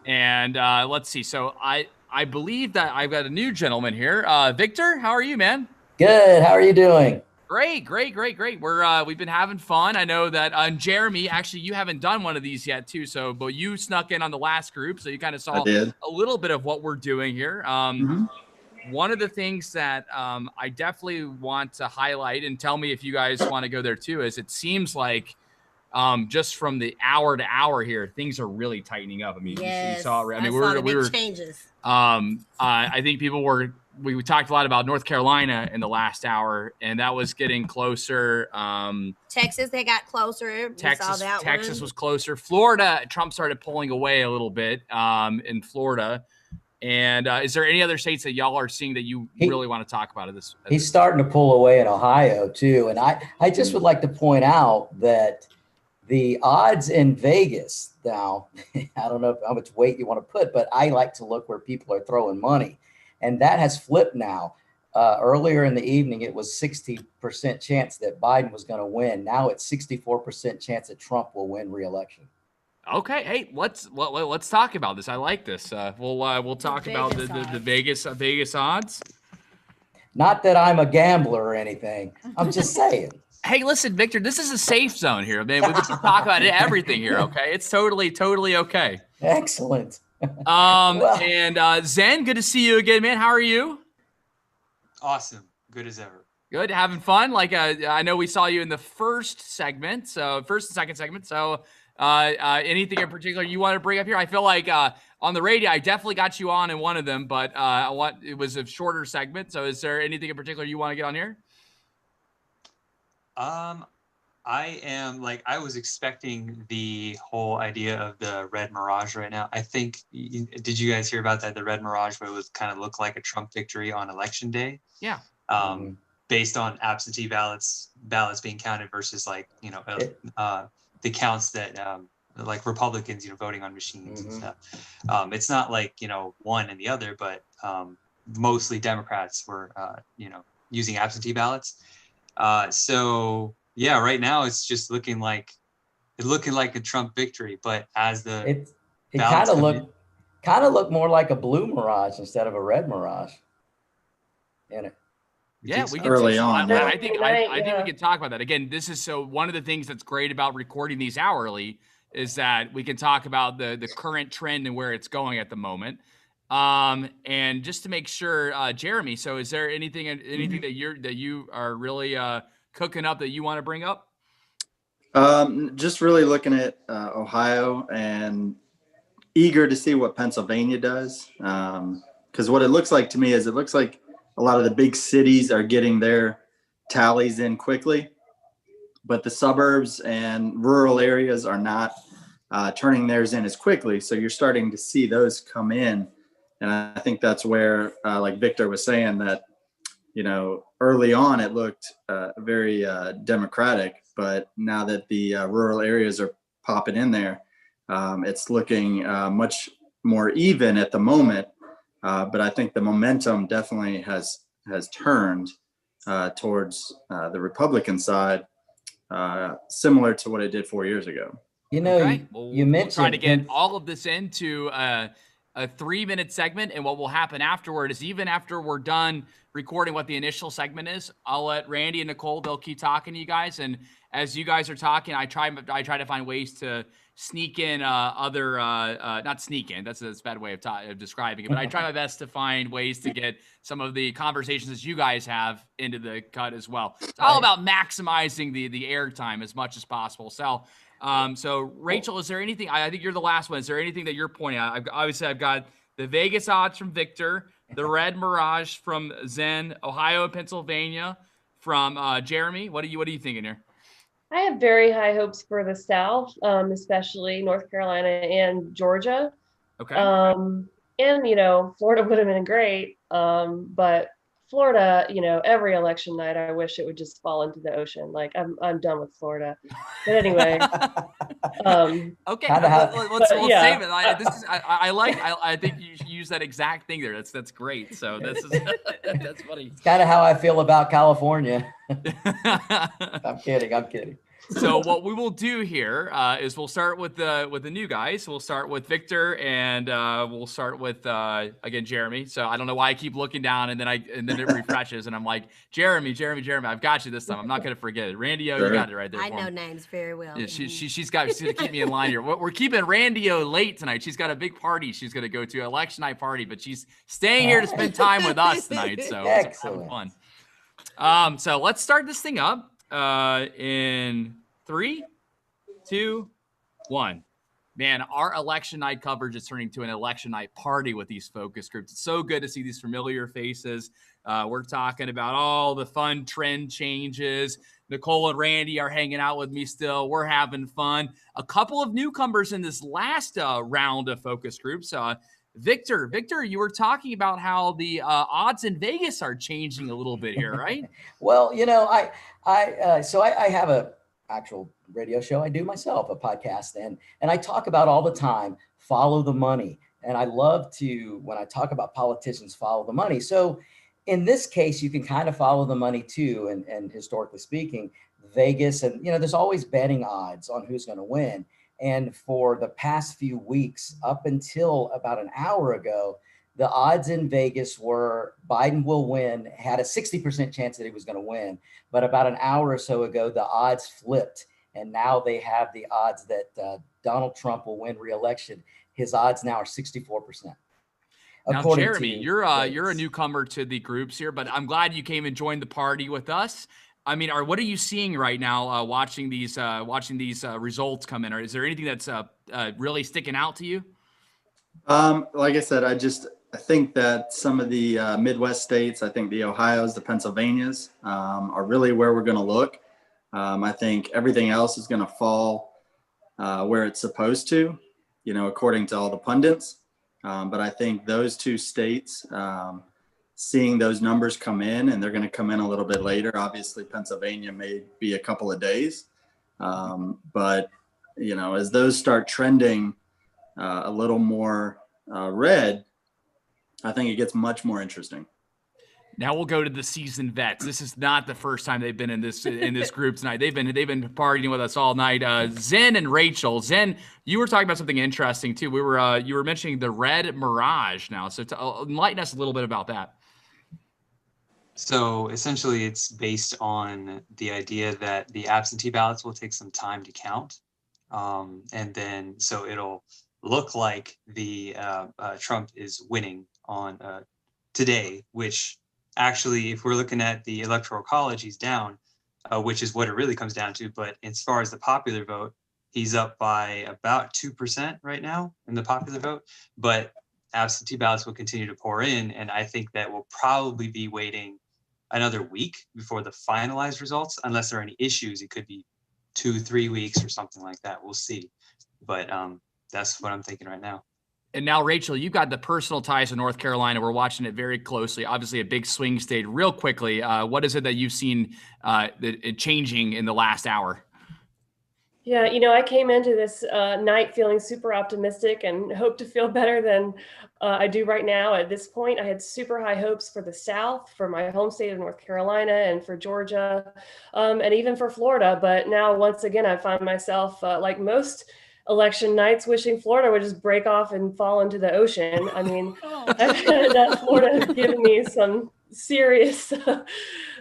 And let's see. So I believe that I've got a new gentleman here. Victor, how are you, man? Good. How are you doing? Great. We've been having fun. I know that Jeremy, actually, you haven't done one of these yet, too. So, but you snuck in on the last group, so you kind of saw a little bit of what we're doing here. One of the things that I definitely want to highlight, and tell me if you guys want to go there too, is it seems like just from the hour to hour here, things are really tightening up. I mean, you saw. I mean, we were changes. I think we talked a lot about North Carolina in the last hour, and that was getting closer. Texas, they got closer. Texas was closer. Florida, Trump started pulling away a little bit in Florida. And is there any other states that y'all are seeing that you really want to talk about at this? He's starting to pull away in Ohio too. And I just would like to point out that the odds in Vegas now, I don't know how much weight you want to put, but I like to look where people are throwing money. And that has flipped now. Earlier in the evening, it was 60% chance that Biden was going to win. Now it's 64% chance that Trump will win re-election. Okay, hey, let's talk about this. I like this. We'll talk about the Vegas odds. Not that I'm a gambler or anything. I'm just saying. Hey, listen, Victor, this is a safe zone here, man. We can talk about everything here. Okay, it's totally okay. Excellent. And Zen, good to see you again, man. How are you? Awesome, good as ever. Good, having fun. Like I know we saw you in the first and second segment. So. Anything in particular you want to bring up here? I feel like on the radio, I definitely got you on in one of them, but it was a shorter segment. So is there anything in particular you want to get on here? I was expecting the whole idea of the red mirage right now. I think, did you guys hear about that? The red mirage where it was kind of look like a Trump victory on election day. Yeah. Based on absentee ballots being counted versus the counts that like Republicans, voting on machines and Mhm. stuff. It's not like, one and the other, but mostly Democrats were, using absentee ballots. So yeah, right now it's just looking like a Trump victory, but as the It ballots come in, kind of looked more like a blue mirage instead of a red mirage. In it. Yeah, we can Early on, yeah. I think we can talk about that. Again, this is so one of the things that's great about recording these hourly is that we can talk about the current trend and where it's going at the moment. And just to make sure, Jeremy, so is there anything that you are really cooking up that you want to bring up? Just really looking at Ohio and eager to see what Pennsylvania does. Because what it looks like to me is it looks like a lot of the big cities are getting their tallies in quickly, but the suburbs and rural areas are not turning theirs in as quickly. So you're starting to see those come in. And I think that's where, like Victor was saying, that, early on it looked very Democratic, but now that the rural areas are popping in there, it's looking much more even at the moment. But I think the momentum definitely has turned towards the Republican side, similar to what it did 4 years ago. Okay. You mentioned we'll try to get all of this into a 3-minute segment, and what will happen afterward is even after we're done recording what the initial segment is, I'll let Randy and Nicole, they'll keep talking to you guys, and as you guys are talking, I try to find ways to sneak in other not sneak in, that's a bad way of describing it, but I try my best to find ways to get some of the conversations that you guys have into the cut as well. It's all about maximizing the air time as much as possible. So Rachel, is there anything, I think you're the last one, is there anything that you're pointing out? I've got the Vegas odds from Victor, the red mirage from Zen, Ohio and Pennsylvania from Jeremy. What are you thinking here? I have very high hopes for the South, especially North Carolina and Georgia. Okay. And, Florida would have been great. But Florida, every election night, I wish it would just fall into the ocean. Like I'm done with Florida. But anyway. Okay. Let's save it. I think you should use that exact thing there. That's great. So that's funny. It's kind of how I feel about California. I'm kidding. So what we will do here is we'll start with the new guys. We'll start with Victor, and we'll start with again Jeremy. So I don't know why I keep looking down, and then it refreshes, and I'm like Jeremy. I've got you this time. I'm not gonna forget it. Randy-O, you got it right there. I know names very well. Yeah, she's got to keep me in line here. We're keeping Randy-O late tonight. She's got a big party she's gonna go to, election night party, but she's staying here to spend time with us tonight. So it's fun. So let's start this thing up. In 3, 2, 1. Man, our election night coverage is turning to an election night party with these focus groups. It's so good to see these familiar faces. We're talking about all the fun trend changes. Nicole and Randy are hanging out with me still. We're having fun. A couple of newcomers in this last round of focus groups. Victor, you were talking about how the odds in Vegas are changing a little bit here, right? Well, I have a actual radio show I do myself, a podcast, and I talk about all the time, follow the money. And I love to, when I talk about politicians, follow the money. So in this case, you can kind of follow the money too. And historically speaking, Vegas, and there's always betting odds on who's going to win. And for the past few weeks, up until about an hour ago, the odds in Vegas were Biden will win, had a 60% chance that he was going to win. But about an hour or so ago, the odds flipped. And now they have the odds that Donald Trump will win re-election. His odds now are 64%. Now, Jeremy, you're a newcomer to the groups here, but I'm glad you came and joined the party with us. I mean, what are you seeing right now watching these results come in? Or is there anything that's really sticking out to you? Like I said, I think that some of the Midwest states, I think the Ohio's, the Pennsylvanias are really where we're going to look. I think everything else is going to fall where it's supposed to, according to all the pundits. But I think those two states, seeing those numbers come in, and they're going to come in a little bit later. Obviously, Pennsylvania may be a couple of days. But as those start trending a little more red, I think it gets much more interesting. Now we'll go to the seasoned vets. This is not the first time they've been in this group tonight. They've been partying with us all night. Zen and Rachel. Zen, you were talking about something interesting too. You were mentioning the Red Mirage now. So enlighten us a little bit about that. So essentially, it's based on the idea that the absentee ballots will take some time to count, and then so it'll look like the Trump is winning on today, which actually, if we're looking at the Electoral College, he's down, which is what it really comes down to. But as far as the popular vote, he's up by about 2% right now in the popular vote. But absentee ballots will continue to pour in, and I think that we'll probably be waiting another week before the finalized results, unless there are any issues. It could be 2-3 weeks or something like that. We'll see. But that's what I'm thinking right now. And now, Rachel, you've got the personal ties to North Carolina. We're watching it very closely. Obviously, a big swing state. Real quickly, what is it that you've seen changing in the last hour? Yeah, I came into this night feeling super optimistic and hope to feel better than I do right now. At this point, I had super high hopes for the South, for my home state of North Carolina, and for Georgia, and even for Florida. But now, once again, I find myself, like most election nights, wishing Florida would just break off and fall into the ocean. I mean, that Florida has given me some serious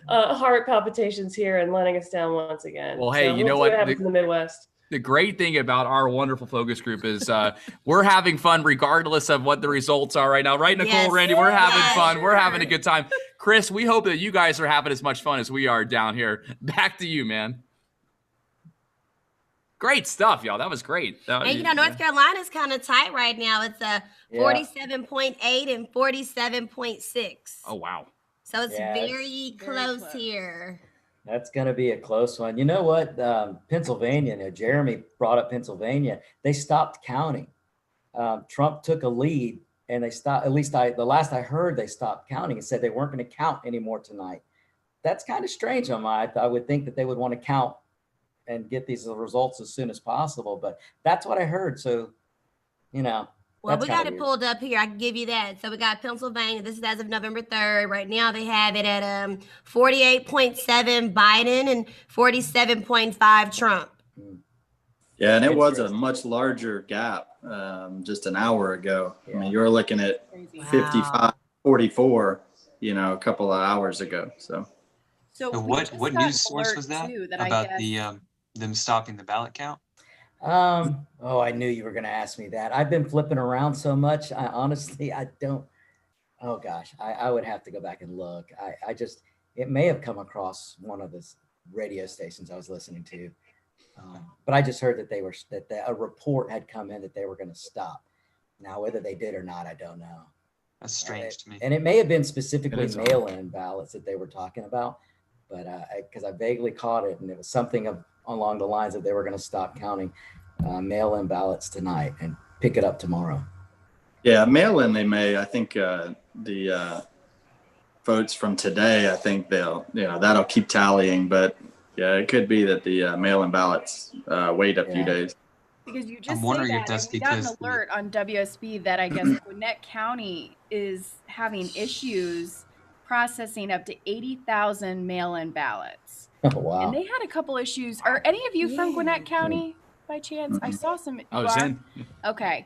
heart palpitations here and letting us down once again. Well, hey, so you know what? happens in the Midwest. The great thing about our wonderful focus group is we're having fun regardless of what the results are right now. Right, Nicole, Yes. Randy? We're having fun. Sure. We're having a good time. Chris, we hope that you guys are having as much fun as we are down here. Back to you, man. Great stuff, y'all. That was great. And North Carolina's kind of tight right now. It's a 47.8 and 47.6. Oh, wow. So it's very close here. That's going to be a close one. You know what? Pennsylvania, Jeremy brought up Pennsylvania. They stopped counting. Trump took a lead and they stopped. At least the last I heard, they stopped counting and said they weren't going to count anymore tonight. That's kind of strange on my. I would think that they would want to count and get these results as soon as possible, but that's what I heard. So, Well, we got it pulled up here. I can give you that. So we got Pennsylvania. This is as of November 3rd. Right now they have it at 48.7 Biden and 47.5 Trump. Yeah, and it was a much larger gap just an hour ago. I mean, you're looking at 55-44, a couple of hours ago. So what news source was that about them stopping the ballot count? I knew you were going to ask me that. I've been flipping around so much. I don't. Oh gosh, I would have to go back and look. It may have come across one of the radio stations I was listening to, but I just heard that a report had come in that they were going to stop. Now, whether they did or not, I don't know. That's strange to me. And it may have been specifically mail-in ballots that they were talking about, but because I vaguely caught it, and it was something along the lines that they were going to stop counting mail-in ballots tonight and pick it up tomorrow. Yeah, mail-in they may. I think the votes from today, I think that'll keep tallying. But yeah, it could be that the mail-in ballots wait a few days. Because you just I'm wondering say if that's that, we got an because alert on WSB that I guess Gwinnett County is having issues processing up to 80,000 mail-in ballots. Oh, wow. And they had a couple issues. Are any of you from Gwinnett County by chance? I saw some. Oh, Zen. Okay.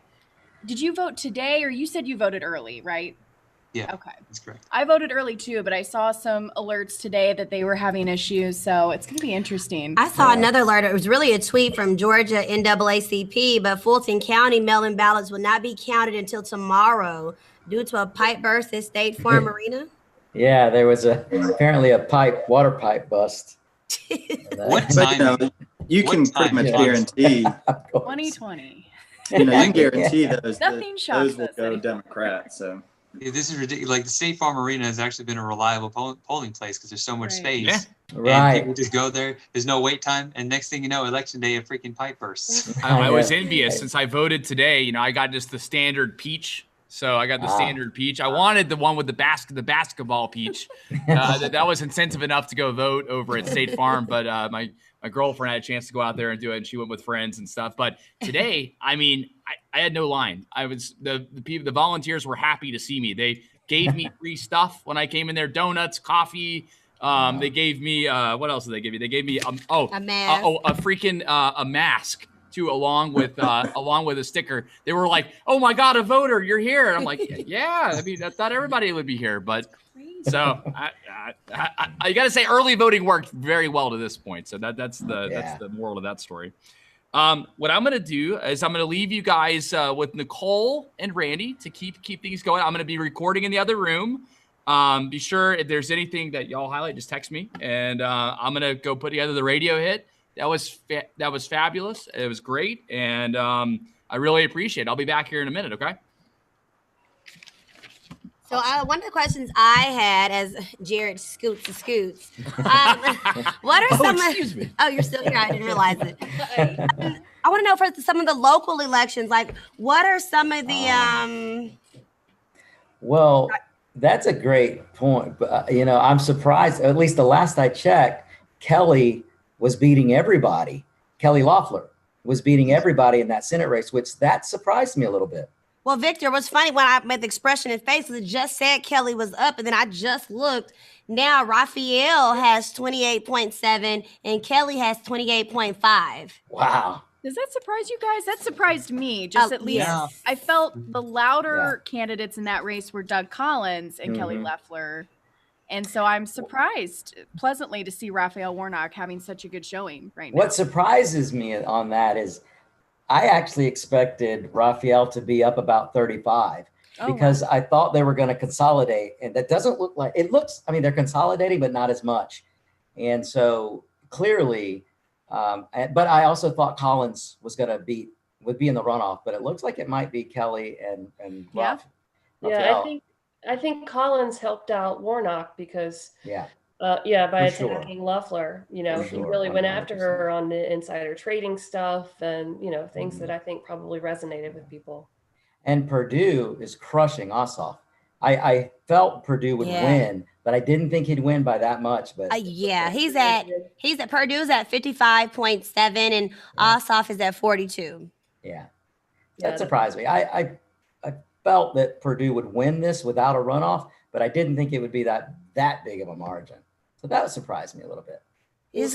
Did you vote today, or you said you voted early, right? Yeah. Okay. That's correct. I voted early too, but I saw some alerts today that they were having issues, so it's going to be interesting. I saw another alert. It was really a tweet from Georgia NAACP, but Fulton County mail-in ballots will not be counted until tomorrow due to a pipe burst at State Farm Arena. Yeah, there was apparently a water pipe bust. What time? You can pretty much guarantee. 2020. You can guarantee those. Nothing shocks those will go Democrat. So. Yeah, this is ridiculous. Like the State Farm Arena has actually been a reliable polling place because there's so much space. Yeah. And people just go there. There's no wait time, and next thing you know, election day, a freaking pipe bursts. I was envious since I voted today. I got just the standard peach. So I got the standard peach. I wanted the one with the basketball peach. That was incentive enough to go vote over at State Farm. But my girlfriend had a chance to go out there and do it, and she went with friends and stuff. But today, I mean, I had no line. I was the volunteers were happy to see me. They gave me free stuff when I came in there: donuts, coffee. They gave me what else did they give you? They gave me a mask. A freaking a mask too, along with a sticker. They were like, "Oh my God, a voter! You're here!" And I'm like, "Yeah." I mean, I thought everybody would be here, but so I got to say, early voting worked very well to this point. So that's the moral of that story. What I'm going to do is I'm going to leave you guys with Nicole and Randy to keep things going. I'm going to be recording in the other room. Be sure if there's anything that y'all highlight, just text me, and I'm going to go put together the radio hit. That was fabulous. It was great, and I really appreciate it. I'll be back here in a minute, okay? So one of the questions I had as Jared scoots, what are some excuse me. Oh, you're still here. I didn't realize it. I want to know for some of the local elections, like what are some of the Well, that's a great point. But I'm surprised. At least the last I checked, Kelly was beating everybody. Kelly Loeffler was beating everybody in that Senate race, which that surprised me a little bit. Well, Victor, what's funny when I made the expression in face, it just said Kelly was up, and then I just looked. Now Raphael has 28.7 and Kelly has 28.5. Wow. Does that surprise you guys? That surprised me. Just at least I felt the louder candidates in that race were Doug Collins and Kelly Loeffler. And so I'm surprised pleasantly to see Raphael Warnock having such a good showing right now. What surprises me on that is I actually expected Raphael to be up about 35 because I thought they were going to consolidate, and that doesn't look like it looks. I mean, they're consolidating, but not as much. And so clearly, but I also thought Collins would be in the runoff, but it looks like it might be Kelly and Raphael. Yeah, I think Collins helped out Warnock because by attacking Loeffler, he really went after her on the insider trading stuff and things that I think probably resonated with people. And Purdue is crushing Ossoff. I felt Purdue would win, but I didn't think he'd win by that much. But he's at Purdue's at 55.7 and Ossoff is at 42. Yeah, that surprised me. I felt that Purdue would win this without a runoff, but I didn't think it would be that big of a margin. So that surprised me a little bit.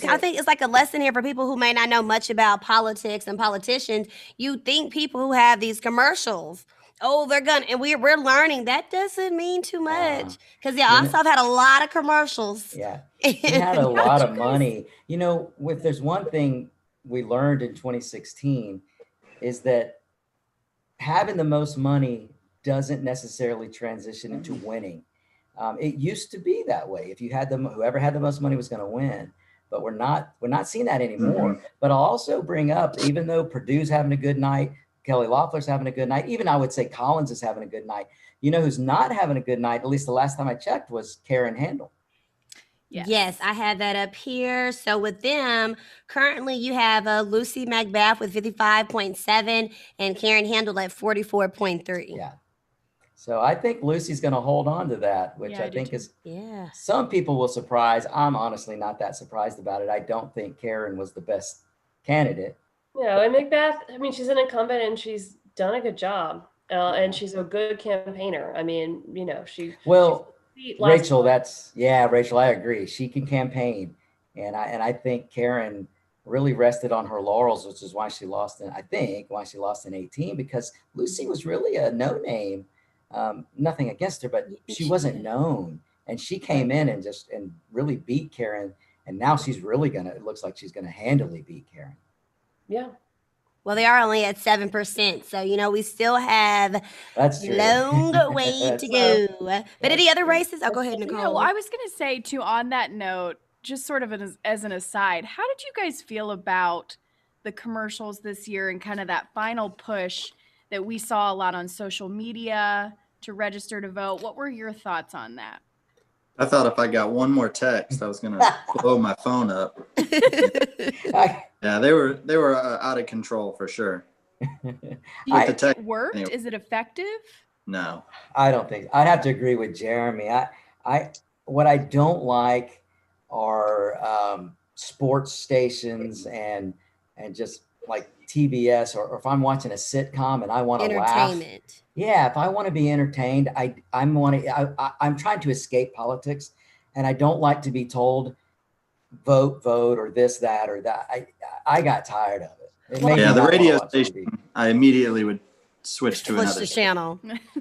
I think it's like a lesson here for people who may not know much about politics and politicians. You think people who have these commercials, they're gonna, and we're learning that doesn't mean too much because Ossoff had a lot of commercials. Yeah, he had a lot of money. If there's one thing we learned in 2016 is that having the most money doesn't necessarily transition into winning. It used to be that way. If you had whoever had the most money was going to win, but we're not seeing that anymore. But I'll also bring up, even though Purdue's having a good night, Kelly Loeffler's having a good night, even I would say Collins is having a good night. Who's not having a good night, at least the last time I checked, was Karen Handel. Yes, I had that up here. So with them, currently you have Lucy Macbeth with 55.7 and Karen Handel at 44.3. Yeah. So I think Lucy's going to hold on to that, which I think is some people will surprise. I'm honestly not that surprised about it. I don't think Karen was the best candidate. And Macbeth, I mean, she's an incumbent and she's done a good job. And she's a good campaigner. I mean, Rachel, Rachel, I agree. She can campaign. And I think Karen really rested on her laurels, which is why she lost in 18, because Lucy was really a no-name. Nothing against her, but she wasn't known. And she came in and really beat Karen. And now it looks like she's going to handily beat Karen. Yeah. Well, they are only at 7%. So, we still have a long way to go. But any other races? I'll go ahead, Nicole. I was going to say, too, on that note, just sort of as an aside, how did you guys feel about the commercials this year and kind of that final push that we saw a lot on social media to register to vote? What were your thoughts on that? I thought if I got one more text, I was going to blow my phone up. Yeah, they were out of control for sure. It worked? Anyway. Is it effective? No, I don't think. I'd have to agree with Jeremy. What I don't like are sports stations and just like TBS, or if I'm watching a sitcom and I want to laugh. Entertainment. Yeah, if I want to be entertained, I'm trying to escape politics, and I don't like to be told vote or this, that, or that. I got tired of it. It made me Yeah, the not wanna radio watch station, TV. I immediately would switch to Switch another the channel.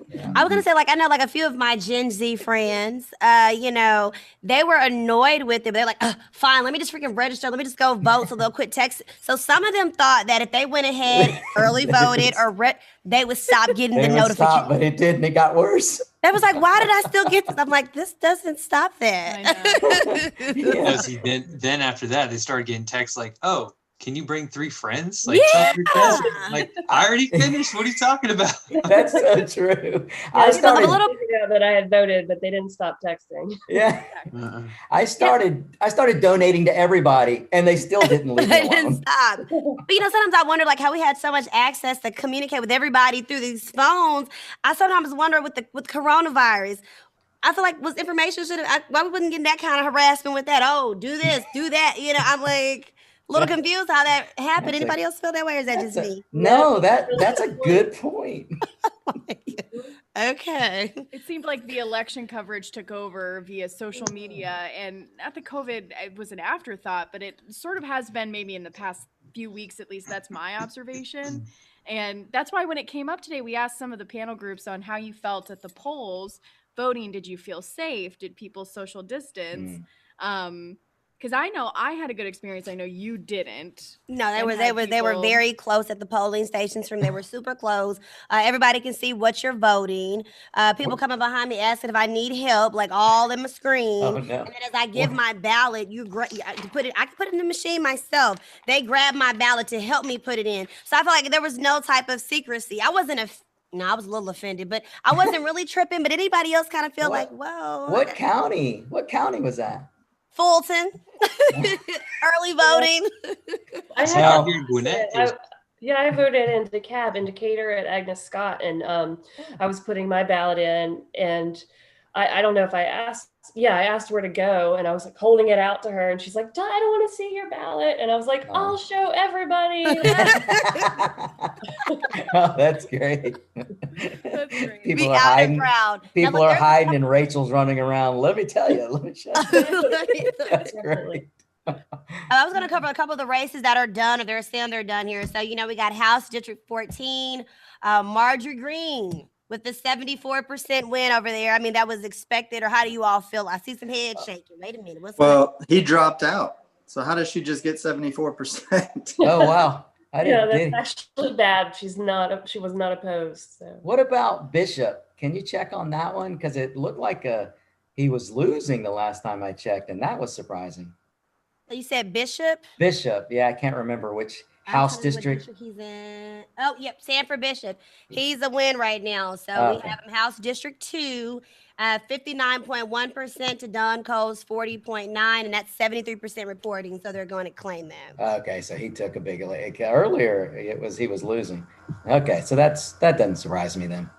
Yeah. I was gonna say, like, I know like a few of my Gen Z friends, you know, they were annoyed with it. They're like, fine, let me just freaking register. Let me just go vote so they'll quit texting. So some of them thought that if they went ahead, early voted, or they would stop getting They the would notification. stop, but it didn't. It got worse. They was like, why did I still get this? I'm like, this doesn't stop that. No, see, then after that, they started getting texts like, "Oh, can you bring 3 friends? Like, Yeah. tell 3 friends." Like, I already finished. What are you talking about? That's so true. I I started that I had voted, but they didn't stop texting. Yeah. I started donating to everybody, and they still didn't leave me They didn't alone. stop. But you know, sometimes I wonder like how we had so much access to communicate with everybody through these phones. I sometimes wonder with coronavirus. I feel like was information why we wasn't getting that kind of harassment with that. Oh, do this, do that. You know, I'm like a little confused how that happened. Anybody else feel that way, or is that just me? No, that's a good point. Okay. It seemed like the election coverage took over via social media, and not the COVID it was an afterthought, but it sort of has been maybe in the past few weeks, at least that's my observation. And that's why when it came up today, we asked some of the panel groups on how you felt at the polls voting. Did you feel safe? Did people social distance? Because I know I had a good experience. I know you didn't. No, they were very close at the polling stations. They were super close. Everybody can see what you're voting. People coming behind me asking if I need help, like all in my screen. Oh, no. And then as I give my ballot, I can put it in the machine myself. They grab my ballot to help me put it in. So I feel like there was no type of secrecy. I was a little offended, but I wasn't really tripping. But anybody else kind of feel like, whoa. What county? What county was that? Fulton. Early voting. I Now, here in Gwinnett, I voted in DeKalb in Decatur at Agnes Scott, and I was putting my ballot in, and I don't know if I asked. Yeah, I asked where to go, and I was like holding it out to her, and she's like, "I don't want to see your ballot," and I was like, "I'll show everybody." Oh, that's great. People are out hiding. and proud. People are hiding, and Rachel's running around. Let me tell you. Let me show you. That's great. I was going to cover a couple of the races that are done, or they're saying they're done here. So, you know, we got House District 14, Marjorie Greene with the 74% win over there. I mean, that was expected, or how do you all feel? I see some head shaking. Wait a minute. He dropped out. So how does she just get 74%? Oh, wow. That's actually bad. She was not opposed. So. What about Bishop? Can you check on that one? Because it looked like he was losing the last time I checked, and that was surprising. You said Bishop? Bishop. Yeah, I can't remember which House district. He's in. Oh, yep, Sanford Bishop. He's a win right now. So we have him House District 2, 59.1% to Don Cole's 40.9%, and that's 73% reporting. So they're going to claim that. Okay, so he took a big lead. Earlier, he was losing. Okay, so that doesn't surprise me then.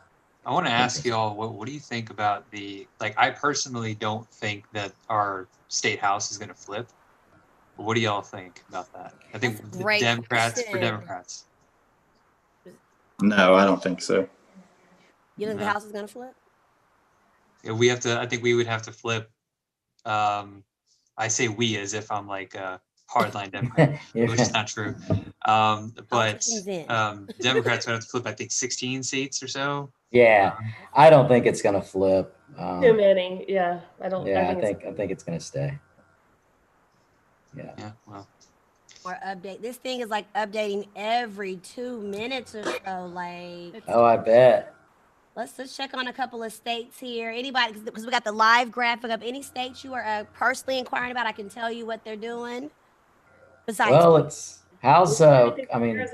I want to ask y'all, what do you think about I personally don't think that our state house is going to flip. What do y'all think about that? I think the Democrats for Democrats. No, I don't think so. You think the house is going to flip? Yeah, I think we would have to flip. I say we as if I'm like a hardline Democrat, which is not true. But Democrats would have to flip, I think, 16 seats or so. Yeah, I don't think it's going to flip. Too many. Yeah, I don't. Yeah, I think it's going to stay. Yeah. Well. Or update. This thing is like updating every 2 minutes or so. Like. Oh, I bet. Let's check on a couple of states here. Anybody, because we got the live graphic of any states you are personally inquiring about. I can tell you what they're doing. Besides, I mean,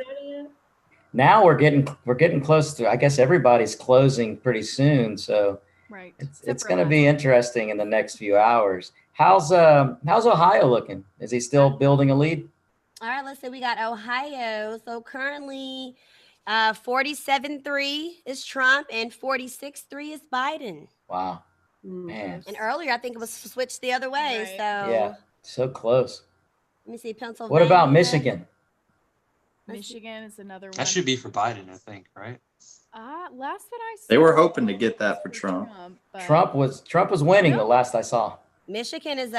now we're getting close to. I guess everybody's closing pretty soon, so right. It's going to be interesting in the next few hours. How's Ohio looking? Is he still building a lead? All right, let's say we got Ohio. So currently 47-3 is Trump and 46-3 is Biden. Wow. Man. And earlier I think it was switched the other way. Right. So yeah, so close. Let me see, Pennsylvania. What about Michigan? Michigan is another one. That should be for Biden, I think, right? Last that I saw, They were hoping to get that for Trump. Trump was winning the last I saw. Michigan is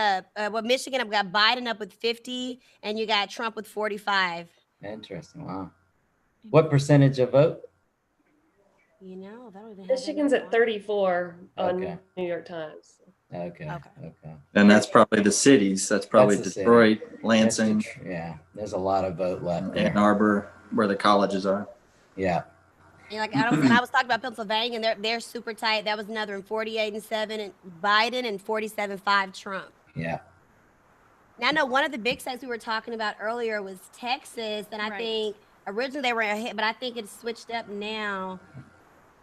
Michigan, I've got Biden up with 50, and you got Trump with 45. Interesting. Wow. What percentage of vote? You know, that would Michigan's at 34 on Okay. New York Times. Okay. And that's probably the cities. That's probably That's the city. Detroit, That's Lansing, yeah, there's a lot of vote left there. Ann Arbor, where the colleges are. Yeah. And like I was talking about Pennsylvania, and they're super tight. That was another one, 48-7 and Biden, and 47-5 Trump. Yeah. Now I know one of the big states we were talking about earlier was Texas, and I think originally they were ahead, but I think it's switched up now.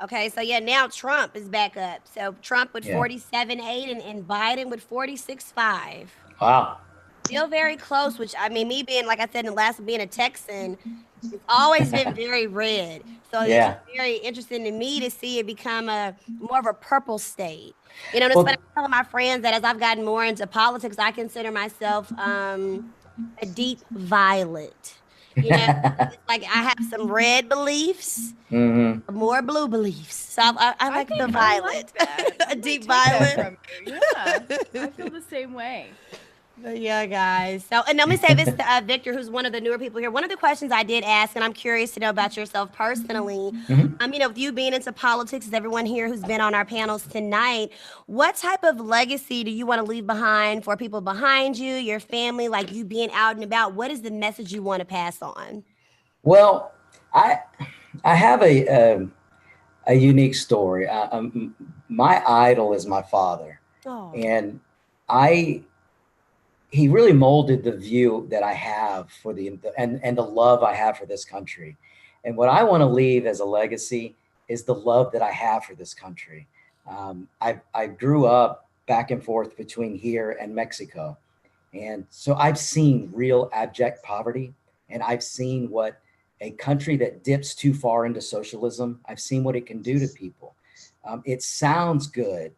Okay, so yeah, now Trump is back up. So Trump with 47-8 and Biden with 46-5. Wow. Still very close, which I mean, me being, like I said, in the last being a Texan, it's always been very red. So it's very interesting to me to see it become more of a purple state. You know, I'm telling my friends that as I've gotten more into politics, I consider myself a deep violet. You know, it's like I have some red beliefs, more blue beliefs. So I like the violet, a deep violet. Yeah, I feel the same way. But yeah, guys. So, and let me say this to Victor, who's one of the newer people here. One of the questions I did ask, and I'm curious to know about yourself personally. You know, with you being into politics, as everyone here who's been on our panels tonight, what type of legacy do you want to leave behind for people behind you, your family, like you being out and about? What is the message you want to pass on? Well, I have a unique story. My idol is my father, and he really molded the view that I have for and the love I have for this country. And what I want to leave as a legacy is the love that I have for this country. I grew up back and forth between here and Mexico. And so I've seen real abject poverty, and I've seen what a country that dips too far into socialism, I've seen what it can do to people. It sounds good,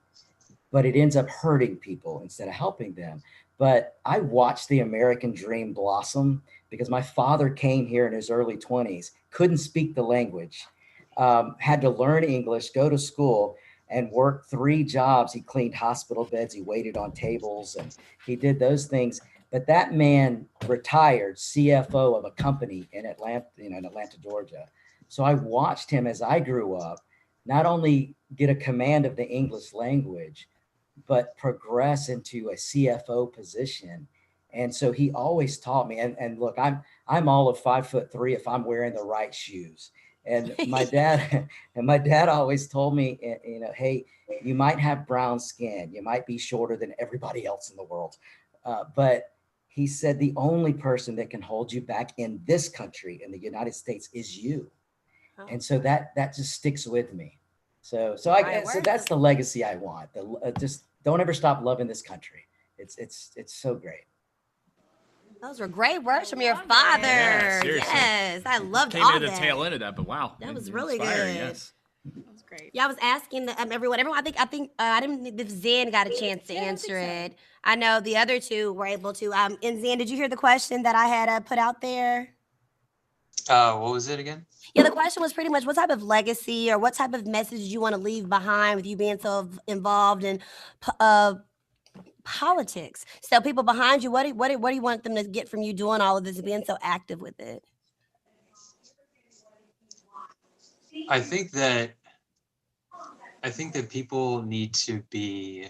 but it ends up hurting people instead of helping them. But I watched the American dream blossom because my father came here in his early 20s, couldn't speak the language, had to learn English, go to school, and work 3 jobs. He cleaned hospital beds, he waited on tables, and he did those things. But that man retired CFO of a company in Atlanta, Georgia. So I watched him as I grew up, not only get a command of the English language, but progress into a CFO position. And so he always taught me, and look, I'm all of 5'3" if I'm wearing the right shoes. And my dad always told me, you know, hey, you might have brown skin, you might be shorter than everybody else in the world, but he said the only person that can hold you back in this country, in the United States, is you. And so that just sticks with me. So that's the legacy I want. Just don't ever stop loving this country. It's so great. Those were great words from your father. Yeah, seriously. Yes, I loved Came all into the that. tail end of that, but wow, That was really good. Yes. That was great. Yeah, I was asking everyone. I think I didn't know if Zen got a chance to answer it. I know the other two were able to. And Zen, did you hear the question that I had put out there? What was it again? Yeah, the question was pretty much what type of legacy or what type of message you want to leave behind with you being so involved in politics. So people behind you, what do you want them to get from you doing all of this, being so active with it? I think that people need to be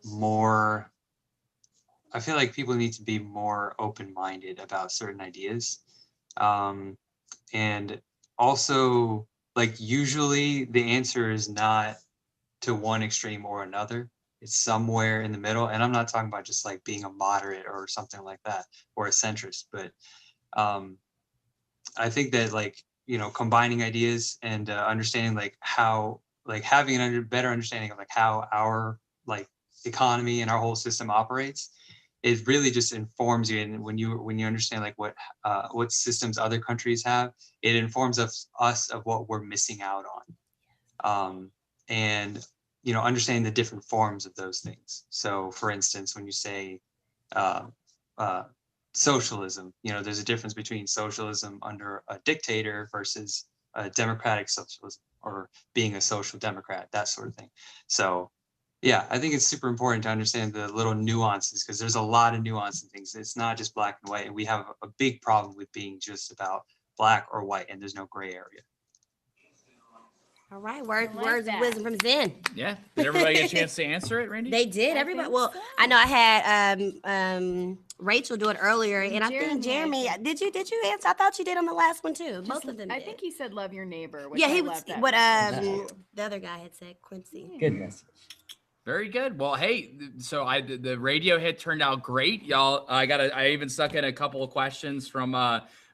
more. I feel like people need to be more open-minded about certain ideas, and also, like, usually the answer is not to one extreme or another. It's somewhere in the middle, and I'm not talking about just like being a moderate or something like that, or a centrist, but I think that, like, you know, combining ideas and understanding like how, like, having a better understanding of like how our like economy and our whole system operates, it really just informs you. And when you understand like what systems other countries have, it informs us of what we're missing out on. And you know, understanding the different forms of those things. So for instance, when you say socialism. There's a difference between socialism under a dictator versus a democratic socialism, or being a social democrat, that sort of thing. So yeah, I think it's super important to understand the little nuances, because there's a lot of nuance in things. It's not just black and white, and we have a big problem with being just about black or white, and there's no gray area. All right, words of wisdom from Zen. Yeah. Did everybody get a chance to answer it, Randy? They did. Everybody. Well, I know I had Rachel do it earlier, and I think Jeremy. Did you answer? I thought you did on the last one too. Both of them. I think he said love your neighbor. Which Yeah, I he love was. that What message. the other guy had said, Quincy. Goodness. Very good. Well, hey, so the radio hit turned out great, y'all. I even stuck in a couple of questions from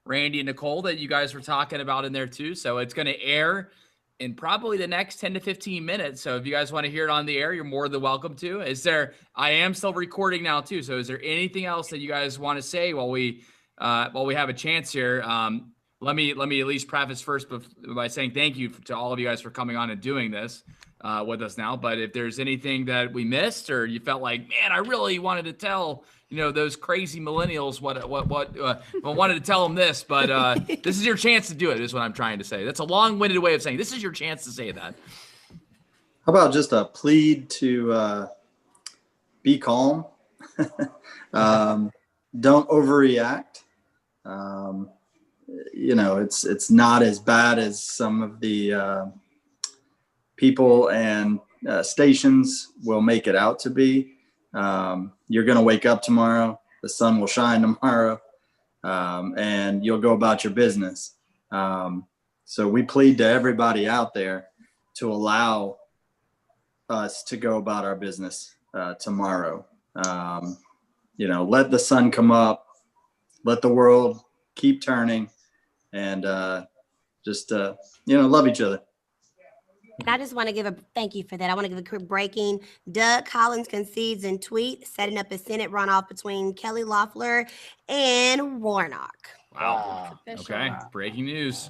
Randy and Nicole that you guys were talking about in there too. So it's going to air in probably the next 10 to 15 minutes. So if you guys want to hear it on the air, you're more than welcome to. I am still recording now too. So is there anything else that you guys want to say while we have a chance here? Let me at least preface first by saying thank you to all of you guys for coming on and doing this with us now. But if there's anything that we missed, or you felt like, man, I really wanted to tell those crazy millennials I wanted to tell them this, but this is your chance to do it, is what I'm trying to say. That's a long-winded way of saying this is your chance to say that. How about just a plead to be calm? Don't overreact. It's not as bad as some of the people and stations will make it out to be. You're going to wake up tomorrow, the sun will shine tomorrow, and you'll go about your business. So we plead to everybody out there to allow us to go about our business tomorrow. Let the sun come up, let the world keep turning, and just love each other. And I just want to give a thank you for that. I want to give a quick breaking. Doug Collins concedes in tweet, setting up a Senate runoff between Kelly Loeffler and Warnock. Wow. Okay. Breaking news.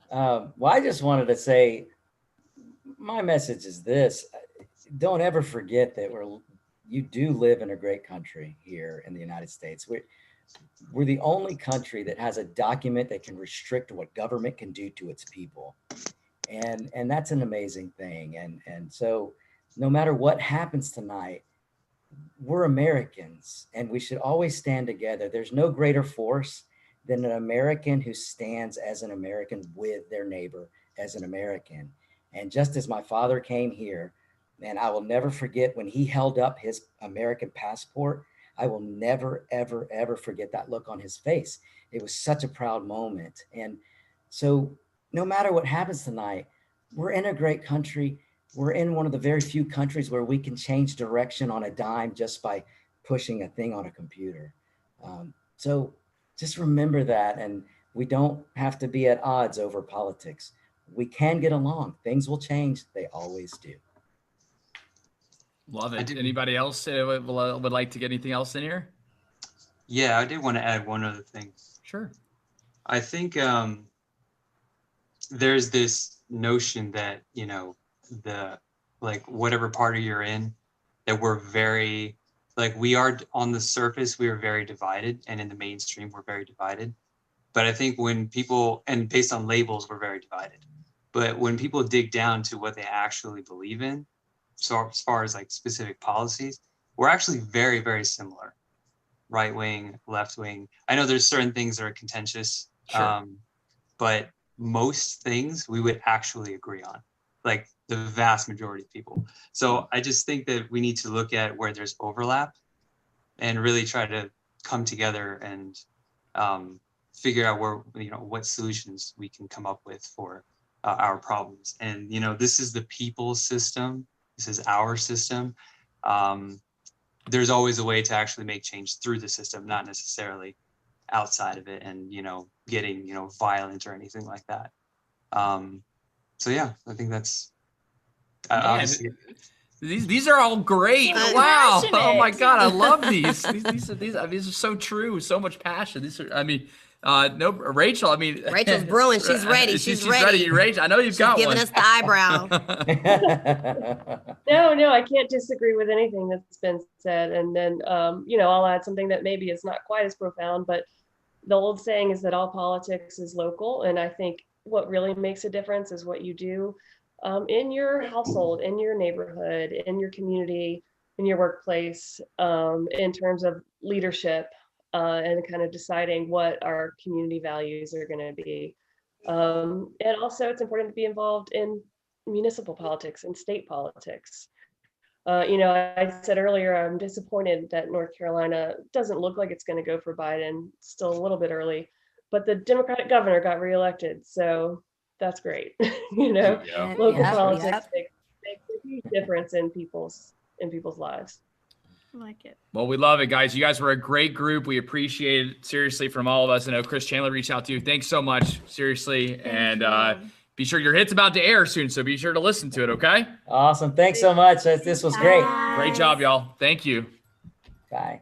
Well, I just wanted to say, my message is this: don't ever forget that you do live in a great country here in the United States. We're the only country that has a document that can restrict what government can do to its people. And that's an amazing thing. And so no matter what happens tonight, we're Americans, and we should always stand together. There's no greater force than an American who stands as an American with their neighbor as an American. And just as my father came here, and I will never forget when he held up his American passport, I will never, ever, ever forget that look on his face. It was such a proud moment. And so no matter what happens tonight, we're in a great country. We're in one of the very few countries where we can change direction on a dime just by pushing a thing on a computer. So just remember that, and we don't have to be at odds over politics. We can get along. Things will change. They always do. Love it. Anybody else would like to get anything else in here? Yeah, I did want to add one other thing. Sure. I think there's this notion that, whatever party you're in, that we're very, we are on the surface, we are very divided, and in the mainstream, we're very divided. But I think when people, and based on labels, we're very divided. But when people dig down to what they actually believe in, so as far as specific policies, we're actually very, very similar. Right wing, left wing. I know there's certain things that are contentious, sure. But most things we would actually agree on, like the vast majority of people. So I just think that we need to look at where there's overlap and really try to come together and figure out what solutions we can come up with for our problems. And, this is the people's system. This is our system. There's always a way to actually make change through the system, not necessarily outside of it and, getting, violent or anything like that. So yeah, I think that's obviously. These are all great. Wow. Oh my God. I love these. These are so true. So much passion. No, Rachel. I mean, Rachel's brewing. She's ready. She's ready. Rachel, I know you've got giving one. us the eyebrow. No, I can't disagree with anything that's been said. And then, I'll add something that maybe is not quite as profound, but the old saying is that all politics is local. And I think what really makes a difference is what you do in your household, in your neighborhood, in your community, in your workplace, in terms of leadership and kind of deciding what our community values are going to be. And also it's important to be involved in municipal politics and state politics. I said earlier, I'm disappointed that North Carolina doesn't look like it's going to go for Biden. Still a little bit early, but the Democratic governor got reelected, so that's great. Local politics makes a huge difference in people's lives. I like it. Well, we love it, guys. You guys were a great group. We appreciate it, seriously, from all of us. I know Chris Chandler reached out to you. Thanks so much, seriously. Be sure your hit's about to air soon, so be sure to listen to it, okay? Awesome. Thanks so much. This was great. Great job, y'all. Thank you. Bye.